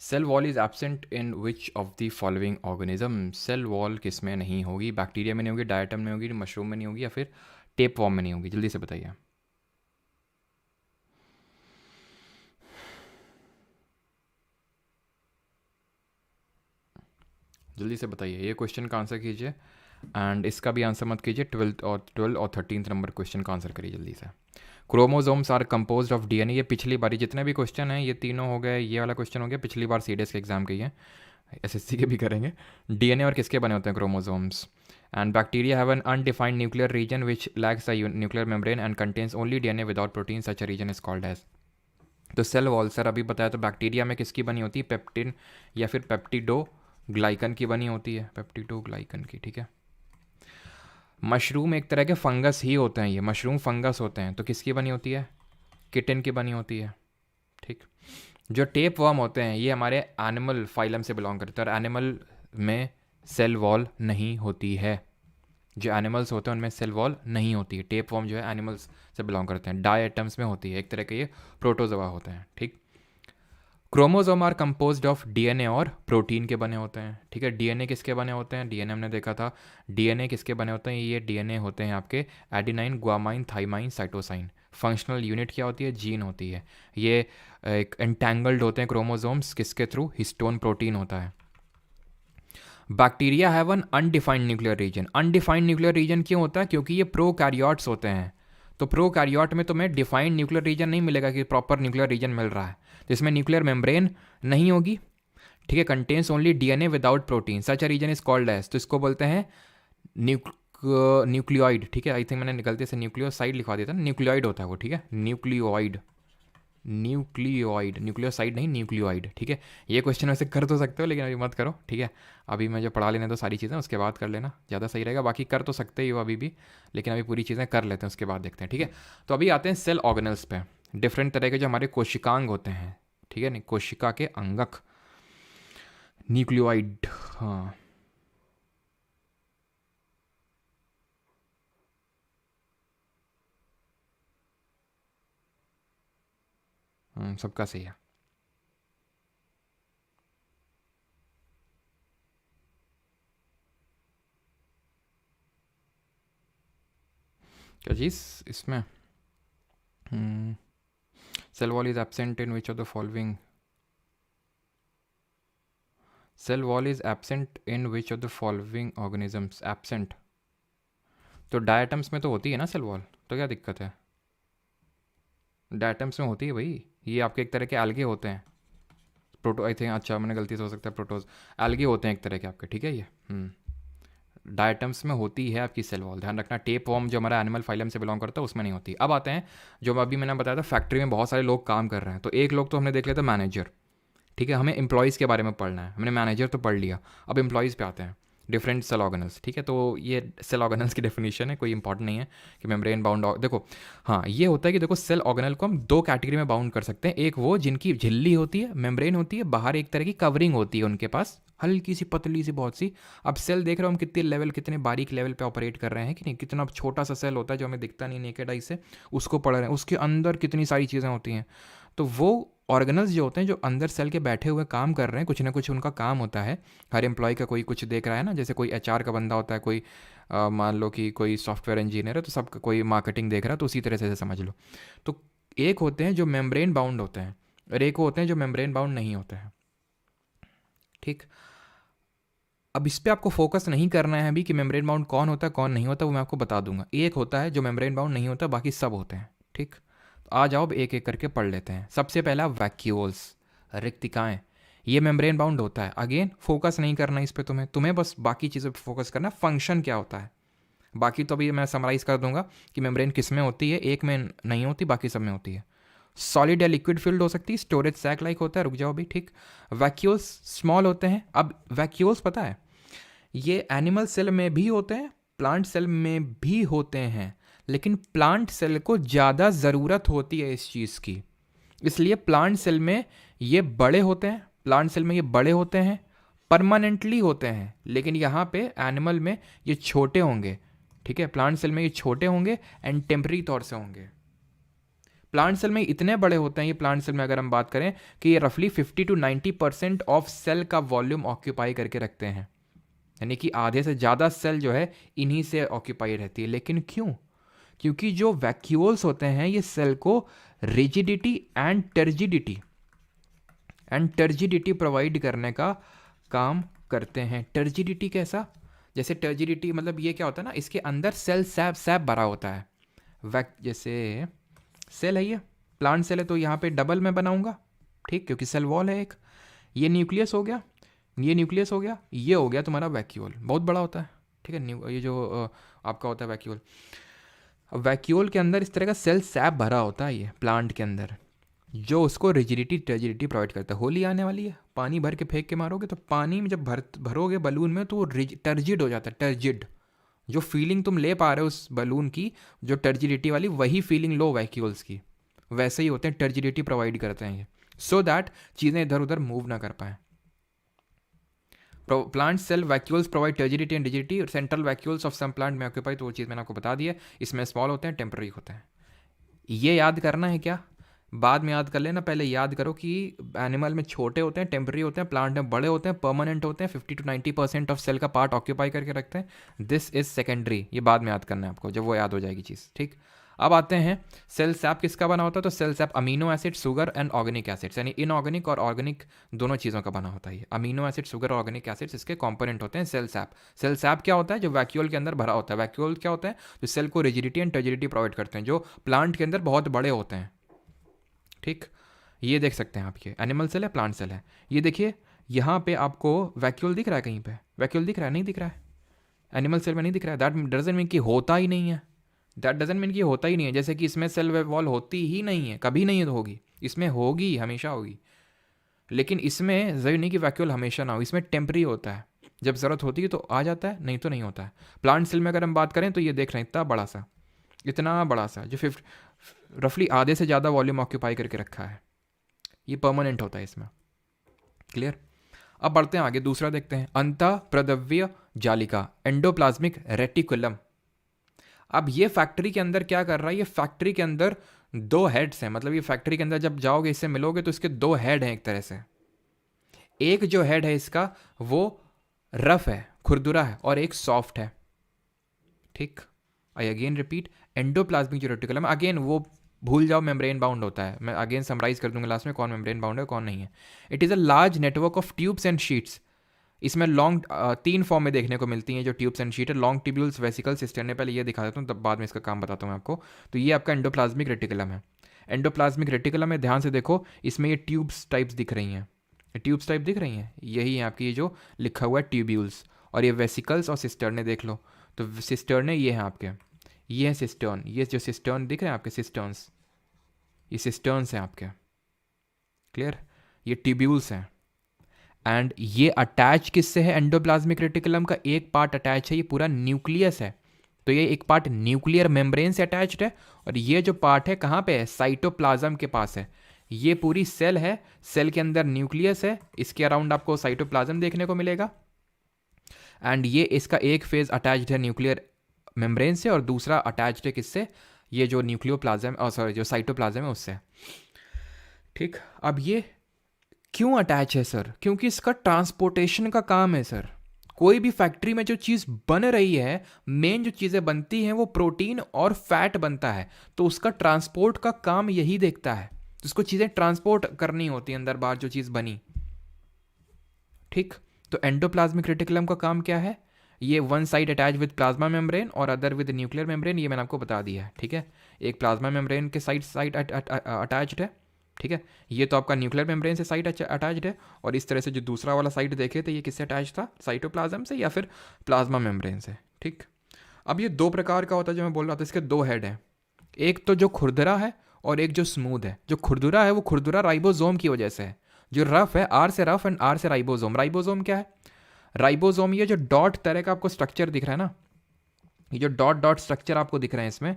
[SPEAKER 1] Cell wall is absent in which of the following organism, cell wall किस में नहीं होगी, बैक्टीरिया में नहीं होगी, डायटम में होगी, मशरूम में नहीं होगी, या फिर टेप वॉर्म में नहीं होगी, जल्दी से बताइए। जल्दी से बताइए, ये क्वेश्चन का आंसर कीजिए, एंड इसका भी आंसर मत कीजिए, 12 और 13 नंबर क्वेश्चन का आंसर करिए जल्दी से। Chromosomes are composed of DNA, ये पिछली बारी जितने भी क्वेश्चन हैं ये तीनों हो गए, ये वाला क्वेश्चन हो गया पिछली बार सीडीएस के एग्जाम के ही है, एसएससी के भी करेंगे। डीएनए और किसके बने होते हैं, chromosomes. And bacteria have an undefined nuclear region which lacks a nuclear membrane and contains only DNA without protein, such a region is called as. तो सेल वॉल सर अभी बताया, तो बैक्टीरिया में किसकी बनी होती है, पेप्टिन या फिर पेप्टिडो ग्लाइकन की बनी होती है, पेप्टिडो ग्लाइकन की, ठीक है। मशरूम एक तरह के फंगस ही होते हैं, ये मशरूम फंगस होते हैं, तो किसकी बनी होती है, किटिन की बनी होती है, ठीक। जो टेप वर्म होते हैं ये हमारे एनिमल फाइलम से बिलोंग करते हैं, और एनिमल में सेल वॉल नहीं होती है, जो एनिमल्स होते हैं उनमें सेल वॉल नहीं होती है। टेप वॉर्म जो है एनिमल्स से बिलोंग करते हैं, डायटम्स में होती है, एक तरह के ये प्रोटोजोआ होते हैं। ठीक, chromosome are composed of DNA और प्रोटीन के बने होते हैं। ठीक है, डीएनए किसके बने होते हैं? डीएनए हमने देखा था, डीएनए किसके बने होते हैं? ये डीएनए होते हैं आपके adenine, guanine, thymine, cytosine. Functional unit क्या होती है? जीन होती है। ये एक एंटेंगल्ड होते हैं क्रोमोसोम्स, किसके थ्रू? हिस्टोन प्रोटीन होता है। Bacteria have an undefined nuclear reason. Undefined nuclear reason क्यों होता है? क्योंकि ये प्रोकैरियोट्स होते हैं। तो प्रोकैरियोट में तुम्हें डिफाइंड न्यूक्लियर रीजन नहीं मिलेगा कि प्रॉपर न्यूक्लियर रीजन मिल रहा है, जिसमें न्यूक्लियर मेम्ब्रेन नहीं होगी। ठीक है, contains only DNA without protein, such a region is called as, तो इसको बोलते हैं न्यूक्लियोइड। ठीक है, आई थिंक मैंने गलती से न्यूक्लियोसाइड लिखवा दिया था, न्यूक्लियोइड होता है वो। ठीक है, न्यूक्लियोइड, न्यूक्लियोसाइड नहीं, न्यूक्लियोइड। ठीक है, ये क्वेश्चन वैसे कर तो सकते हो लेकिन अभी मत करो। ठीक है, अभी मैं जो पढ़ा लेने तो सारी चीज़ें, उसके बाद कर लेना, ज़्यादा सही रहेगा। बाकी कर तो सकते ही हो अभी भी, लेकिन अभी पूरी चीज़ें कर लेते हैं, उसके बाद देखते हैं। ठीक है, तो अभी आते हैं सेल ऑर्गेनल्स पे। डिफरेंट तरह के जो हमारे कोशिकांग होते हैं, ठीक है, नहीं कोशिका के अंगक, न्यूक्लियोइड। हाँ, सबका सही है। क्या चीज़ इसमें? Cell wall is absent in which of the following? Cell wall is absent in which of the following organisms? Absent तो डायटम्स में तो होती है ना सेल वॉल, तो क्या दिक्कत है? डायटम्स में होती है भाई, ये आपके एक तरह के एल्गे होते हैं। प्रोटो आई थिंक, अच्छा मैंने गलती से, हो सकता है प्रोटोज, एल्गे होते हैं एक तरह के आपके। ठीक है, ये डायटम्स में होती है आपकी सेल वॉल, ध्यान रखना। टेप वॉर्म जो हमारा एनिमल फाइलम से बिलोंग करता है उसमें नहीं होती। अब आते हैं, जो अभी मैंने बताया था फैक्ट्री में बहुत सारे लोग काम कर रहे हैं, तो एक लोग तो हमने देख लिया था मैनेजर। ठीक है, हमें एम्प्लॉयज़ के बारे में पढ़ना है, हमने मैनेजर तो पढ़ लिया, अब एम्प्लॉयज़ पे आते हैं। Different cell organelles. ठीक है, तो ये सेल ऑर्गेनल्स की डेफिनेशन है, कोई इंपॉर्टेंट नहीं है कि मेम्ब्रेन बाउंड। देखो हाँ, ये होता है कि देखो सेल ऑर्गेनल को हम दो कैटेगरी में बाउंड कर सकते हैं। एक वो जिनकी झिल्ली होती है, मेम्ब्रेन होती है, बाहर एक तरह की कवरिंग होती है उनके पास, हल्की सी पतली सी बहुत सी। अब सेल देख रहे हो हम कितने लेवल, कितने बारीक लेवल पे ऑपरेट कर रहे हैं कि नहीं, कितना छोटा सा सेल होता है जो हमें दिखता नहीं नेकेड आई से, उसको पढ़ रहे हैं, उसके अंदर कितनी सारी चीज़ें होती हैं। तो वो ऑर्गेनल्स जो होते हैं जो अंदर सेल के बैठे हुए काम कर रहे हैं, कुछ ना कुछ उनका काम होता है। हर एम्प्लॉय का कोई कुछ देख रहा है ना, जैसे कोई एचआर का बंदा होता है, कोई मान लो कि कोई सॉफ्टवेयर इंजीनियर है तो सबका कोई मार्केटिंग देख रहा है, तो उसी तरह से समझ लो। तो एक होते हैं जो मेम्ब्रेन बाउंड होते हैं और एक होते हैं जो मेम्ब्रेन बाउंड नहीं होते हैं। ठीक, अब इस पर आपको फोकस नहीं करना है अभी कि मेम्ब्रेन बाउंड कौन होता है कौन नहीं होता, वो मैं आपको बता दूंगा। एक होता है जो मेम्ब्रेन बाउंड नहीं होता, बाकी सब होते हैं। ठीक, तो आ जाओ अब एक एक करके पढ़ लेते हैं। सबसे पहला वैक्यूल्स, रिक्तिकाएँ, ये मेम्ब्रेन बाउंड होता है। अगेन फोकस नहीं करना इस पर, तुम्हें बस बाकी चीज़ों पर फोकस करना, फंक्शन क्या होता है। बाकी तो अभी मैं समराइज़ कर दूंगा कि मेम्ब्रेन किस में होती है, एक में नहीं होती, बाकी सब में होती है। सॉलिड या लिक्विड फील्ड हो सकती है, स्टोरेज सैक लाइक होता है, रुक जाओ अभी। ठीक, वैक्यूल्स स्मॉल होते हैं। अब वैक्यूल्स पता है ये एनिमल सेल में भी होते हैं, प्लांट सेल में भी होते हैं, लेकिन प्लांट सेल को ज़्यादा ज़रूरत होती है इस चीज़ की, इसलिए प्लांट सेल में ये बड़े होते हैं, प्लांट सेल में ये बड़े होते हैं, परमानेंटली होते हैं। लेकिन यहाँ पे एनिमल में ये छोटे होंगे। ठीक है, प्लांट सेल में ये छोटे होंगे एंड टेम्पररी तौर से होंगे। प्लांट सेल में इतने बड़े होते हैं ये, प्लांट सेल में अगर हम बात करें कि ये रफली 50 to 90% ऑफ सेल का वॉल्यूम ऑक्यूपाई करके रखते हैं, यानी कि आधे से ज़्यादा सेल जो है इन्हीं से ऑक्यूपाई रहती है। लेकिन क्यों? क्योंकि जो वैक्यूल्स होते हैं ये सेल को रिजिडिटी एंड टर्जिडिटी प्रोवाइड करने का काम करते हैं। टर्जिडिटी कैसा? जैसे टर्जिडिटी मतलब ये क्या होता है ना, इसके अंदर सेल सैप भरा होता है। जैसे सेल है, ये प्लांट सेल है तो यहाँ पे डबल में बनाऊंगा। ठीक, क्योंकि सेल वॉल है एक, ये न्यूक्लियस हो गया, ये न्यूक्लियस हो गया, ये हो गया तुम्हारा वैक्यूल, बहुत बड़ा होता है। ठीक है, ये जो आपका होता है वैक्यूल, वैक्यूल के अंदर इस तरह का सेल सैप भरा होता है ये प्लांट के अंदर, जो उसको रिजिडिटी टर्जिडिटी प्रोवाइड करता है। होली आने वाली है, पानी भर के फेंक के मारोगे तो पानी में जब भरोगे बलून में तो वो टर्जिड हो जाता है। टर्जिड, जो फीलिंग तुम ले पा रहे हो उस बलून की, जो टर्जिडिटी वाली, वही फीलिंग लो वैक्यूल्स की। वैसे ही होते हैं, टर्जिडिटी प्रोवाइड करते हैं ये, सो दैट चीज़ें इधर उधर मूव ना कर पाएँ। Plant cell vacuoles provide turgidity and rigidity, central vacuoles of some plant में ऑक्यूपाई, तो वो चीज़ मैंने आपको बता दी है। इसमें स्मॉल होते हैं, टेम्पररी होते हैं। ये याद करना है क्या, बाद में याद कर लेना, पहले याद करो कि एनिमल में छोटे होते हैं, टेम्पररी होते हैं, प्लांट में बड़े होते हैं, परमानेंट होते हैं, 50 to 90% ऑफ सेल का पार्ट ऑक्यूपाई करके रखते हैं। दिस इज सेकेंडरी, ये बाद में याद करना है आपको, जब वो याद हो जाएगी चीज़, ठीक। अब आते हैं सेल सैप किसका बना होता है, तो cell sap amino acid, sugar and organic acids, यानी इनऑर्गेनिक और ऑर्गेनिक दोनों चीज़ों का बना होता है। Amino acid, sugar, organic acids इसके कंपोनेंट होते हैं सेल सैप। सेल सैप क्या होता है, जो वैक्यूल के अंदर भरा होता है। वैक्यूल क्या होता है, जो सेल को रिजिडिटी एंड टर्जिडिटी प्रोवाइड करते हैं, जो प्लांट के अंदर बहुत बड़े होते हैं, ठीक। ये देख सकते हैं आप, ये एनिमल सेल है, प्लांट सेल है। ये देखिए यहाँ पे आपको वैक्यूल दिख रहा है, कहीं पे वैक्यूल दिख रहा है, नहीं दिख रहा है, एनिमल सेल में नहीं दिख रहा है। दैट डजंट मीन कि होता ही नहीं है, दैट डजंट मीन कि होता ही नहीं है। जैसे कि इसमें सेल वॉल होती ही नहीं है, कभी नहीं तो होगी, इसमें होगी, हमेशा होगी। लेकिन इसमें जरूरी नहीं कि वैक्यूल हमेशा ना हो, इसमें टेम्पररी होता है, जब ज़रूरत होती है तो आ जाता है, नहीं तो नहीं होता है। प्लांट सेल में अगर हम बात करें तो ये देख रहे हैं इतना बड़ा सा जो रफली आधे से ज़्यादा वॉल्यूम ऑक्यूपाई करके रखा है, ये परमानेंट होता है इसमें। क्लियर। अब बढ़ते हैं आगे, दूसरा देखते हैं, अंतःप्रद्रव्य जालिका, एंडोप्लाज्मिक रेटिकुलम। अब ये फैक्ट्री के अंदर क्या कर रहा है, ये फैक्ट्री के अंदर दो हेड्स हैं, मतलब ये फैक्ट्री के अंदर जब जाओगे, इससे मिलोगे तो इसके दो हेड हैं एक तरह से। एक जो हेड है इसका वो रफ है, खुरदुरा है, और एक सॉफ्ट है, ठीक। आई अगेन रिपीट, एंडोप्लाज्मिक जो रेटिकुलम, अगेन वो भूल जाओ, मेम्ब्रेन बाउंड होता है। मैं अगेन समराइज कर दूंगा लास्ट में कौन मेम्ब्रेन बाउंड है कौन नहीं है। It is a large network of tubes and sheets. इसमें लॉन्ग तीन फॉर्म में देखने को मिलती हैं जो ट्यूब्स एंड शीट है, लॉन्ग ट्यूब्यूल्स, वेसिकल, सिस्टर्न। पहले ये दिखा देता हूँ, तब बाद में इसका काम बताता हूँ मैं आपको। तो ये आपका एंडोप्लाज्मिक रेटिकुलम है। एंडोप्लाज्मिक रेटिकुलम में ध्यान से देखो, इसमें ये ट्यूब्स टाइप्स दिख रही हैं, ट्यूब्स टाइप दिख रही हैं, यही है आपकी ये जो लिखा हुआ है ट्यूब्यूल्स। और ये वेसिकल्स और सिस्टर्ने देख लो, तो सिस्टर्ने ये हैं आपके, ये है सिस्टर्न, ये जो सिस्टर्न दिख रहे हैं आपके सिस्टर्न्स, ये सिस्टर्न्स हैं आपके। क्लियर, ये ट्यूब्यूल्स हैं। एंड ये अटैच किससे है, एंडोप्लाज्मिक रेटिकुलम का एक पार्ट अटैच है, ये पूरा न्यूक्लियस है, तो ये एक पार्ट न्यूक्लियर मेम्ब्रेन से अटैच्ड है, और ये जो पार्ट है कहाँ पे है, साइटोप्लाज्म के पास है। ये पूरी सेल है, सेल के अंदर न्यूक्लियस है, इसके अराउंड आपको साइटोप्लाज्म देखने को मिलेगा। एंड ये इसका एक फेज अटैच्ड है न्यूक्लियर मेम्ब्रेन से, और दूसरा अटैच्ड है किससे, ये जो न्यूक्लियोप्लाज्म, और सॉरी जो साइटोप्लाज्म है उससे, ठीक। अब ये क्यों अटैच है सर, क्योंकि इसका ट्रांसपोर्टेशन का काम है सर। कोई भी फैक्ट्री में जो चीज़ बन रही है, मेन जो चीज़ें बनती हैं वो प्रोटीन और फैट बनता है, तो उसका ट्रांसपोर्ट का काम यही देखता है। तो उसको चीज़ें ट्रांसपोर्ट करनी होती है अंदर बाहर जो चीज़ बनी, ठीक। तो एंडोप्लाज्मिक रेटिकुलम का काम क्या है, ये one side attach with plasma membrane और अदर विद न्यूक्लियर मेम्ब्रेन, ये मैंने आपको बता दिया है, ठीक है। एक प्लाज्मा मेम्ब्रेन के साइड अटैच्ड है, ठीक है। ये तो आपका न्यूक्लियर मेम्ब्रेन से साइड अटैच्ड है, और इस तरह से जो दूसरा वाला साइड देखे तो ये किससे अटैच था, साइटोप्लाज्म से या फिर प्लाज्मा मेम्ब्रेन से, ठीक। अब ये दो प्रकार का होता है जो मैं बोल रहा था, इसके दो हेड हैं, एक तो जो खुरदरा है और एक जो स्मूथ है। जो खुरदुरा है वो खुरदुरा राइबोसोम की वजह से है, जो रफ है आर से रफ एंड आर से राइबोसोम। राइबोसोम क्या है, राइबोसोम ये जो डॉट तरह का आपको स्ट्रक्चर दिख रहा है ना, ये जो डॉट डॉट स्ट्रक्चर आपको दिख रहे हैं इसमें,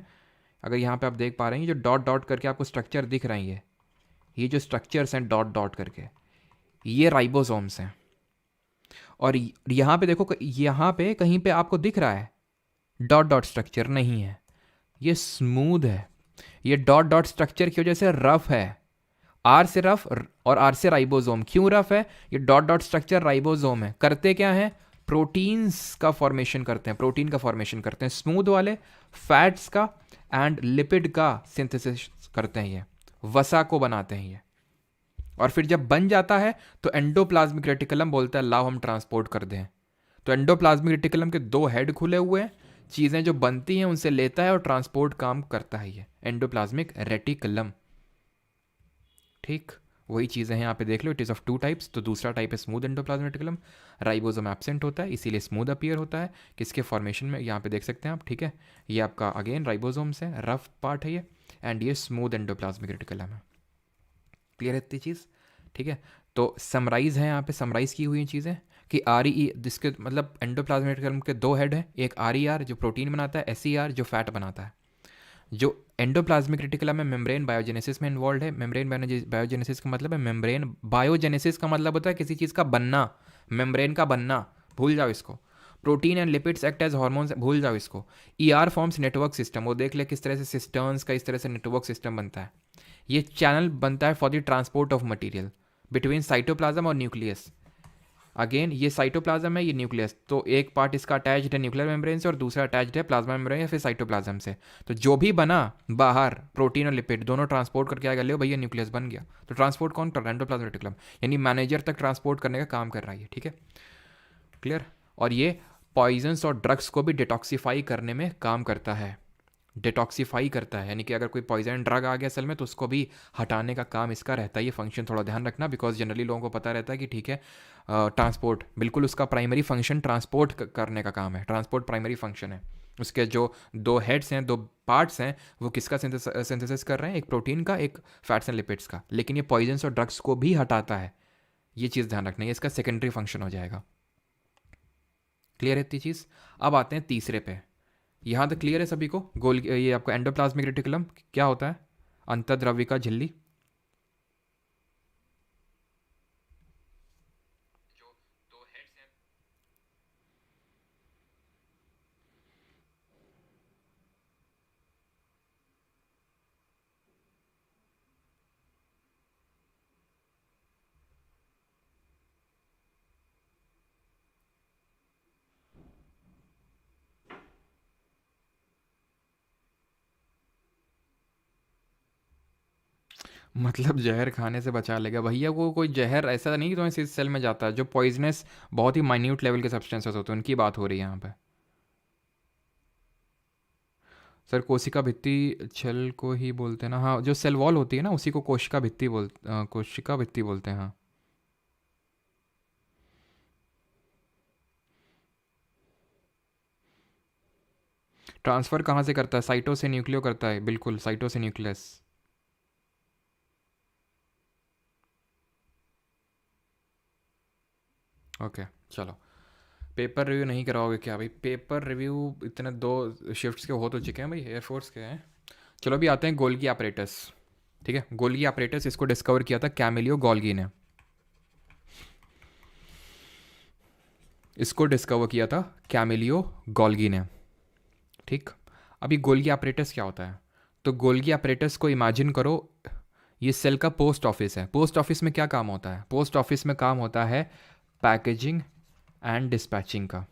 [SPEAKER 1] अगर यहाँ पे आप देख पा रहे हैं, ये जो डॉट डॉट करके आपको स्ट्रक्चर दिख रहे हैं, ये जो स्ट्रक्चर्स हैं डॉट डॉट करके, ये राइबोसोम्स हैं। और यहाँ पे देखो, यहाँ पे कहीं पे आपको दिख रहा है डॉट डॉट स्ट्रक्चर, नहीं है, ये स्मूथ है। ये डॉट डॉट स्ट्रक्चर की वजह से रफ है, आर से रफ और आर से राइबोसोम। क्यों रफ है, ये डॉट डॉट स्ट्रक्चर राइबोसोम है, करते क्या है, प्रोटीन्स का फॉर्मेशन करते हैं, प्रोटीन का फॉर्मेशन करते हैं। स्मूथ वाले फैट्स का एंड लिपिड का सिंथेसिस करते हैं, ये वसा को बनाते हैं ये। और फिर जब बन जाता है तो एंडोप्लाज्मिक रेटिकुलम बोलता है लाओ हम ट्रांसपोर्ट कर दें। तो एंडोप्लाज्मिक रेटिकुलम के दो हेड खुले हुए हैं, चीज़ें जो बनती हैं उनसे लेता है और ट्रांसपोर्ट काम करता है ये एंडोप्लाज्मिक रेटिकुलम, ठीक। वही चीज़ें हैं यहाँ पे देख लो, it is of two types. तो दूसरा टाइप है smooth endoplasmic reticulum, ribosome absent होता है इसीलिए स्मूथ अपीयर होता है। किसके फॉर्मेशन में, यहाँ पे देख सकते हैं आप, ठीक है। ये आपका अगेन राइबोसोम्स है, रफ पार्ट है ये, एंड ये स्मूथ एंडोप्लाज्मिक रेटिकुलम है। क्लियर है इतनी चीज़, ठीक है। तो समराइज है यहाँ पे, समराइज की हुई चीज़ें कि आर ई, जिसके मतलब एंडोप्लाज्मिक रेटिकुलम के दो हेड हैं, एक आर ई आर जो प्रोटीन बनाता है, एस ई आर जो फैट बनाता है। जो एंडोप्लाज्मिक रेटिकुलम में मेम्ब्रेन बायोजेनेसिस में इन्वॉल्व है। मेम्ब्रेन बायोजेनेसिस का मतलब है मेम्ब्रेन, बायोजेनेसिस का मतलब होता है किसी चीज़ का बनना, मेम्ब्रेन का बनना, भूल जाओ इसको। Protein and lipids act as hormones, भूल जाओ इसको। ईआर फॉर्म्स नेटवर्क सिस्टम, वो देख ले किस तरह से सिस्टर्न्स का इस तरह से नेटवर्क सिस्टम बनता है। ये चैनल बनता है for the transport of material between cytoplasm और न्यूक्लियस। अगेन ये साइटोप्लाज्म है, ये न्यूक्लियस, तो एक पार्ट इसका अटैच्ड है न्यूक्लियर मेम्ब्रेन से और दूसरा अटैच्ड है प्लाज्मा मेम्ब्रेन या फिर साइटोप्लाज्म से। तो जो भी बना बाहर, प्रोटीन और लिपिड दोनों ट्रांसपोर्ट करके आ गया, ले भैया न्यूक्लियस बन गया। तो ट्रांसपोर्ट कौन कर रहा है? एंडोप्लाज्मिक रेटिकुलम, यानी मैनेजर तक ट्रांसपोर्ट करने का काम कर रहा है ये, ठीक है, क्लियर। और ये पॉइजन्स और ड्रग्स को भी डिटॉक्सीफाई करने में काम करता है, डिटॉक्सीफाई करता है, यानी कि अगर कोई पॉइजन ड्रग आ गया सेल में तो उसको भी हटाने का काम इसका रहता है। ये फंक्शन थोड़ा ध्यान रखना, बिकॉज जनरली लोगों को पता रहता है कि ठीक है ट्रांसपोर्ट, बिल्कुल उसका प्राइमरी फंक्शन ट्रांसपोर्ट करने का काम है, ट्रांसपोर्ट प्राइमरी फंक्शन है। उसके जो दो हेड्स हैं, दो पार्ट्स हैं, वो किसका सिंथेसिस कर रहे हैं? एक प्रोटीन का, एक फैट्स एंड लिपिड्स का। लेकिन ये पॉइजन्स और ड्रग्स को भी हटाता है, ये चीज़ ध्यान रखना है, इसका सेकेंडरी फंक्शन हो जाएगा। क्लियर है इतनी चीज़? अब आते हैं तीसरे पे। यहाँ तक क्लियर है सभी को? गोल, ये आपका एंडोप्लाज्मिक रेटिकुलम क्या होता है? अंतर्द्रव्यिका झिल्ली। मतलब जहर खाने से बचा लेगा भैया, वो कोई जहर ऐसा नहीं कि तुम्हें सेल में जाता है, जो पॉइजनस बहुत ही माइन्यूट लेवल के सब्सटेंसेस होते हैं उनकी बात हो रही है यहाँ पे। सर कोशिका भित्ति छल को ही बोलते हैं ना? हाँ, जो सेल वॉल होती है ना उसी को कोशिका भित्ति बोलते हैं, हाँ। ट्रांसफ़र कहाँ से करता है? साइटो से न्यूक्लियो करता है, बिल्कुल, साइटो से न्यूक्लियस। ओके, चलो। पेपर रिव्यू नहीं कराओगे क्या भाई? पेपर रिव्यू इतने दो शिफ्ट्स के हो तो चुके हैं भाई, एयरफोर्स के हैं। चलो अभी आते हैं गोल्गी अपरेटस, ठीक है। गोल्गी अपरेटस, इसको डिस्कवर किया था कैमिलियो गोल्गी ने, इसको डिस्कवर किया था कैमिलियो गोल्गी ने, ठीक। अभी गोल्गी अपरेटस क्या होता है? तो गोल्गी अपरेटस को इमेजिन करो, ये सेल का पोस्ट ऑफिस है। पोस्ट ऑफिस में क्या काम होता है? पोस्ट ऑफिस में काम होता है पैकेजिंग एंड डिस्पैचिंग का,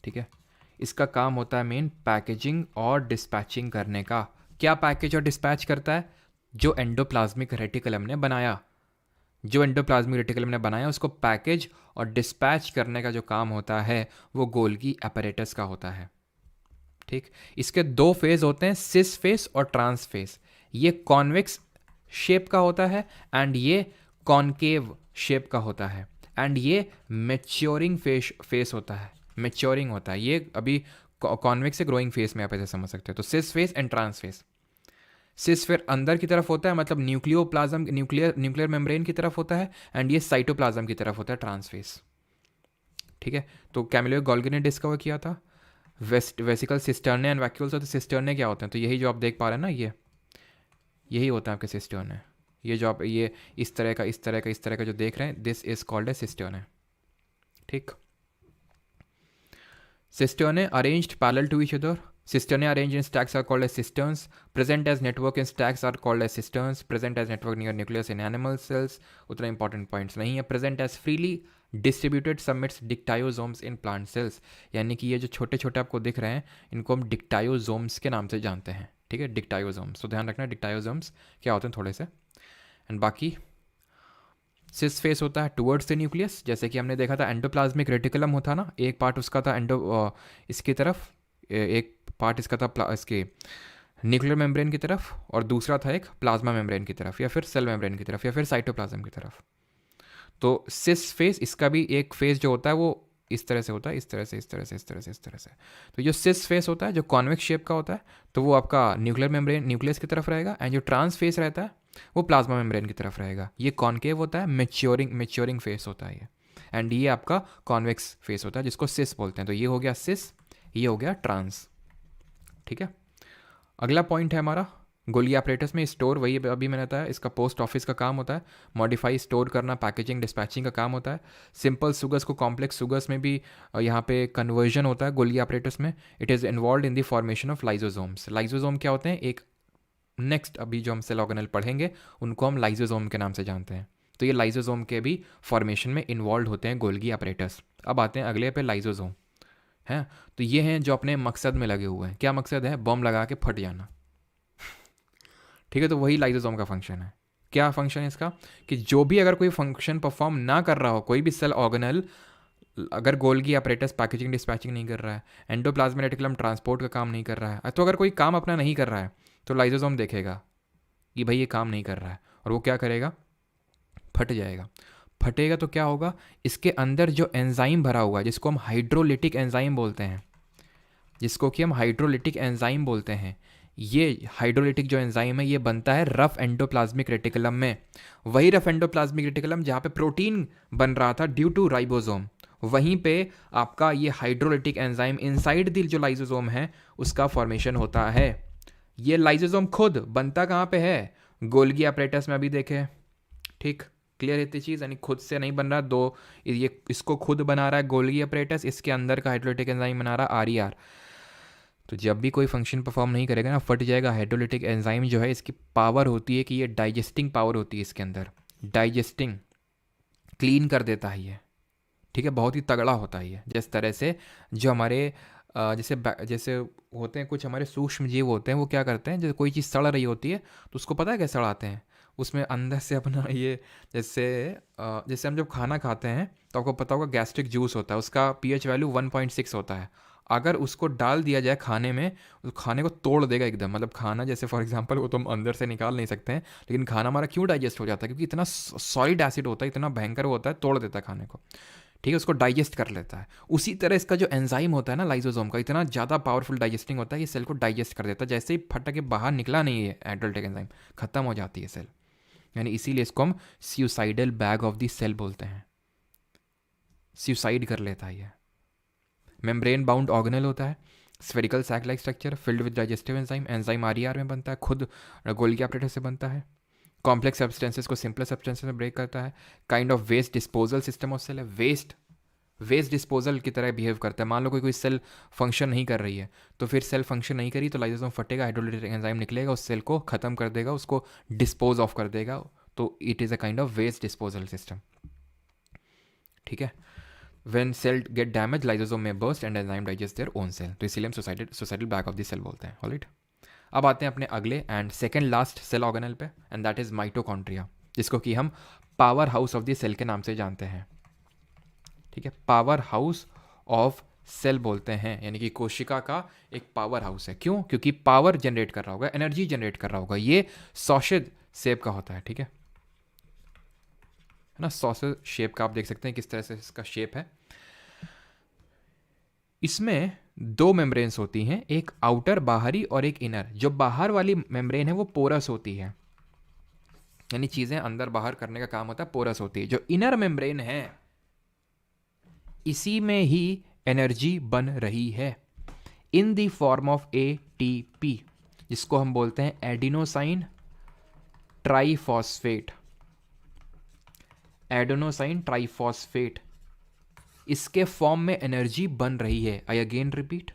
[SPEAKER 1] ठीक है। इसका काम होता है मेन पैकेजिंग और डिस्पैचिंग करने का। क्या पैकेज और डिस्पैच करता है? जो एंडोप्लाज्मिक रेटिकुलम ने बनाया, जो एंडोप्लाज्मिक रेटिकुलम ने बनाया उसको पैकेज और डिस्पैच करने का जो काम होता है वो गोल्गी अपैरेटस का होता है, ठीक। इसके दो फेज होते हैं, सिस फेस और ट्रांस फेस। ये कॉन्वेक्स शेप का होता है एंड ये कॉनकेव शेप का होता है, एंड ये मेच्योरिंग फेस होता है, मेच्योरिंग होता है। ये अभी कॉन्वेक्स से ग्रोइंग फेस में आप ऐसे समझ सकते हो। तो cis face and trans face. Cis फिर अंदर की तरफ होता है, मतलब न्यूक्लियोप्लाज्म, न्यूक्लियर मेम्ब्रेन की तरफ होता है, एंड ये साइटोप्लाज्म की तरफ होता है, ट्रांसफेस, ठीक है। तो कैमिलियो गोल्गी ने डिस्कवर किया था। वेसिकल सिस्टर्ने एंड वैक्यूल्स होते हैं। सिस्टर्ने क्या होते हैं? तो यही जो आप देख पा रहे हैं ना, ये यही होता है आपके सिस्टर्ने। ये जो आप ये इस तरह का, इस तरह का, इस तरह का जो देख रहे हैं, this is called a cisternae, ठीक। Cisternae arranged parallel to each other. Cisternae arranged in stacks are called as cisterns. Present as network in stacks are called as cisterns. Present as network near nucleus in animal cells. उतना important points नहीं है। Present as freely distributed summits dictyosomes in plant cells. यानी कि ये जो छोटे छोटे आपको दिख रहे हैं इनको हम dictyosomes के नाम से जानते हैं, ठीक है, dictyosomes। तो ध्यान रखना dictyosomes क्या होते हैं थोड़े से। एंड बाकी सिस फेस होता है टुवर्ड्स द न्यूक्लियस, जैसे कि हमने देखा था एंडोप्लाज्मिक रेटिकुलम होता ना, एक पार्ट उसका था इसकी तरफ, एक पार्ट इसका था इसके न्यूक्लियर मेम्ब्रेन की तरफ, और दूसरा था एक प्लाज्मा मेम्ब्रेन की तरफ, या फिर सेल मेम्ब्रेन की तरफ, या फिर साइटोप्लाज्म की तरफ। तो सिस फेस, इसका भी एक फेस जो होता है वो इस तरह से होता है, इस तरह से, इस तरह से, इस तरह से, इस तरह से। तो जो सिस फेस होता है जो कॉन्वेक्स शेप का होता है, तो वो आपका न्यूक्लियर मेम्ब्रेन, न्यूक्लियस की तरफ रहेगा, एंड जो ट्रांस फेस रहता है वो प्लाज्मा मेम्ब्रेन की तरफ रहेगा। ये कॉनकेव होता है, मेच्योरिंग फेस होता है ये, एंड ये आपका कॉन्वेक्स फेस होता है जिसको सिस बोलते हैं। तो ये हो गया सिस, ये हो गया ट्रांस, ठीक है। अगला पॉइंट है हमारा गोल्गी अपरेटस में स्टोर, वही अभी मैंने बताया, इसका पोस्ट ऑफिस का काम होता है। मॉडिफाई, स्टोर करना, पैकेजिंग, डिस्पैचिंग का काम होता है। सिंपल सुगर्स को कॉम्प्लेक्स सुगर्स में भी यहाँ पे कन्वर्जन होता है गोल्गी अपरेटस में। It is involve in the formation of lysosomes. Lysosome क्या होते हैं, एक नेक्स्ट अभी जो हम सेल ऑर्गेनेल पढ़ेंगे उनको हम लाइजोसोम के नाम से जानते हैं। तो ये लाइजोसोम के भी फॉर्मेशन में इन्वॉल्व होते हैं गोल्गी अपरेटस। अब आते हैं अगले पे, लाइजोसोम हैं। तो ये हैं जो अपने मकसद में लगे हुए हैं। क्या मकसद है, बम लगा के फट जाना। ठीक है, तो वही लाइजोसोम का फंक्शन है। क्या फंक्शन है इसका, कि जो भी अगर कोई फंक्शन परफॉर्म ना कर रहा हो, कोई भी सेल ऑर्गेनेल अगर गोल्गी अपरेटस पैकेजिंग डिस्पैचिंग नहीं कर रहा है, एंडोप्लाज्मिक रेटिकुलम ट्रांसपोर्ट का काम नहीं कर रहा है, तो अगर कोई काम अपना नहीं कर रहा है तो लाइजोसोम देखेगा कि भाई ये काम नहीं कर रहा है, और वो क्या करेगा, फट जाएगा। फटेगा तो क्या होगा, इसके अंदर जो एंजाइम भरा हुआ है, जिसको हम हाइड्रोलिटिक एंजाइम बोलते हैं, ये हाइड्रोलिटिक जो एंजाइम है ये बनता है रफ एंडोप्लाज्मिक रेटिकुलम में। वही रफ एंडोप्लाज्मिक रेटिकुलम जहाँ पे प्रोटीन बन रहा था ड्यू टू राइबोसोम, वहीं पे आपका ये हाइड्रोलिटिक एंजाइम इनसाइड द जो लाइसोसोम है उसका फॉर्मेशन होता है। ये लाइसोसोम खुद बनता कहाँ पे है, गोल्गी अपरेटस में अभी देखे। ठीक, क्लियर है इतनी चीज़, यानी खुद से नहीं बन रहा, दो ये इसको खुद बना रहा है गोल्गी अपरेटस, इसके अंदर का हाइड्रोलिटिक एंजाइम बना रहा है RER। तो जब भी कोई फंक्शन परफॉर्म नहीं करेगा ना, फट जाएगा। हाइड्रोलिटिक एंजाइम जो है इसकी पावर होती है कि ये डाइजेस्टिंग पावर होती है इसके अंदर, डाइजेस्टिंग, क्लीन कर देता है ये। ठीक है, बहुत ही तगड़ा होता है ये। जिस तरह से जो हमारे जैसे होते हैं कुछ हमारे सूक्ष्म जीव होते हैं, वो क्या करते हैं, जैसे कोई चीज़ सड़ रही होती है तो उसको पता है कैसे सड़ाते हैं, उसमें अंदर से अपना ये जैसे हम जब खाना खाते हैं तो आपको पता होगा गैस्ट्रिक जूस होता है, उसका pH वैल्यू 1.6 होता है। अगर उसको डाल दिया जाए खाने में, तो खाने को तोड़ देगा एकदम। मतलब खाना जैसे फॉर एग्जांपल वो तो हम अंदर से निकाल नहीं सकते हैं, लेकिन खाना हमारा क्यों डाइजेस्ट हो जाता है, क्योंकि इतना सॉलिड एसिड होता है, इतना भयंकर होता है, तोड़ देता है खाने को। ठीक है, उसको डाइजेस्ट कर लेता है। उसी तरह इसका जो एंजाइम होता है ना लाइसोसोम का, इतना ज़्यादा पावरफुल डाइजेस्टिंग होता है, ये सेल को डाइजेस्ट कर देता है। जैसे ही फट के बाहर निकला नहीं है हाइड्रोलिटिक एंजाइम, खत्म हो जाती है सेल। यानी इसीलिए इसको हम suicidal bag of the cell बोलते हैं। सुसाइड कर लेता है ये। मेम्ब्रेन बाउंड ऑर्गेनल होता है, spherical sac like structure, filled with digestive enzyme, enzyme RER में बनता है, खुद गोल्गी अपरेटस से बनता है। कॉम्प्लेक्स सब्सटेंसेस को सिंपल सब्सटेंसेस में ब्रेक करता है। Kind of waste disposal system of cell है, वेस्ट डिस्पोजल की तरह बिहेव करता है। मान लो कोई सेल फंक्शन नहीं कर रही है, तो फिर सेल फंक्शन नहीं करी तो लाइसोसोम फटेगा, हाइड्रोलिटिक एंजाइम निकलेगा, उस सेल को खत्म कर देगा, उसको डिस्पोज ऑफ कर देगा। तो it is a kind of waste disposal system. ठीक है, when cell get damage lysosome में burst and enzyme digest their own cell, तो इसीलिए हम suicidal bag of the cell बोलते हैं। ऑलराइट, अब आते हैं अपने अगले and second last cell organelle पे, एंड दैट इज माइटोकॉन्ड्रिया, जिसको कि हम power house of the cell के नाम से जानते हैं। ठीक है, पावर हाउस ऑफ सेल बोलते हैं, यानी कि कोशिका का एक पावर हाउस है। क्यों, क्योंकि पावर जनरेट कर रहा होगा, एनर्जी जनरेट कर रहा होगा। ये सॉसेज शेप का होता है। ठीक है ना, सॉसेज शेप का आप देख सकते हैं किस तरह से इसका शेप है। इसमें दो मेम्ब्रेन्स होती हैं, एक आउटर बाहरी और एक इनर। जो बाहर वाली मेम्ब्रेन है वो पोरस होती है, यानी चीजें अंदर बाहर करने का काम होता है, पोरस होती है। जो इनर मेम्ब्रेन है इसी में ही एनर्जी बन रही है in the form of ATP, जिसको हम बोलते हैं एडिनोसाइन ट्राइफॉस्फेट। एडिनोसाइन ट्राइफॉस्फेट, इसके फॉर्म में एनर्जी बन रही है। आई अगेन रिपीट,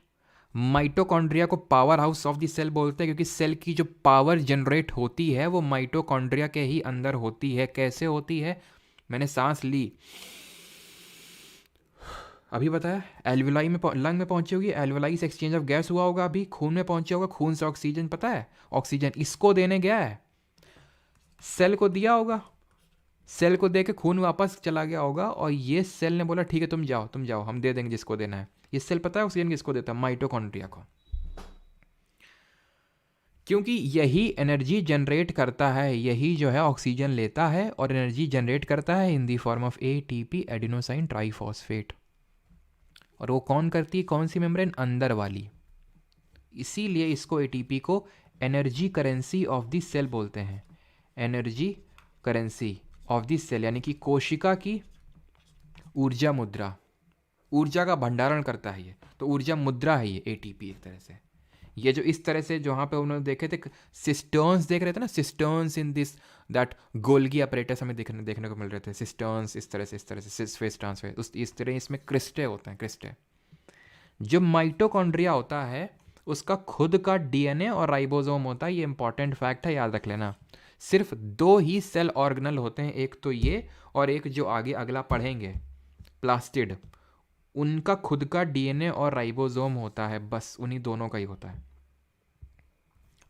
[SPEAKER 1] माइटोकॉन्ड्रिया को power house of the cell बोलते हैं, क्योंकि सेल की जो पावर जनरेट होती है वो माइटोकॉन्ड्रिया के ही अंदर होती है। कैसे होती है, मैंने सांस ली, अभी बताया, एल्वुलाई में लंग में पहुंची होगी, एल्वुलाई से एक्सचेंज ऑफ गैस हुआ होगा, अभी खून में पहुंचा होगा, खून से ऑक्सीजन, पता है ऑक्सीजन इसको देने गया है, सेल को दिया होगा, सेल को दे के खून वापस चला गया होगा, और ये सेल ने बोला ठीक है तुम जाओ हम दे देंगे जिसको देना है। ये सेल पता है ऑक्सीजन किसको देता है, माइटोकॉन्ड्रिया को, क्योंकि यही एनर्जी जनरेट करता है, यही जो है ऑक्सीजन लेता है और एनर्जी जनरेट करता है in the form of ATP, adenosine triphosphate. और वो कौन करती है, कौन सी मेम्ब्रेन, अंदर वाली। इसीलिए इसको ATP को energy currency of the cell बोलते हैं। Energy currency of the cell, यानी कि कोशिका की ऊर्जा मुद्रा, ऊर्जा का भंडारण करता है ये, तो ऊर्जा मुद्रा है ये ATP एक तरह से। ये जो इस तरह से जहाँ पे उन्होंने देखे थे सिस्टर्न्स देख रहे थे ना, cisterns in this that Golgi apparatus हमें देखने को मिल रहे थे, सिस्टर्न्स इस तरह से सिस फेस ट्रांसफेस उस इस तरह इसमें क्रिस्टे होते हैं, क्रिस्टे। जो माइटोकॉन्ड्रिया होता है उसका खुद का डीएनए और राइबोसोम होता है, ये इंपॉर्टेंट फैक्ट है, याद रख लेना। सिर्फ दो ही सेल ऑर्गेनल होते हैं, एक तो ये और एक जो आगे अगला पढ़ेंगे प्लास्टिड, उनका खुद का डीएनए और राइबोसोम होता है, बस उन्हीं दोनों का ही होता है।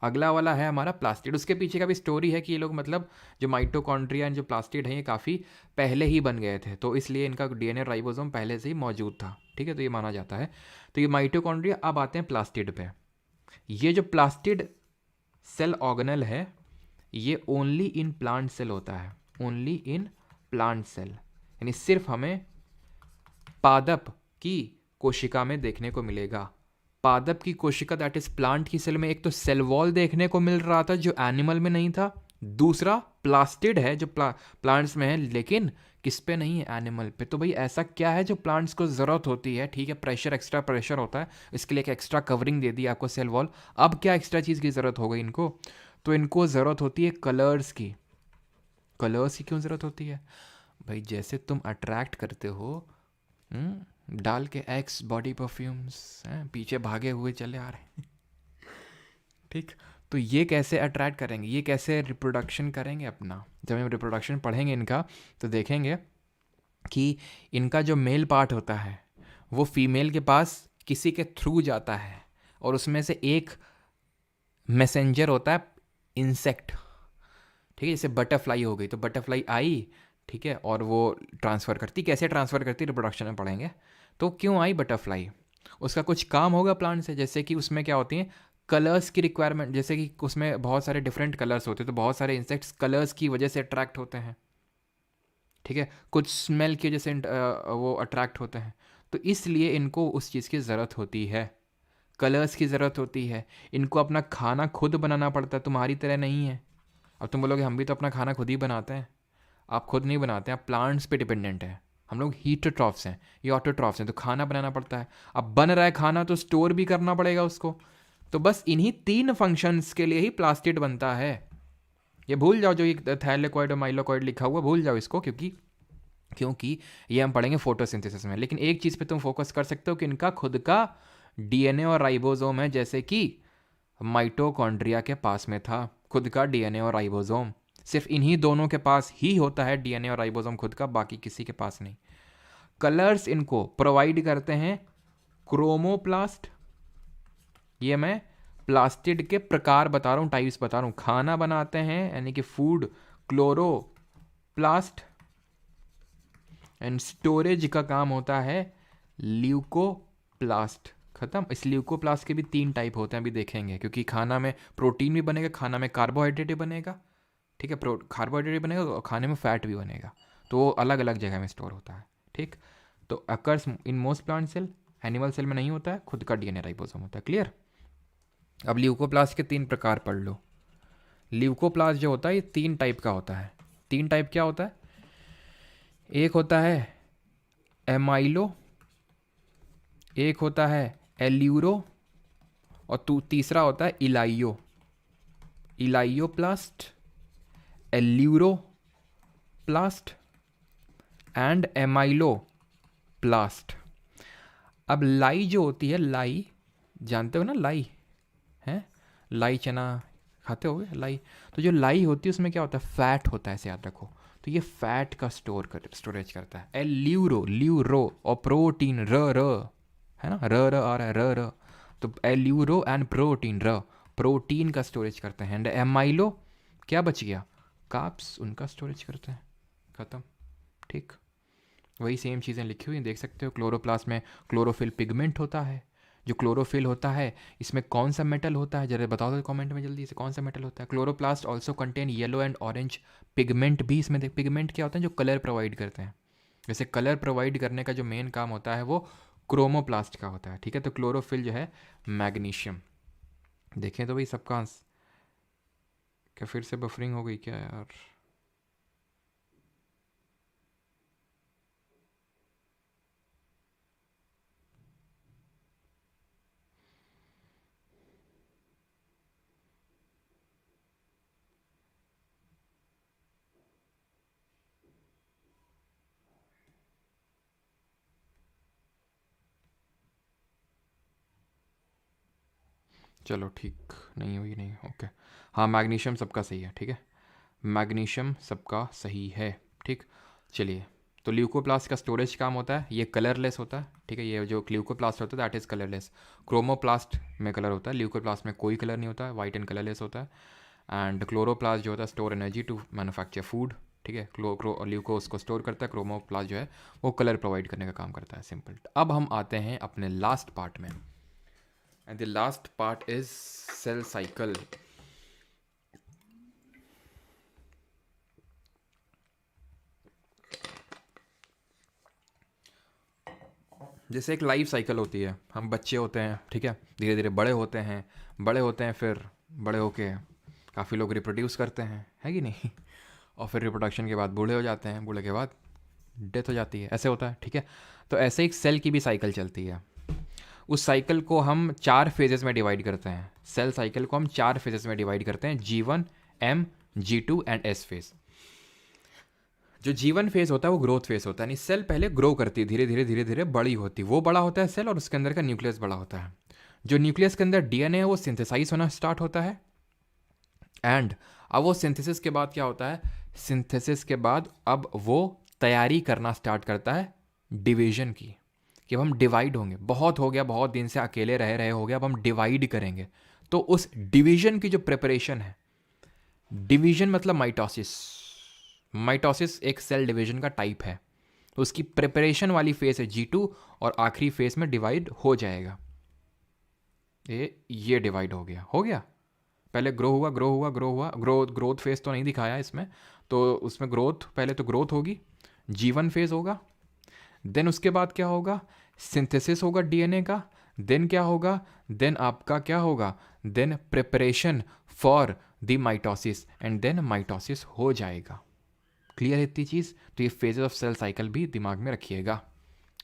[SPEAKER 1] अगला वाला है हमारा प्लास्टिड। उसके पीछे का भी स्टोरी है कि ये लोग मतलब जो माइटोकॉन्ड्रिया जो प्लास्टिड हैं ये काफ़ी पहले ही बन गए थे, तो इसलिए इनका डीएनए राइबोसोम पहले से ही मौजूद था, ठीक है, तो ये माना जाता है। तो ये माइटोकॉन्ड्रिया। अब आते हैं प्लास्टिड पे। ये जो प्लास्टिड सेल ऑर्गेनल है ये ओनली इन प्लांट सेल होता है, ओनली इन प्लांट सेल, यानी सिर्फ हमें पादप की कोशिका में देखने को मिलेगा। पादप की कोशिका दैट इज प्लांट की सेल में एक तो सेल वॉल देखने को मिल रहा था जो एनिमल में नहीं था, दूसरा प्लास्टिड है जो प्लांट्स में है लेकिन किस पे नहीं है, एनिमल पे। तो भाई ऐसा क्या है जो प्लांट्स को ज़रूरत होती है, ठीक है, प्रेशर, एक्स्ट्रा प्रेशर होता है, इसके लिए एक एक्स्ट्रा कवरिंग दे दी आपको सेल वॉल। अब क्या एक्स्ट्रा चीज़ की ज़रूरत हो गई इनको, तो इनको ज़रूरत होती है कलर्स की। कलर्स की क्यों ज़रूरत होती है भाई, जैसे तुम अट्रैक्ट करते हो डाल के एक्स बॉडी परफ्यूम्स हैं, पीछे भागे हुए चले आ रहे हैं ठीक, तो ये कैसे अट्रैक्ट करेंगे, ये कैसे रिप्रोडक्शन करेंगे अपना। जब हम रिप्रोडक्शन पढ़ेंगे इनका तो देखेंगे कि इनका जो मेल पार्ट होता है वो फीमेल के पास किसी के थ्रू जाता है और उसमें से एक मैसेंजर होता है इंसेक्ट, ठीक है, जैसे बटरफ्लाई हो गई तो बटरफ्लाई आई, ठीक है, और वो ट्रांसफ़र करती, कैसे ट्रांसफ़र करती रिप्रोडक्शन में पढ़ेंगे। तो क्यों आई बटरफ्लाई, उसका कुछ काम होगा प्लांट से, जैसे कि उसमें क्या होती है कलर्स की रिक्वायरमेंट, जैसे कि उसमें बहुत सारे डिफरेंट कलर्स होते हैं तो बहुत सारे इंसेक्ट्स कलर्स की वजह से अट्रैक्ट होते हैं, ठीक है, कुछ स्मेल की वजह से वो अट्रैक्ट होते हैं, तो इसलिए इनको उस चीज़ की ज़रूरत होती है, कलर्स की ज़रूरत होती है। इनको अपना खाना खुद बनाना पड़ता है, तुम्हारी तरह नहीं है। अब तुम बोलोगे हम भी तो अपना खाना खुद ही बनाते हैं, आप खुद नहीं बनाते, आप प्लांट्स पे डिपेंडेंट हैं, हम लोग हीटोट्रॉफ्स हैं, ये ऑटोट्रॉफ्स हैं, तो खाना बनाना पड़ता है। अब बन रहा है खाना तो स्टोर भी करना पड़ेगा उसको, तो बस इन्हीं तीन फंक्शंस के लिए ही प्लास्टिड बनता है। ये भूल जाओ जो ये थैलेकोइड और माइलोकोइड लिखा हुआ, भूल जाओ इसको, क्योंकि क्योंकि ये हम पढ़ेंगे फोटोसिंथेसिस में। लेकिन एक चीज़ पे तुम फोकस कर सकते हो कि इनका खुद का डीएनए और राइबोसोम है, जैसे कि माइटोकॉन्ड्रिया के पास में था खुद का डीएनए और राइबोसोम। सिर्फ इन्हीं दोनों के पास ही होता है डीएनए और राइबोसोम खुद का, बाकी किसी के पास नहीं। कलर्स इनको प्रोवाइड करते हैं क्रोमोप्लास्ट, ये मैं प्लास्टिड के प्रकार बता रहा हूँ, टाइप्स बता रहा हूँ। खाना बनाते हैं यानी कि फूड क्लोरोप्लास्ट, एंड स्टोरेज का काम होता है ल्यूकोप्लास्ट। खत्म। इस ल्यूकोप्लास्ट के भी तीन टाइप होते हैं, अभी देखेंगे, क्योंकि खाना में प्रोटीन भी बनेगा, खाना में कार्बोहाइड्रेट भी बनेगा, ठीक है, कार्बोहाइड्रेट भी बनेगा और खाने में फैट भी बनेगा, तो वो अलग अलग जगह में स्टोर होता है, ठीक। तो occurs in most plant cell, animal cell में नहीं होता है, खुद का डीएनए राइबोसोम होता है। क्लियर। अब ल्यूकोप्लास्ट के तीन प्रकार पढ़ लो। ल्यूकोप्लास्ट जो होता है ये तीन टाइप का होता है। तीन टाइप क्या होता है, एक होता है एमाइलो, एक होता है एल्यूरो, और तीसरा होता है इलाइयो। इलाइयोप्लास्ट, एल्यूरोप्लास्ट एंड एमाइलोप्लास्ट। अब लाई जो होती है, लाई जानते हो ना, लाई है, लाई चना खाते होगे लाई, तो जो लाई होती है उसमें क्या होता है, फैट होता है, ऐसे याद रखो। तो ये फैट का स्टोरेज करता है। एल्यूरो, ल्यूरो, और प्रोटीन र र है ना, र आ रहा है, र तो एल्यूरो एंड प्रोटीन, र प्रोटीन का स्टोरेज करते हैं। एंड एमाइलो क्या बच गया, कार्ब्स, उनका स्टोरेज करते हैं। खत्म, ठीक। वही सेम चीज़ें लिखी हुई हैं, देख सकते हो। क्लोरोप्लास्ट में क्लोरोफिल पिगमेंट होता है। जो क्लोरोफिल होता है इसमें कौन सा मेटल होता है, जरा बताओ तो कमेंट में जल्दी से, कौन सा मेटल होता है। Chloroplast also contain yellow and orange pigment भी इसमें देख। पिगमेंट क्या होता है, जो कलर प्रोवाइड करते हैं। वैसे कलर प्रोवाइड करने का जो मेन काम होता है वो क्रोमोप्लास्ट का होता है, ठीक है। तो क्लोरोफिल जो है मैग्नीशियम। देखें तो भाई सबका क्या फिर से बफरिंग हो गई क्या यार। चलो ठीक नहीं हुई, नहीं ओके। हाँ मैग्नीशियम सबका सही है, ठीक है, मैग्नीशियम सबका सही है, ठीक। चलिए, तो ल्यूकोप्लास्ट का स्टोरेज काम होता है, ये कलरलेस होता है, ठीक है, ये जो ल्यूकोप्लास्ट होता है दैट इज़ कलरलेस। क्रोमोप्लास्ट में कलर होता है, ल्यूकोप्लास्ट में कोई कलर नहीं होता है, वाइट एंड कलरलेस होता है। एंड क्लोरोप्लास्ट जो होता है store energy to manufacture food, ठीक है, ल्यूको उसको स्टोर करता है, क्रोमोप्लास्ट जो है वो कलर प्रोवाइड करने का काम करता है, सिंपल। अब हम आते हैं अपने लास्ट पार्ट में, and the last part is cell cycle. जैसे एक लाइफ साइकिल होती है, हम बच्चे होते हैं, ठीक है, धीरे धीरे बड़े होते हैं, बड़े होते हैं, फिर बड़े होके काफ़ी लोग रिप्रोड्यूस करते हैं, है कि नहीं, और फिर रिप्रोडक्शन के बाद बूढ़े हो जाते हैं, बूढ़े के बाद डेथ हो जाती है, ऐसे होता है, ठीक है। तो ऐसे एक सेल की भी साइकिल चलती है, उस साइकिल को हम 4 फेजेस में डिवाइड करते हैं, सेल साइकिल को हम 4 फेजेस में डिवाइड करते हैं, G1, M, G2 and S phase. जो G1 फेज होता है वो ग्रोथ फेज होता है, यानी सेल पहले ग्रो करती है, धीरे धीरे धीरे धीरे बड़ी होती है, वो बड़ा होता है सेल, और उसके अंदर का न्यूक्लियस बड़ा होता है। जो न्यूक्लियस के अंदर डीएनए है वो सिंथेसाइज होना स्टार्ट होता है, एंड अब वो सिंथेसिस के बाद क्या होता है, सिंथेसिस के बाद अब वो तैयारी करना स्टार्ट करता है डिवीजन की, कि अब हम डिवाइड होंगे, बहुत हो गया, बहुत दिन से अकेले रह रहे हो गया, अब हम डिवाइड करेंगे। तो उस डिवीजन की जो प्रिपरेशन है, डिवीजन मतलब माइटोसिस, माइटोसिस एक सेल डिवीजन का टाइप है, तो उसकी प्रिपरेशन वाली फेज है G2, और आखिरी फेज में डिवाइड हो जाएगा। ये डिवाइड हो गया, पहले ग्रो हुआ, ग्रोथ फेज तो नहीं दिखाया इसमें, तो उसमें ग्रोथ, पहले तो ग्रोथ होगी, G1 फेज होगा, देन उसके बाद क्या होगा, सिंथेसिस होगा डीएनए का, देन क्या होगा, देन आपका क्या होगा, then preparation for the mitosis, and then mitosis हो जाएगा। क्लियर है इतनी चीज़? तो ये फेजेस ऑफ सेल साइकिल भी दिमाग में रखिएगा,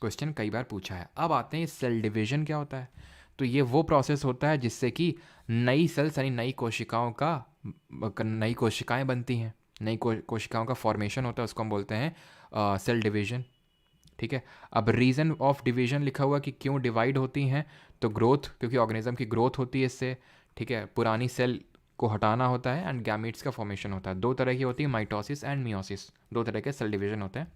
[SPEAKER 1] क्वेश्चन कई बार पूछा है। अब आते हैं सेल डिवीजन क्या होता है। तो ये वो प्रोसेस होता है जिससे कि नई सेल्स यानी नई कोशिकाएं बनती हैं, नई कोशिकाओं का फॉर्मेशन होता है, उसको हम बोलते हैं सेल डिवीजन, ठीक है। अब रीज़न ऑफ डिवीजन लिखा हुआ कि क्यों डिवाइड होती हैं, तो ग्रोथ, क्योंकि ऑर्गेनिज्म की ग्रोथ होती है इससे, ठीक है, पुरानी सेल को हटाना होता है, एंड गैमीट्स का फॉर्मेशन होता है। 2 तरह की होती है, माइटोसिस एंड मियोसिस, 2 तरह के सेल डिवीजन होते हैं।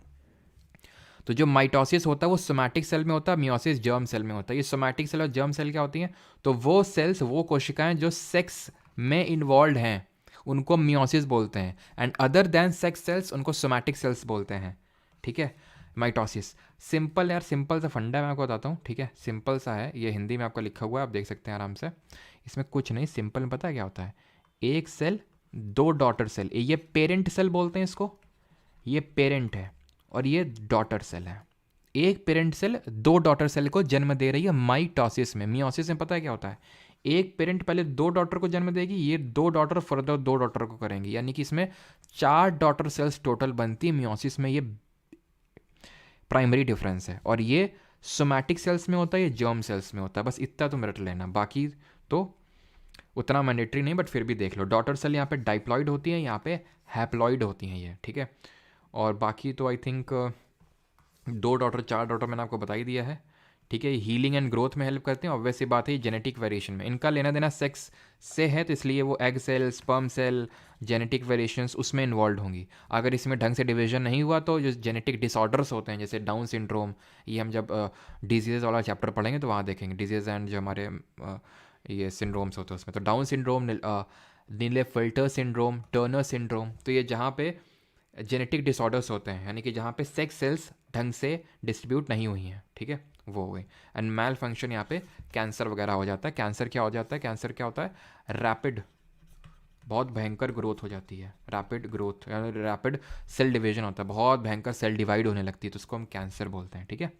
[SPEAKER 1] तो जो माइटोसिस होता है वो सोमैटिक सेल में होता है, मियोसिस जर्म सेल में होता है। ये सोमैटिक सेल और जर्म सेल क्या होती हैं, तो वो सेल्स, वो कोशिकाएं जो सेक्स में इन्वॉल्व हैं उनको मियोसिस बोलते हैं, and other than sex cells उनको सोमैटिक सेल्स बोलते हैं, ठीक है। माइटोसिस सिंपल, यार सिंपल सा फंडा मैं आपको बताता हूँ, ठीक है, सिंपल सा है, ये हिंदी में आपका लिखा हुआ है, आप देख सकते हैं आराम से, इसमें कुछ नहीं, सिंपल में पता है क्या होता है, एक सेल 2 डॉटर सेल, ये पेरेंट सेल बोलते हैं इसको, ये पेरेंट है और ये डॉटर सेल है। एक पेरेंट सेल 2 डॉटर सेल को जन्म दे रही है माइटोसिस में। मियोसिस में पता है क्या होता है, एक पेरेंट पहले 2 डॉटर को जन्म देगी, ये 2 डॉटर फर्दर 2 डॉटर को करेंगी, यानी कि इसमें 4 डॉटर सेल्स टोटल बनती है मियोसिस में। ये प्राइमरी डिफरेंस है, और ये सोमैटिक सेल्स में होता है, ये जर्म सेल्स में होता है। बस इतना तुम रट लेना, बाकी तो उतना मैंडेटरी नहीं, बट फिर भी देख लो। डॉटर सेल यहाँ पे डाइप्लॉइड होती है, यहाँ पे हैप्लॉइड होती हैं ये, ठीक है। और बाकी तो आई थिंक 2 डॉटर 4 डॉटर मैंने आपको बता ही दिया है, ठीक है। हीलिंग एंड ग्रोथ में हेल्प करते हैं, ऑब्वियस सी बात है, जेनेटिक वेरिएशन में इनका लेना देना सेक्स से है, तो इसलिए वो egg cell, sperm cell, genetic variations उसमें इन्वॉल्व होंगी। अगर इसमें ढंग से डिवीजन नहीं हुआ तो जो जेनेटिक डिसऑर्डर्स होते हैं, जैसे डाउन सिंड्रोम, ये हम जब डिजीज़ वाला चैप्टर पढ़ेंगे तो वहाँ देखेंगे डिजीज़ एंड जो हमारे ये सिंड्रोम्स होते हैं उसमें, तो Down syndrome, Klinefelter syndrome, Turner syndrome, तो ये जहाँ पे जेनेटिक डिसऑर्डर्स होते हैं, यानी कि जहाँ पे सेक्स सेल्स ढंग से डिस्ट्रीब्यूट नहीं हुई हैं, ठीक है, वो हो गई। एंड मैल फंक्शन यहाँ पे कैंसर वगैरह हो जाता है। कैंसर क्या हो जाता है, कैंसर क्या होता है, रैपिड, बहुत भयंकर ग्रोथ हो जाती है, रैपिड ग्रोथ, यानी रैपिड सेल डिवीजन होता है, बहुत भयंकर सेल डिवाइड होने लगती है, तो उसको हम कैंसर बोलते हैं, ठीक है।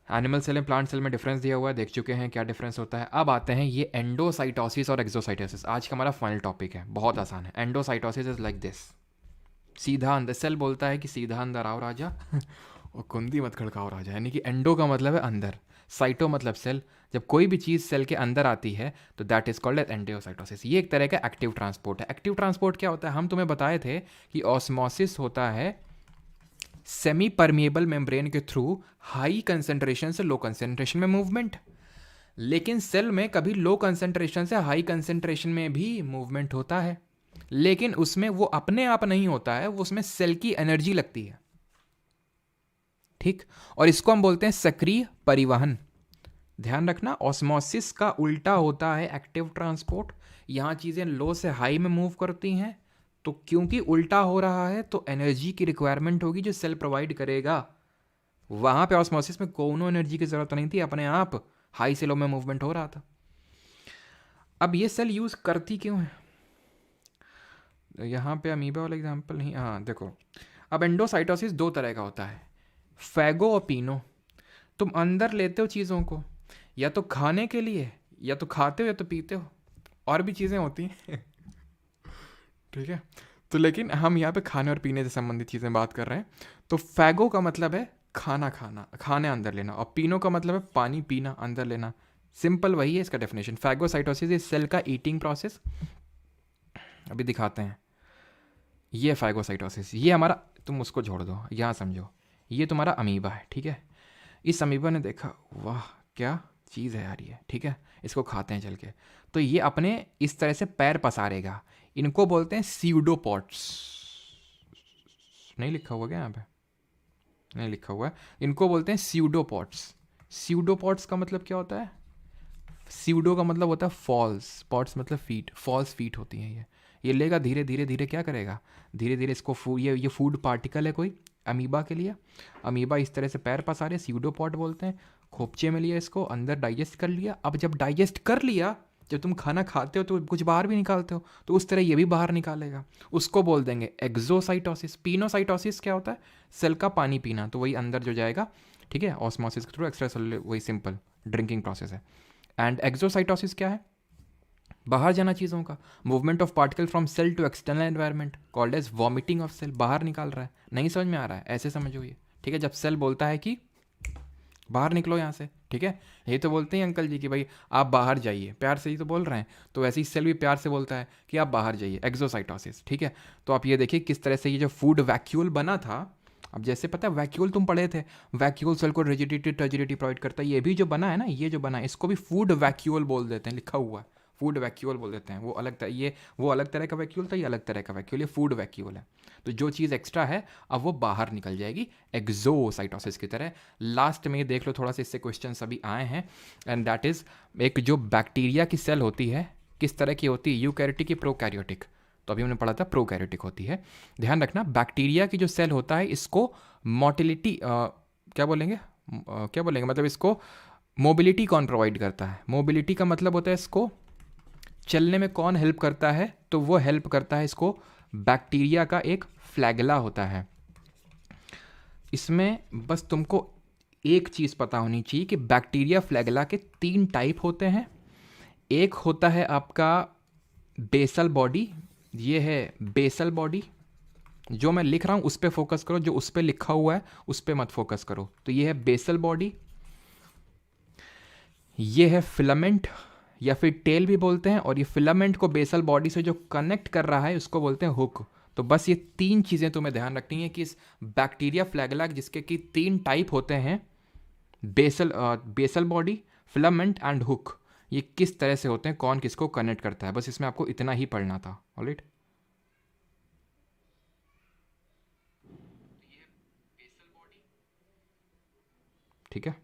[SPEAKER 1] एनिमल सेल में, प्लांट सेल में डिफरेंस दिया हुआ है, देख चुके हैं क्या डिफरेंस होता है। अब आते हैं ये एंडोसाइटोसिस और एक्सोसाइटोसिस, आज का हमारा फाइनल टॉपिक है, बहुत आसान है। एंडोसाइटोसिस इज लाइक दिस, सीधा अंदर, सेल बोलता है कि सीधा अंदर आओ राजा और कुंदी मत खड़काओ राजा, यानी कि एंडो का मतलब है अंदर, साइटो मतलब सेल। जब कोई भी चीज़ सेल के अंदर आती है तो that is called as endocytosis. ये एक तरह का एक्टिव ट्रांसपोर्ट है। एक्टिव ट्रांसपोर्ट क्या होता है, हम तुम्हें बताए थे कि ऑस्मोसिस होता है सेमी परमिएबल मेम्ब्रेन के थ्रू हाई कंसेंट्रेशन से लो कंसेंट्रेशन में मूवमेंट। लेकिन सेल में कभी लो कंसंट्रेशन से हाई कंसंट्रेशन में भी मूवमेंट होता है, लेकिन उसमें वो अपने आप नहीं होता है, वो उसमें सेल की एनर्जी लगती है। ठीक, और इसको हम बोलते हैं सक्रिय परिवहन। ध्यान रखना, ऑस्मोसिस का उल्टा होता है एक्टिव ट्रांसपोर्ट। यहां चीजें लो से हाई में मूव करती हैं, तो क्योंकि उल्टा हो रहा है तो एनर्जी की रिक्वायरमेंट होगी जो सेल प्रोवाइड करेगा। वहां पे ऑस्मोसिस में कोनो एनर्जी की जरूरत नहीं थी, अपने आप हाई से लो में मूवमेंट हो रहा था। अब ये सेल यूज करती क्यों है? यहाँ पे अमीबा वाला एग्जांपल नहीं, हाँ देखो, अब एंडोसाइटोसिस दो तरह का होता है, फैगो और पीनो। तुम अंदर लेते हो चीज़ों को या तो खाने के लिए, या तो खाते हो या तो पीते हो, और भी चीज़ें होती हैं। ठीक है, तो लेकिन हम यहाँ पे खाने और पीने से संबंधित चीज़ें बात कर रहे हैं। तो फैगो का मतलब है खाना खाना, खाने अंदर लेना, और पीनो का मतलब है पानी पीना, अंदर लेना। सिंपल वही है इसका डेफिनेशन। फैगोसाइटोसिस इज सेल का ईटिंग प्रोसेस। अभी दिखाते हैं। ये फैगोसाइटोसिस, ये हमारा, तुम उसको छोड़ दो, यहाँ समझो, ये तुम्हारा अमीबा है। ठीक है, इस अमीबा ने देखा, वाह क्या चीज़ है यार ये, ठीक है, इसको खाते हैं चल के। तो ये अपने इस तरह से पैर पसारेगा। इनको बोलते हैं सीउडोपॉड्स। नहीं लिखा हुआ क्या यहाँ पे? नहीं लिखा हुआ है। इनको बोलते हैं सीउडोपॉड्स। सीउडोपॉड्स का मतलब क्या होता है? सीउडो का मतलब होता है फॉल्स, पॉट्स मतलब फीट, फॉल्स फीट होती हैं ये लेगा धीरे धीरे धीरे, क्या करेगा, धीरे धीरे इसको ये फूड पार्टिकल है कोई अमीबा के लिए। अमीबा इस तरह से पैर पसारे, सीउडोपॉड बोलते हैं। खोपचे में लिया इसको, अंदर डाइजेस्ट कर लिया। अब जब डाइजेस्ट कर लिया, जब तुम खाना खाते हो तो कुछ बाहर भी निकालते हो, तो उस तरह ये भी बाहर निकालेगा। उसको बोल देंगे एक्सोसाइटोसिस। पीनोसाइटोसिस क्या होता है? सेल का पानी पीना, तो वही अंदर जो जाएगा, ठीक है, ऑस्मोसिस के थ्रू, एक्स्ट्रा सेलुलर, वही सिंपल ड्रिंकिंग प्रोसेस है। एंड एक्सोसाइटोसिस क्या है? बाहर जाना चीज़ों का, movement of particle from cell to external environment, called as vomiting of cell. बाहर निकाल रहा है, नहीं समझ में आ रहा है, ऐसे समझो ये। ठीक है, जब सेल बोलता है कि बाहर निकलो यहाँ से, ठीक है, यही तो बोलते हैं अंकल जी कि भाई आप बाहर जाइए, प्यार से ही तो बोल रहे हैं, तो वैसे ही सेल भी प्यार से बोलता है कि आप बाहर जाइए, एक्सोसाइटोसिस। ठीक है, तो आप ये देखिए किस तरह से ये जो फूड वैक्यूल बना था, अब जैसे पता है वैक्यूल तुम पढ़े थे, वैक्यूल सेल को रिजिडिटी टर्जिडिटी प्रोवाइड करता है। ये भी जो बना है ना, ये जो बना है, इसको भी फूड वैक्यूल बोल देते हैं, लिखा हुआ है फूड वैक्यूल बोल देते हैं। वो अलग तरह, ये वो अलग तरह का वैक्यूल था, ये अलग तरह का वैक्यूल, ये फूड वैक्यूल है। तो जो चीज़ एक्स्ट्रा है अब वो बाहर निकल जाएगी एक्सोसाइटोसिस की तरह। लास्ट में ये देख लो थोड़ा सा, इससे क्वेश्चन अभी आए हैं, एंड दैट इज, एक जो बैक्टीरिया की सेल होती है किस तरह की होती है, यूकैरियोटिक की प्रोकैरियोटिक? तो अभी हमने पढ़ा था प्रोकैरियोटिक होती है। ध्यान रखना, बैक्टीरिया की जो सेल होता है इसको मोटिलिटी क्या बोलेंगे, क्या बोलेंगे, मतलब इसको मोबिलिटी कौन प्रोवाइड करता है? मोबिलिटी का मतलब होता है इसको चलने में कौन हेल्प करता है? तो वो हेल्प करता है इसको बैक्टीरिया का एक फ्लैगेला होता है। इसमें बस तुमको एक चीज़ पता होनी चाहिए कि बैक्टीरिया फ्लैगेला के 3 टाइप होते हैं। एक होता है आपका बेसल बॉडी, ये है बेसल बॉडी। जो मैं लिख रहा हूँ उस पर फोकस करो, जो उस पर लिखा हुआ है उस पर मत फोकस करो। तो ये है बेसल बॉडी। ये है फिलामेंट या फिर टेल भी बोलते हैं, और ये फिलामेंट को बेसल बॉडी से जो कनेक्ट कर रहा है उसको बोलते हैं हुक। तो बस ये 3 चीज़ें तुम्हें ध्यान रखनी है कि इस बैक्टीरिया फ्लैगेला, जिसके कि 3 टाइप होते हैं, basal body, filament and hook, ये किस तरह से होते हैं, कौन किसको कनेक्ट करता है, बस इसमें आपको इतना ही पढ़ना था। ऑलराइट, ठीक है।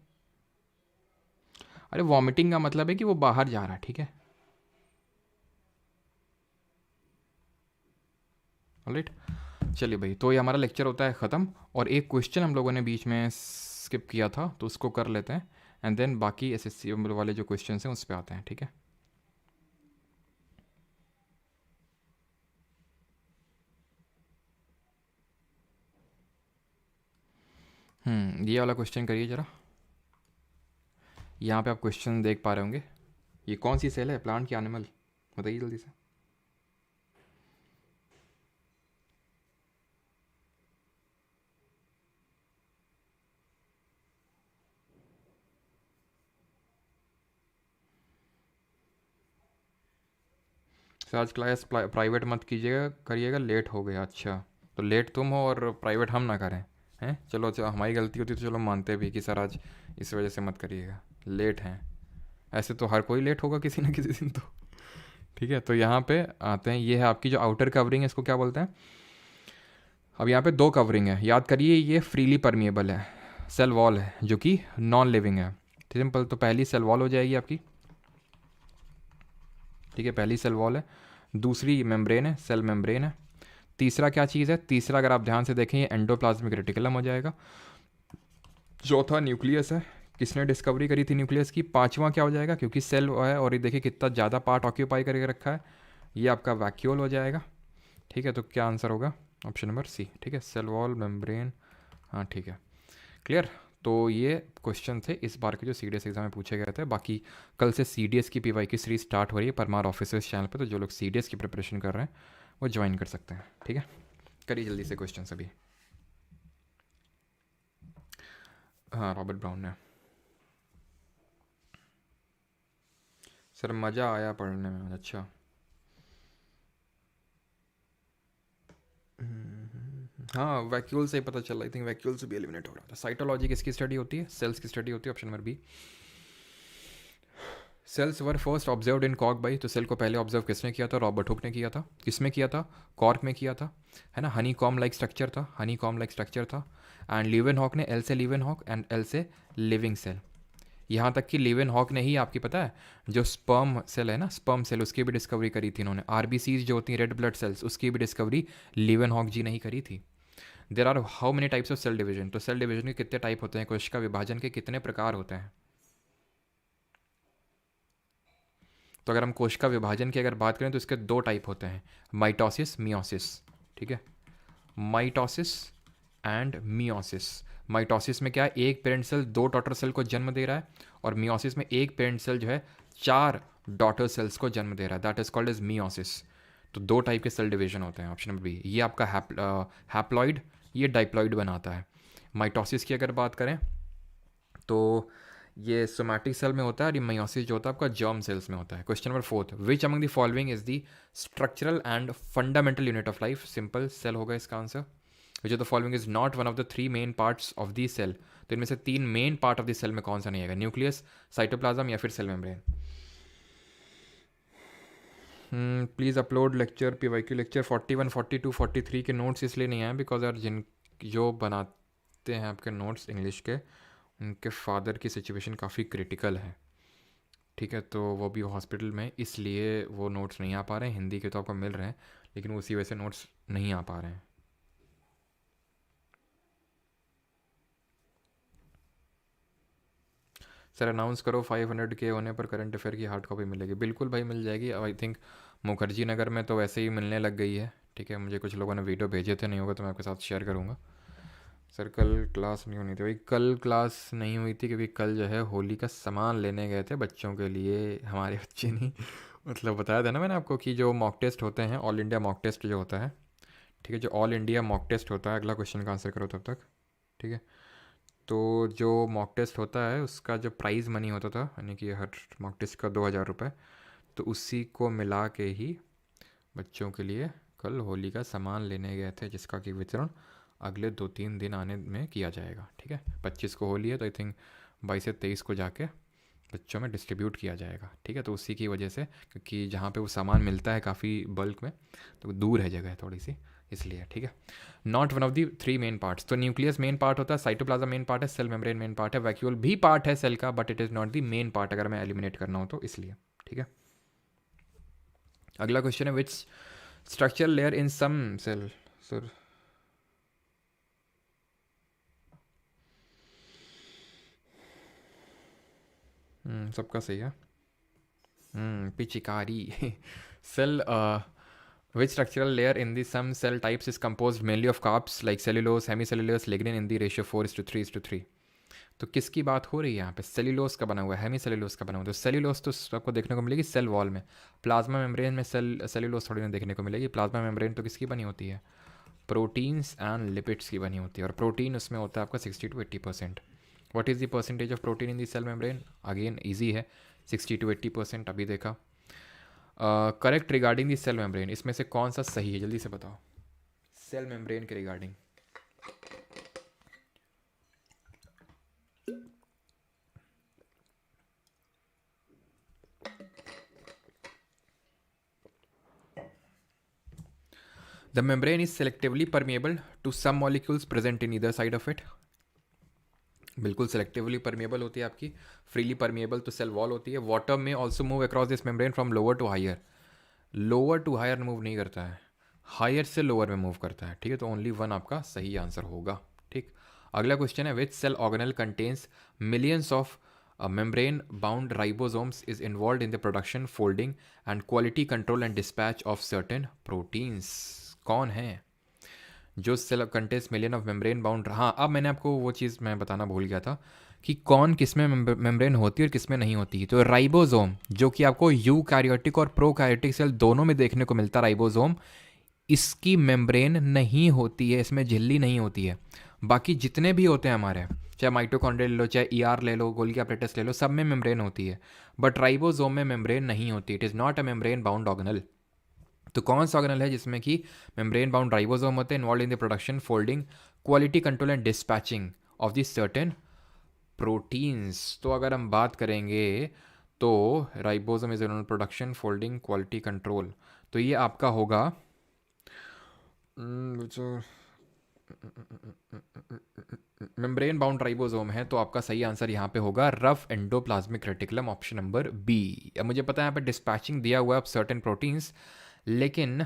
[SPEAKER 1] अरे वॉमिटिंग का मतलब है कि वो बाहर जा रहा है, ठीक है, ऑलराइट। चलिए भाई, तो ये हमारा लेक्चर होता है ख़त्म, और एक क्वेश्चन हम लोगों ने बीच में स्किप किया था तो उसको कर लेते हैं, एंड देन बाकी एसएससी वाले जो क्वेश्चन हैं उस पर आते हैं, ठीक है। ये वाला क्वेश्चन करिए ज़रा। यहाँ पे आप क्वेश्चन देख पा रहे होंगे। ये कौन सी सेल है, प्लांट की एनिमल, बताइए जल्दी से। सर आज क्लास प्राइवेट मत कीजिएगा, करिएगा, लेट हो गया। अच्छा, तो लेट तुम हो और प्राइवेट हम ना करें, हैं? चलो अच्छा, हमारी गलती होती तो चलो मानते भी कि सर आज इस वजह से मत करिएगा, लेट हैं। ऐसे तो हर कोई लेट होगा किसी ना किसी दिन तो। ठीक है, तो यहाँ पे आते हैं, ये है आपकी जो आउटर कवरिंग है, इसको क्या बोलते हैं। अब यहाँ पे दो कवरिंग है, याद करिए, ये फ्रीली परमिएबल है, सेल वॉल है जो कि नॉन लिविंग है। सिंपल, तो पहली सेल वॉल हो जाएगी आपकी। ठीक है, पहली सेल वॉल है, दूसरी मेम्ब्रेन है, सेल मेम्ब्रेन है। तीसरा क्या चीज़ है, तीसरा अगर आप ध्यान से देखें ये एंडोप्लाज्मिक रेटिकुलम हो जाएगा। चौथा न्यूक्लियस है, किसने डिस्कवरी करी थी न्यूक्लियस की। पांचवा क्या हो जाएगा, क्योंकि सेल है और ये देखिए कितना ज़्यादा पार्ट ऑक्यूपाई करके रखा है, ये आपका वैक्यूल हो जाएगा। ठीक है, तो क्या आंसर होगा, ऑप्शन नंबर सी। ठीक है, सेल वॉल, मेम्ब्रेन, हाँ ठीक है, क्लियर। तो ये क्वेश्चन थे इस बार के जो सी डी एस एग्जाम में पूछे गए थे। बाकी कल से सी डी एस की पी वाई की सीरीज स्टार्ट हो रही है परमार ऑफिसर्स चैनल पे, तो जो लोग सी डी एस की प्रिपरेशन कर रहे हैं वो ज्वाइन कर सकते हैं। ठीक है, करिए जल्दी से क्वेश्चन अभी। हाँ, रॉबर्ट ब्राउन ने। सर मज़ा आया पढ़ने में, अच्छा। हाँ, वैक्यूल से ही पता चला, आई थिंक वैक्यूल से भी एलिमिनेट हो रहा था। साइटोलॉजी किसकी स्टडी होती है, सेल्स की स्टडी होती है, option number B. Cells were first observed in cork by, तो सेल को पहले ऑब्जर्व किसने किया था, रॉबर्ट हुक ने किया था। किसमें किया था, कॉर्क में किया था, है ना। हनी कॉम लाइक स्ट्रक्चर था, हनी कॉम लाइक स्ट्रक्चर था। एंड लीवन हॉक ने, एल से लीवन हॉक एंड एल से लिविंग सेल। यहाँ तक कि लीवन हॉक ने ही आपकी पता है जो स्पर्म सेल है ना, स्पर्म सेल, उसकी भी डिस्कवरी करी थी इन्होंने। आरबीसीज जो होती हैं, रेड ब्लड सेल्स, उसकी भी डिस्कवरी लीवन हॉक जी ने ही करी थी। There are how many types of cell division, तो सेल डिवीजन के कितने टाइप होते हैं, कोशिका विभाजन के कितने प्रकार होते हैं। तो अगर हम कोशिका विभाजन की अगर बात करें तो इसके दो टाइप होते हैं, माइटोसिस, मियोसिस। ठीक है, माइटोसिस एंड मियोसिस। माइटोसिस में क्या है, एक पेरेंट सेल दो डॉटर सेल को जन्म दे रहा है, और मियोसिस में एक पेरेंट सेल जो है चार डॉटर सेल्स को जन्म दे रहा है, that is called as meiosis. तो दो टाइप के सेल डिवीजन होते हैं, ऑप्शन नंबर बी। ये आपका हैप्लॉइड, ये डाइप्लॉइड बनाता है। माइटोसिस की अगर बात करें तो ये सोमैटिक सेल में होता है, और ये मायोसिस जो होता है आपका जर्म सेल्स में होता है। Question number fourth, which among the following is the structural and fundamental unit of life. Simple, cell होगा इसका answer. Which of the following is not one of the three main parts of the cell, तो इनमें से तीन main part of the cell में कौन सा नहीं आएगा, न्यूक्लियस, साइटोप्लाज्म या फिर cell membrane. Please upload lecture P Y Q lecture 41, 42, 43 के नोट्स इसलिए नहीं आए बिकॉज यार जिन जो बनाते हैं आपके नोट्स इंग्लिश के, उनके फादर की सिचुएशन काफ़ी क्रिटिकल है। ठीक है, तो वो भी हॉस्पिटल में, इसलिए वो नोट्स नहीं आ पा रहे हैं। हिंदी के तो आपको मिल रहे हैं, लेकिन उसी वजह से नोट्स नहीं आ पा रहे हैं। सर अनाउंस करो 500 के होने पर करंट अफेयर की हार्ड कॉपी मिलेगी। बिल्कुल भाई, मिल जाएगी। आई थिंक मुखर्जी नगर में तो वैसे ही मिलने लग गई है। ठीक है, मुझे कुछ लोगों ने वीडियो भेजे थे, नहीं होगा तो मैं आपके साथ शेयर करूँगा। सर कल क्लास नहीं होनी थी भाई, कल क्लास नहीं हुई थी क्योंकि कल जो है होली का सामान लेने गए थे बच्चों के लिए, हमारे बच्चे नहीं। मतलब बताया था ना मैंने आपको कि जो मॉक टेस्ट होते हैं, ऑल इंडिया मॉक टेस्ट जो होता है, ठीक है, जो ऑल इंडिया मॉक टेस्ट होता है, अगला क्वेश्चन का आंसर करो तब तक। ठीक है, तो जो मॉक टेस्ट होता है उसका जो प्राइज़ मनी होता था, यानी कि हर मॉक टेस्ट का 2000 रुपये, तो उसी को मिला के ही बच्चों के लिए कल होली का सामान लेने गए थे, जिसका कि वितरण अगले 2-3 दिन आने में किया जाएगा। ठीक है, 25 को होली है, तो आई थिंक 22 से 23 को जाके बच्चों में डिस्ट्रीब्यूट किया जाएगा। ठीक है, तो उसी की वजह से, क्योंकि जहाँ पे वो सामान मिलता है काफ़ी बल्क में, तो दूर है जगह थोड़ी सी, इसलिए। ठीक है, not one of the three main parts, तो न्यूक्लियस मेन पार्ट होता है, साइटोप्लाज्म मेन पार्ट है, सेल मेम्ब्रेन मेन पार्ट है, वैक्यूल भी पार्ट है सेल का, but it is not the main part अगर मैं एलिमिनेट करना हो तो, इसलिए। ठीक है, अगला क्वेश्चन है, which structural layer in some cell. Sir सबका सही है। पिचिकारी। Cell, which structural layer in the some cell types is composed mainly of carbs like cellulose, hemicellulose, lignin in the ratio 4:3:3। तो किसकी बात हो रही है यहाँ पे, सेल्यूलोस का बना हुआ है, हेमीसेल्यूलोस का बना हुआ है। तो सेल्यूलोस तो आपको देखने को मिलेगी सेल वॉल में, प्लाज्मा मेम्ब्रेन में सेल्यूलोस थोड़ी ना देखने को मिलेगी। प्लाज्मा मेम्ब्रेन तो किसकी बनी होती है, प्रोटीन्स एंड लिपिड्स की बनी होती है, और प्रोटीन उसमें होता है आपका 60-80%। What is the percentage of protein in the cell membrane, again easy है, 60-80%। अभी देखा। Correct regarding the cell membrane, इसमें से कौन सा सही है, जल्दी से बताओ, सेल मेम्ब्रेन के regarding. The membrane is selectively permeable to some molecules present in either side of it. बिल्कुल सेलेक्टिवली परमिएबल होती है आपकी, फ्रीली परमिएबल तो सेल वॉल होती है। वाटर में also move across this membrane from lower to higher, lower to higher move नहीं करता है, हायर से लोअर में मूव करता है, ठीक है। तो ओनली वन आपका सही आंसर होगा, ठीक। अगला क्वेश्चन है, which cell organelle contains millions of membrane bound ribosomes is involve in the production, folding and quality control and dispatch of certain proteins. कौन है जो cell contains million of membrane bound. हाँ, अब मैंने आपको वो चीज़ मैं बताना भूल गया था कि कौन किस में मेम्ब्रेन होती है और किस में नहीं होती है। तो राइबोसोम जो कि आपको यूकैरियोटिक और प्रोकैरियोटिक सेल दोनों में देखने को मिलता है, राइबोसोम, इसकी मेम्ब्रेन नहीं होती है, इसमें झिल्ली नहीं होती है। बाकी जितने भी होते हैं हमारे, चाहे माइटोकॉन्ड्रिया ले लो, चाहे ईआर ले लो, गोल्गी एपरेटस ले लो, सब में मेम्ब्रेन होती है, बट राइबोसोम में मेम्ब्रेन नहीं होती। It is not a membrane bound organelle. तो कौन सा ऑर्गेनल है जिसमें कि मेम्ब्रेन बाउंड राइबोसोम होते हैं, involve in the production, folding, quality control and dispatching of the certain proteins. तो अगर हम बात करेंगे तो ribosome is production, folding, quality control, तो ये आपका होगा मेम्ब्रेन बाउंड राइबोसोम है। तो आपका सही आंसर यहाँ पे होगा rough endoplasmic reticulum, option number B. अब मुझे पता है यहाँ पे डिस्पैचिंग दिया हुआ है अब सर्टेन प्रोटीन्स, लेकिन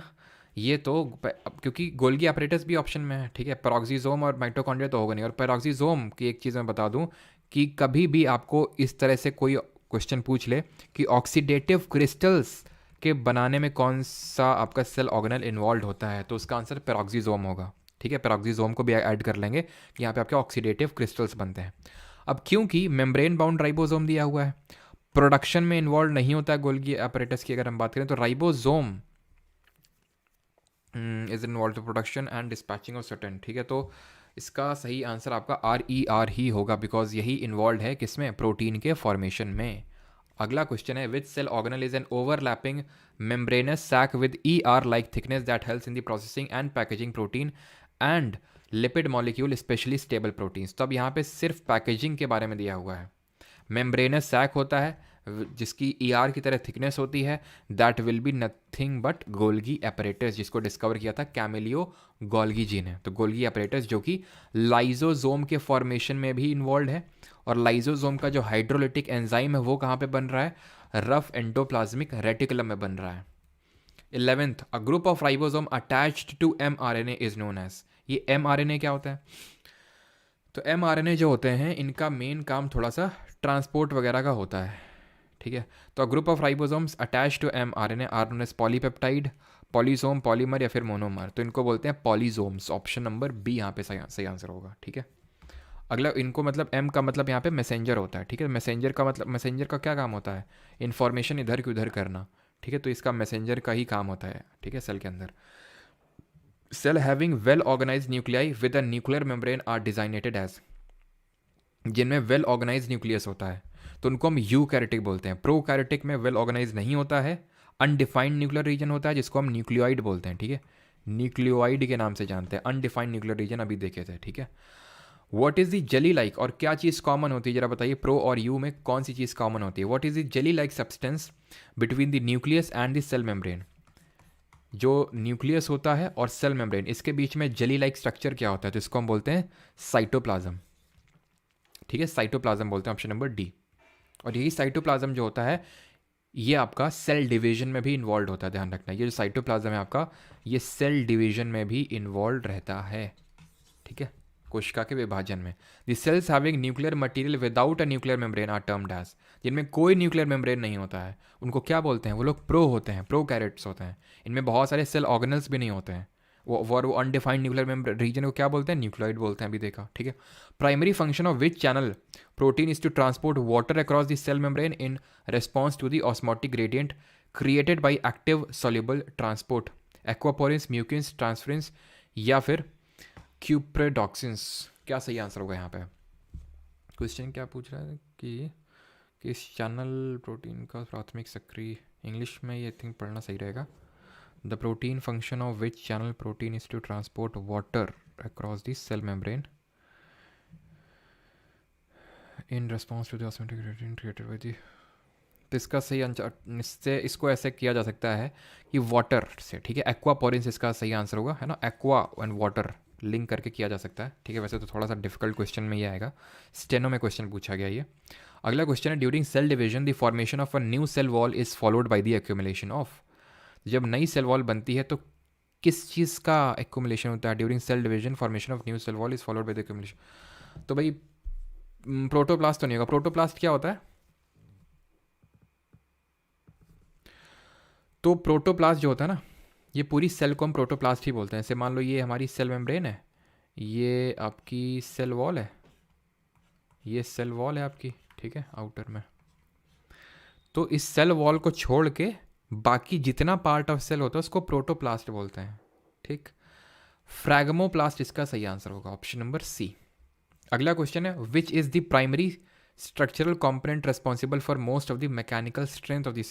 [SPEAKER 1] ये तो क्योंकि गोल्गी अपरेटस भी ऑप्शन में है, ठीक है, पेरोक्सिसोम और माइटोकॉन्ड्रिया तो होगा नहीं। और पेरोक्सिसोम की एक चीज़ मैं बता दूं कि कभी भी आपको इस तरह से कोई क्वेश्चन पूछ ले कि ऑक्सीडेटिव क्रिस्टल्स के बनाने में कौन सा आपका सेल ऑर्गेनल इन्वॉल्व होता है, तो उसका आंसर पेरोक्सिसोम होगा, ठीक है। पेरोक्सिसोम को भी ऐड कर लेंगे कि यहाँ पे आपके ऑक्सीडेटिव क्रिस्टल्स बनते हैं। अब क्योंकि मेम्ब्रेन बाउंड राइबोसोम दिया हुआ है, प्रोडक्शन में इन्वॉल्व नहीं होता है गोल्गी अपरेटस की अगर हम बात करें, तो ribosome is involve to production and dispatching of certain, ठीक है। तो इसका सही आंसर आपका RER ही होगा, बिकॉज यही इन्वॉल्व है किसमें, प्रोटीन के फॉर्मेशन में। अगला क्वेश्चन है, which cell organelle is an overlapping membranous sac with ER like thickness that helps in the processing and packaging protein and lipid molecule specially stable proteins. तो अब यहाँ पे सिर्फ पैकेजिंग के बारे में दिया हुआ है। मेम्ब्रेनस सैक होता है जिसकी ER की तरह थिकनेस होती है, that will be nothing but Golgi apparatus, जिसको डिस्कवर किया था कैमिलियो गोल्गी जी ने। तो गोल्गी एपरेटस जो कि लाइजोसोम के फॉर्मेशन में भी इन्वॉल्व है, और लाइजोसोम का जो हाइड्रोलिटिक एंजाइम है वो कहाँ पे बन रहा है, रफ एंडोप्लाज्मिक रेटिकुलम में बन रहा है। 11th, a group of ribosome attached to mRNA is known as. ये mRNA क्या होता है, तो mRNA जो होते हैं इनका मेन काम थोड़ा सा ट्रांसपोर्ट वगैरह का होता है, ठीक है। तो group of ribosomes attach to mRNA are known as polypeptide, polysome, polymer या फिर मोनोमर, तो इनको बोलते हैं पॉलीसोम्स। ऑप्शन नंबर बी यहाँ पे सही आंसर होगा, ठीक है। अगला इनको मतलब एम का मतलब यहाँ पे मैसेंजर होता है, ठीक है। मैसेंजर का मतलब, मैसेंजर का क्या काम होता है, इन्फॉर्मेशन इधर की उधर करना, ठीक है। तो इसका मैसेंजर का ही काम होता है, ठीक है, सेल के अंदर। Cell having well organise nuclei with a nuclear membrane are designated as, जिनमें वेल ऑर्गेनाइज न्यूक्लियस होता है तो उनको हम यूकैरियोटिक बोलते हैं। प्रोकैरियोटिक में वेल ऑर्गेनाइज नहीं होता है, अनडिफाइंड न्यूक्लियर रीजन होता है जिसको हम न्यूक्लियोइड बोलते हैं, ठीक है। न्यूक्लियोइड के नाम से जानते हैं, अनडिफाइंड न्यूक्लियर रीजन अभी देखे थे, ठीक है। What is the jelly like, और क्या चीज़ कॉमन होती है जरा बताइए, प्रो और यू में कौन सी चीज़ कॉमन होती है। What is the jelly like substance between the nucleus and the cell membrane, जो न्यूक्लियस होता है और सेल मेम्ब्रेन, इसके बीच में जेली लाइक स्ट्रक्चर क्या होता है, तो इसको हम बोलते हैं साइटोप्लाज्म, ठीक है। साइटोप्लाज्म बोलते हैं, ऑप्शन नंबर डी। और यही साइटोप्लाज्म जो होता है ये आपका सेल डिवीजन में भी इन्वॉल्व होता है, ध्यान रखना। ये जो साइटोप्लाज्म है आपका, ये सेल डिवीजन में भी इन्वॉल्व रहता है, ठीक है, कोशिका के विभाजन में। The cells having nuclear material without a nuclear membrane are termed as, जिनमें कोई न्यूक्लियर मेम्ब्रेन नहीं होता है उनको क्या बोलते हैं, वो लोग प्रो होते हैं, प्रोकैरियोट्स होते हैं। इनमें बहुत सारे सेल ऑर्गेनल्स भी नहीं होते हैं, वो अनडिफाइंड न्यूक्लियर मेम्ब्रेन रीजन को क्या बोलते हैं, न्यूक्लियोइड बोलते हैं, अभी देखा, ठीक है। Primary function of which channel protein is to transport water across the cell membrane in response to the osmotic gradient created by active soluble transport, aquaporins, mucins, transferrins या फिर क्यूप्रेडॉक्सिन्स। क्या सही आंसर होगा यहाँ पे, क्वेश्चन क्या पूछ रहा है कि किस चैनल प्रोटीन का प्राथमिक सक्रिय, इंग्लिश में ये थिंक पढ़ना सही रहेगा। The protein function of which channel protein is to transport water across the cell membrane in response to the osmotic gradient created by the, तो इसका सही आंसर इससे इसको ऐसे किया जा सकता है कि वाटर से, ठीक है, एक्वापोरिन से इसका सही आंसर होगा, है ना, एक्वा एंड वाटर लिंक करके किया जा सकता है, ठीक है। वैसे तो थोड़ा सा डिफिकल्ट क्वेश्चन में ये आएगा, स्टेनो में क्वेश्चन पूछा गया ये। अगला क्वेश्चन है, during cell division the formation of a new cell wall is followed by the accumulation of. जब नई सेल वॉल बनती है तो किस चीज़ का एक्यूमुलेशन होता है? During cell division formation of new cell wall is followed by the accumulation. तो भाई प्रोटोप्लास्ट तो नहीं होगा। प्रोटोप्लास्ट क्या होता है? तो प्रोटोप्लास्ट जो होता है ना, ये पूरी सेल को हम प्रोटोप्लास्ट ही बोलते हैं। जैसे मान लो ये हमारी सेल मेम्ब्रेन है, ये आपकी सेल वॉल है, ये सेल वॉल है आपकी, ठीक है, आउटर में। तो इस सेल वॉल को छोड़ के बाकी जितना पार्ट ऑफ सेल होता है उसको प्रोटोप्लास्ट बोलते हैं, ठीक। फ्रैगमोप्लास्ट इसका सही आंसर होगा, ऑप्शन नंबर सी। अगला क्वेश्चन है, which is the primary structural component responsible for most of the mechanical strength of the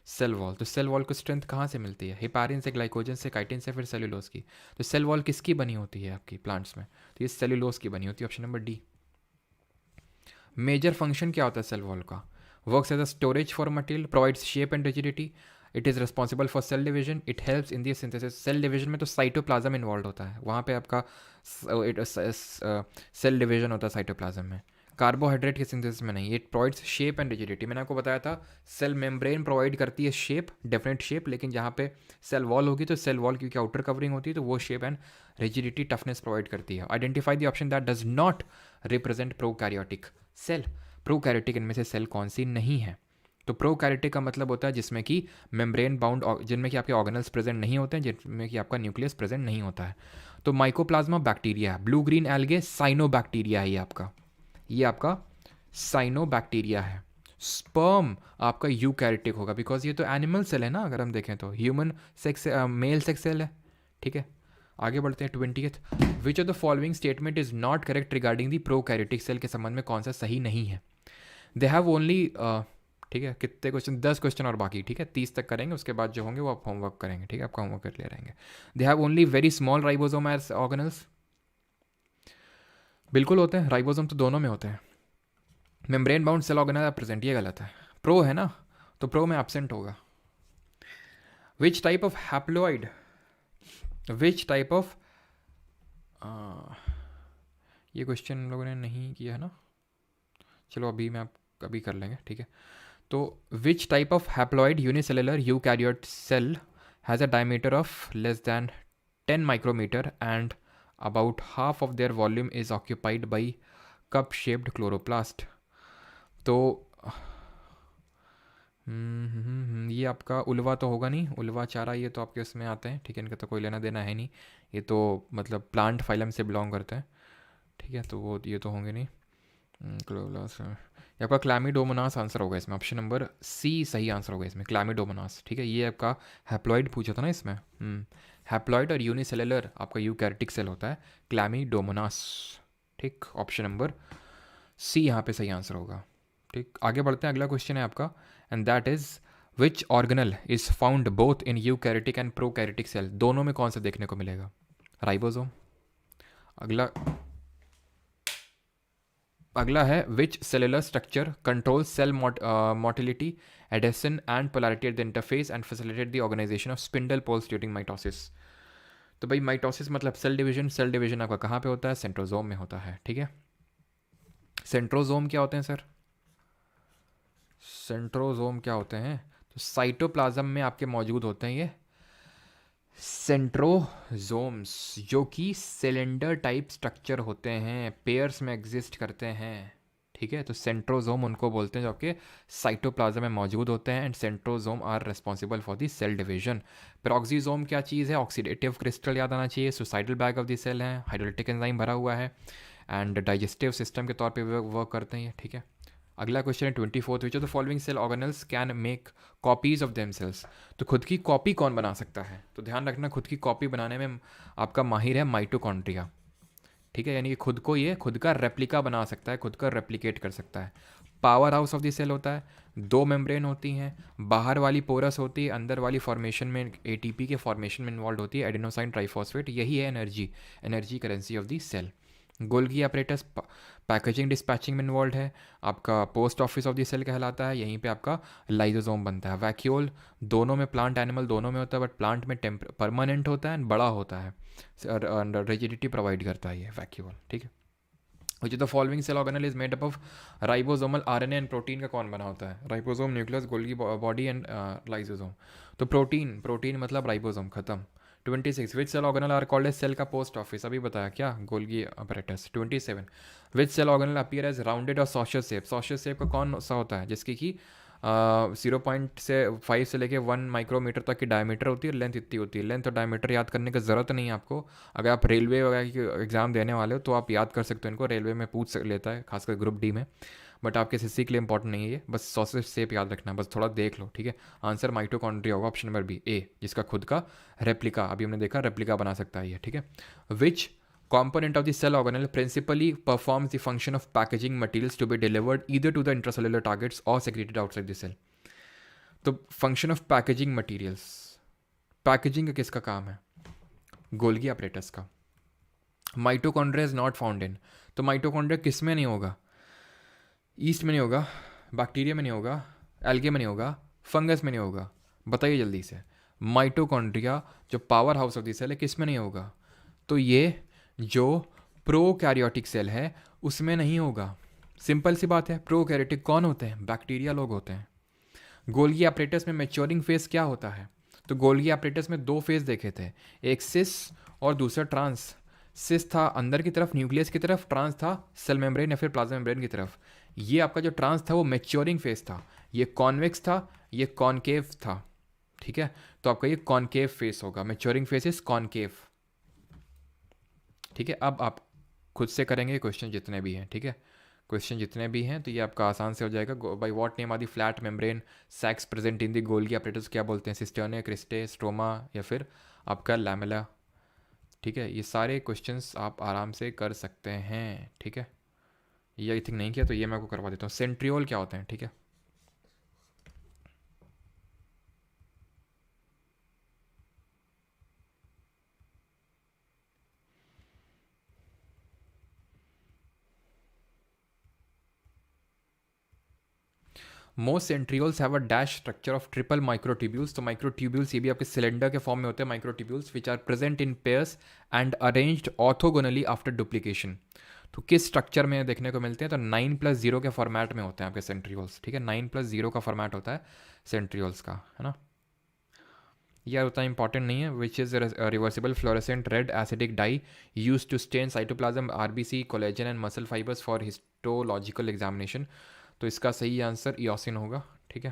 [SPEAKER 1] cell wall. तो सेल वॉल को स्ट्रेंथ कहाँ से मिलती है? हेपारिन से, ग्लाइकोजन से, काइटिन से, फिर सेल्यूलोज की। तो सेल वॉल किसकी बनी होती है आपकी प्लांट्स में? तो ये सेल्यूलोज की बनी होती है, option number D. Major function क्या होता है सेल वॉल का? Works as a storage for material, provides shape and rigidity, it is responsible for cell division, it helps in the synthesis. Cell division में तो साइटोप्लाज्म इन्वॉल्व होता है, वहाँ पे आपका सेल डिवीजन होता है साइटोप्लाज्म में, कार्बोहाइड्रेट के सिंथेसिस में नहीं। It provides shape and rigidity. मैंने आपको बताया था सेल मेम्ब्रेन प्रोवाइड करती है शेप, डेफिनेट शेप, लेकिन जहाँ पे सेल वॉल होगी तो सेल वॉल क्योंकि आउटर कवरिंग होती है तो वो shape and rigidity, toughness provide करती है। Identify the option that does not represent prokaryotic cell. Prokaryotic इनमें से सेल कौन सी नहीं है? तो प्रोकैरियोटिक का मतलब होता है जिसमें कि मेम्ब्रेन बाउंड, जिनमें कि आपके ऑर्गेनल्स प्रेजेंट नहीं होते हैं, जिनमें कि आपका न्यूक्लियस प्रेजेंट नहीं होता है। तो माइकोप्लाज्मा बैक्टीरिया है, ब्लू ग्रीन एल्गे साइनोबैक्टीरिया है, ये आपका साइनोबैक्टीरिया है। स्पर्म आपका यूकैरियोटिक होगा, बिकॉज ये तो एनिमल सेल है ना, अगर हम देखें तो human sex male sex cell है, ठीक है। आगे बढ़ते हैं 20th। Which of the following statement is not correct regarding the prokaryotic cell के संबंध में कौन सा सही नहीं है? दे हैव ओनली, ठीक है, कितने क्वेश्चन? 10 क्वेश्चन और बाकी, ठीक है, 30 तक करेंगे, उसके बाद जो होंगे वो आप होमवर्क करेंगे, ठीक है, आपका होमवर्क कर ले रहेंगे। They have only very small ribosome as organelles. बिल्कुल होते हैं, राइबोसोम तो दोनों में होते हैं। Membrane bound cell organelle present, ये गलत है, प्रो है ना, तो प्रो में एब्सेंट होगा। विच type of haploid, which type of, ये क्वेश्चन हम लोगों ने नहीं किया है ना, चलो अभी मैं आप अभी कर लेंगे, ठीक है। तो which type of haploid unicellular eukaryote cell has a diameter of less than 10 micrometre and about half of their volume is occupied by cup shaped chloroplast. तो ये आपका उल्वा तो होगा नहीं, उल्वा चारा ये तो आपके उसमें आते हैं, ठीक है, इनका तो कोई लेना देना है नहीं, ये तो मतलब प्लांट फाइलम से बिलोंग करते हैं, ठीक है, तो वो ये तो होंगे नहीं। क्लोरोप्लास्ट, ये आपका क्लैमिडोमोनास आंसर होगा इसमें, ऑप्शन नंबर सी सही आंसर होगा इसमें, क्लैमिडोमोनास, ठीक है। ये आपका हैप्लॉइड पूछा था ना इसमें, हैप्लॉइड और यूनिसेलुलर आपका यूकैरियोटिक सेल होता है, क्लैमिडोमोनास, ठीक, ऑप्शन नंबर सी यहाँ पे सही आंसर होगा, ठीक। आगे बढ़ते हैं, अगला क्वेश्चन है आपका, and that is which organelle is found both in eukaryotic and prokaryotic cell. दोनों में कौन सा देखने को मिलेगा? राइबोसोम। अगला है which cellular structure control cell motility, adhesion and polarity at the interface and facilitate the organisation of spindle poles during mitosis. तो भाई माइटोसिस मतलब सेल डिवीजन, सेल डिवीजन आपका कहाँ पे होता है? सेंट्रोजोम में होता है, ठीक है। सेंट्रोजोम क्या होते हैं सर? सेंट्रोजोम क्या होते हैं? तो साइटोप्लाज्म में आपके मौजूद होते हैं ये सेंट्रोजोम्स, जो कि सिलेंडर टाइप स्ट्रक्चर होते हैं, पेयर्स में एग्जिस्ट करते हैं, ठीक है। तो सेंट्रोजोम उनको बोलते हैं जो आपके साइटोप्लाज्म में मौजूद होते हैं, and centrosome are responsible for the cell division. Peroxisome क्या चीज़ है? ऑक्सीडेटिव क्रिस्टल याद आना चाहिए, suicidal bag of the cell है, हाइड्रोलिटिक एंजाइम भरा हुआ है, एंड डाइजेस्टिव सिस्टम के तौर पे वर्क करते हैं, ठीक है। अगला क्वेश्चन है 24th, which of the following cell organelles can make copies of themselves. तो खुद की कॉपी कौन बना सकता है? तो ध्यान रखना, खुद की कॉपी बनाने में आपका माहिर है माइटोकॉन्ड्रिया, ठीक है, यानी कि खुद को ये खुद का रेप्लिका बना सकता है, खुद का रेप्लिकेट कर सकता है। Power house of the cell होता है, 2 मेम्ब्रेन होती हैं, बाहर वाली पोरस होती है, अंदर वाली फॉर्मेशन में एटीपी के फॉर्मेशन में इन्वॉल्व होती है एडेनोसाइन ट्राइफॉस्फेट, यही है energy currency of the cell. Golgi apparatus packaging dispatching में इन्वॉल्व है, आपका post office of the cell कहलाता है, यहीं पे आपका लाइजोसोम बनता है। वैक्यूल दोनों में, प्लांट एनिमल दोनों में होता है, बट प्लांट में परमानेंट होता है एंड बड़ा होता है, रिजिडिटी प्रोवाइड करता है ये वैक्यूल, ठीक है। Which the following cell organelle is made up of ribosomal RNA and protein का कौन बना होता है? Ribosome, nucleus, Golgi body and lysosome. तो प्रोटीन, प्रोटीन मतलब राइबोसोम, खत्म। 26 which cell organelle are called as cell का पोस्ट ऑफिस, अभी बताया क्या, Golgi apparatus. 27 which cell organelle appear as rounded और सॉशियस शेप, सॉशियस शेप का कौन सा होता है? जिसकी कि 0.5 से लेके 1 माइक्रोमीटर तक की डायमीटर होती है, लेंथ इतनी होती है। लेंथ और डायमीटर याद करने की ज़रूरत नहीं है आपको, अगर आप रेलवे वगैरह की एग्ज़ाम देने वाले हो तो आप याद कर सकते हो इनको, रेलवे में पूछ लेता है खासकर ग्रुप डी में, बट आपके एसएससी के लिए इंपॉर्टेंट नहीं है ये, बस सॉसेज शेप याद रखना है, बस थोड़ा देख लो, ठीक है। आंसर माइटोकॉन्ड्रिया होगा, ऑप्शन नंबर बी ए, जिसका खुद का रेप्लिका, अभी हमने देखा रेप्लिका बना सकता है ये, ठीक है। विच component of the cell organelle principally performs the function of packaging materials to be delivered either to the intracellular targets or secreted outside the cell? तो function of packaging materials, packaging का किसका काम है? गोल्गी अपरेटस का। Mitochondria is not found in, तो mitochondria किस में नहीं होगा? ईस्ट में नहीं होगा, बैक्टीरिया में नहीं होगा, एल्गे में नहीं होगा, फंगस में नहीं होगा, बताइए जल्दी से। माइटोकॉन्ड्रिया जो power house of the cell है किस में नहीं होगा? तो ये जो प्रोकैरियोटिक सेल है उसमें नहीं होगा, सिंपल सी बात है। प्रोकैरियोटिक कौन होते हैं? बैक्टीरिया लोग होते हैं। गोल्गी अपरेटस में मैच्योरिंग फेज क्या होता है? तो गोल्गी अपरेटस में दो फेज देखे थे, एक सिस और दूसरा ट्रांस। सिस था अंदर की तरफ न्यूक्लियस की तरफ, ट्रांस था सेल मेम्ब्रेन या फिर प्लाज्मा मेम्ब्रेन की तरफ। ये आपका जो ट्रांस था वो मैच्योरिंग फेज था, ये कॉन्वेक्स था, ये कॉनकेव था, ठीक है। तो आपका ये कॉनकेव फेस होगा, मैच्योरिंग फेस इज कॉनकेव, ठीक है। अब आप खुद से करेंगे क्वेश्चन जितने भी हैं, ठीक है, क्वेश्चन जितने भी हैं तो ये आपका आसान से हो जाएगा। By what name are the flat membrane sacs present in the Golgi apparatus, क्या बोलते हैं? सिस्टर्ने, क्रिस्टे, स्ट्रोमा या फिर आपका लैमेला, ठीक है। ये सारे क्वेश्चंस आप आराम से कर सकते हैं, ठीक है। ये आई थिंक नहीं किया तो ये मैं आपको करवा देता हूँ। सेंट्रियोल क्या होते हैं, ठीक है। Most centrioles have a dash structure of triple microtubules, तो माइक्रोट्यूब्यूल्स ये भी आपके सिलेंडर के फॉर्म में होते हैं microtubules, which are present in pairs and arranged orthogonally after duplication. तो किस स्ट्रक्चर में देखने को मिलते हैं? तो 9+0 के फॉर्मेट में होते हैं आपके सेंट्रियोल्स, ठीक है। 9+0 का फॉर्मेट होता है सेंट्रियोल्स का, है ना। यह उतना इंपॉर्टेंट नहीं है। Which is reversible fluorescent red acidic dye use to stain cytoplasm, RBC, collagen and muscle fibres for histological examination. तो इसका सही आंसर इयोसिन होगा, ठीक है।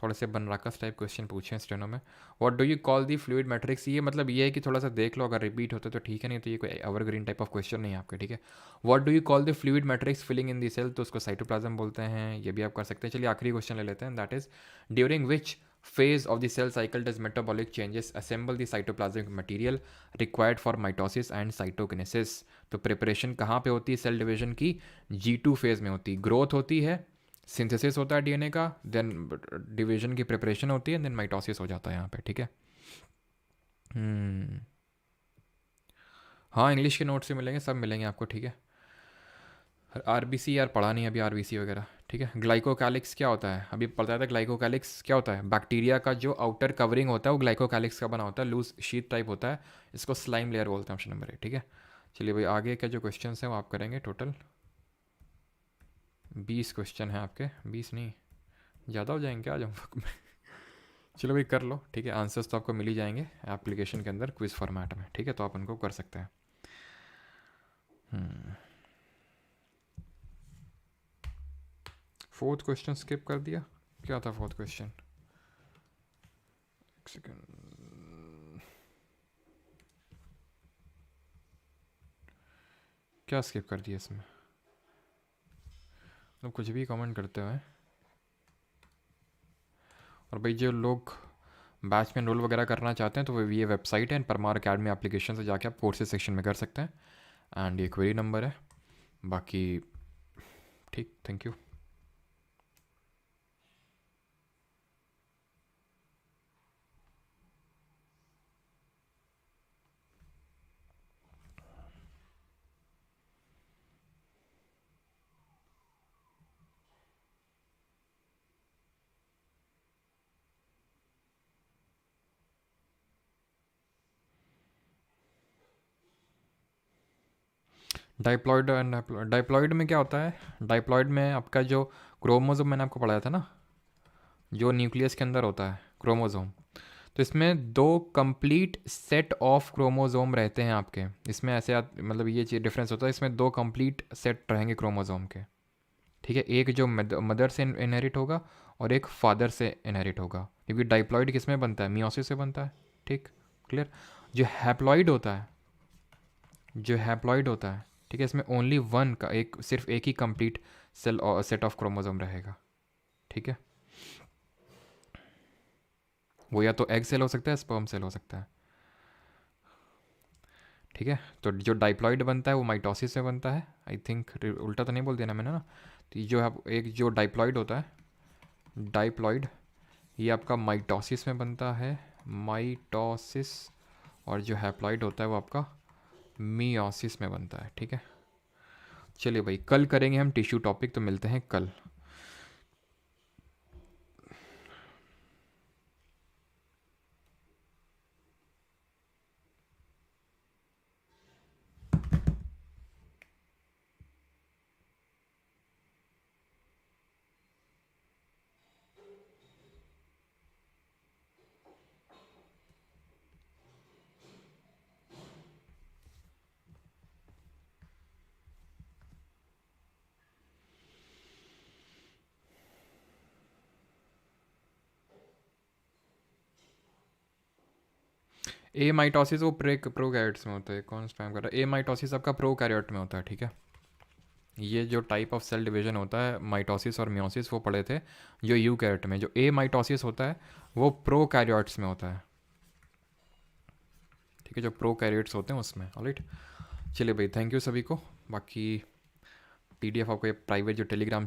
[SPEAKER 1] थोड़े से बनराकस टाइप क्वेश्चन पूछे हैं स्टेनो में। What do you call the fluid matrix, ये मतलब ये है कि थोड़ा सा देख लो, अगर रिपीट होता तो ठीक है, नहीं तो ये कोई एवरग्रीन टाइप ऑफ क्वेश्चन नहीं है आपके, ठीक है। What do you call the fluid matrix filling in the cell, तो उसको साइटोप्लाज्म बोलते हैं, ये भी आप कर सकते हैं। चलिए आखिरी क्वेश्चन ले लेते हैं, that is during which phase of the cell cycle does metabolic changes assemble the cytoplasmic material required for mitosis and cytokinesis। तो प्रिपरेशन कहाँ पे होती है सेल डिवीजन की? G2 फेज में होती है। ग्रोथ होती है, सिंथेसिस होता है डीएनए का, देन डिवीजन की प्रिपरेशन होती है, देन माइटोसिस हो जाता है यहाँ पे, ठीक है। हाँ इंग्लिश के नोट्स से मिलेंगे, सब मिलेंगे आपको, ठीक है। आरबीसी यार पढ़ा नहीं अभी, आरबीसी वगैरह, ठीक है। ग्लाइकोकैलिक्स क्या होता है? अभी पता था ग्लाइकोकैलिक्स क्या होता है। बैक्टीरिया का जो आउटर कवरिंग होता है वो ग्लाइकोकैलिक्स का बना होता है, लूज शीट टाइप होता है, इसको स्लाइम लेयर बोलते हैं, ऑप्शन नंबर ए, ठीक है। चलिए भाई आगे के जो क्वेश्चन हैं वो आप करेंगे। टोटल 20 क्वेश्चन हैं आपके, 20 नहीं ज़्यादा हो जाएंगे, क्या आ जाऊँगा मैं। चलो भाई कर लो, ठीक है। आंसर्स तो आपको मिल ही जाएंगे एप्लीकेशन के अंदर क्विज फॉर्मेट में, ठीक है, तो आप उनको कर सकते हैं। फोर्थ क्वेश्चन स्किप कर दिया, क्या था फोर्थ क्वेश्चन? एक सेकेंड, क्या स्किप कर दिया इसमें? तो कुछ भी कमेंट करते हुए। और भाई जो लोग बैच में एनरोल वगैरह करना चाहते हैं तो वो ये वेबसाइट है, परमार अकेडमी एप्लीकेशन से जाके आप कोर्सेज सेक्शन में कर सकते हैं, एंड ये क्वेरी नंबर है। बाकी ठीक, thank you. Diploid and diploid में क्या होता है? डाइप्लॉइड में आपका जो क्रोमोसोम मैंने आपको पढ़ाया था ना, जो न्यूक्लियस के अंदर होता है क्रोमोसोम, तो इसमें दो कंप्लीट सेट ऑफ क्रोमोसोम रहते हैं आपके। इसमें ऐसे मतलब ये चीज़ डिफरेंस होता है, इसमें दो कंप्लीट सेट रहेंगे क्रोमोसोम के, ठीक है। एक जो मदर से इनहेरिट होगा और एक फादर से इनहेरिट होगा, क्योंकि डाइप्लॉइड किस में बनता है? मियोसिस से बनता है, ठीक, क्लियर। जो हैप्लॉइड होता है, जो हैप्लॉइड होता है, ठीक है, इसमें ओनली वन का एक, सिर्फ एक ही complete cell set of chromosome रहेगा, ठीक है। वो या तो एग सेल हो सकता है, स्पर्म सेल हो सकता है, ठीक है। तो जो डाइप्लॉइड बनता है वो माइटोसिस से बनता है, आई थिंक उल्टा तो नहीं बोल दिया ना मैंने ना। तो ये जो है एक जो डाइप्लॉइड होता है, डाइप्लॉइड, ये आपका माइटोसिस में बनता है, माइटोसिस। और जो हैप्लॉइड होता है वो आपका मियोसिस में बनता है, ठीक है। चलिए भाई, कल करेंगे हम टिश्यू टॉपिक, तो मिलते हैं कल। ए माइटोसिस वो प्रोकैरियोट्स में होता है, कौन स्पैम कर रहा है? ए माइटोसिस आपका प्रोकैरियोट में होता है, ठीक है। ये जो टाइप ऑफ सेल डिवीजन होता है, माइटोसिस और मियोसिस, वो पढ़े थे जो यूकैरियोट में। जो ए माइटोसिस होता है वो प्रोकैरियोट्स में होता है, ठीक है, जो प्रोकैरियोट्स होते हैं उसमें। ऑलराइट, चलिए भाई, थैंक यू सभी को। बाकी पीडीएफ आपको ये प्राइवेट जो टेलीग्राम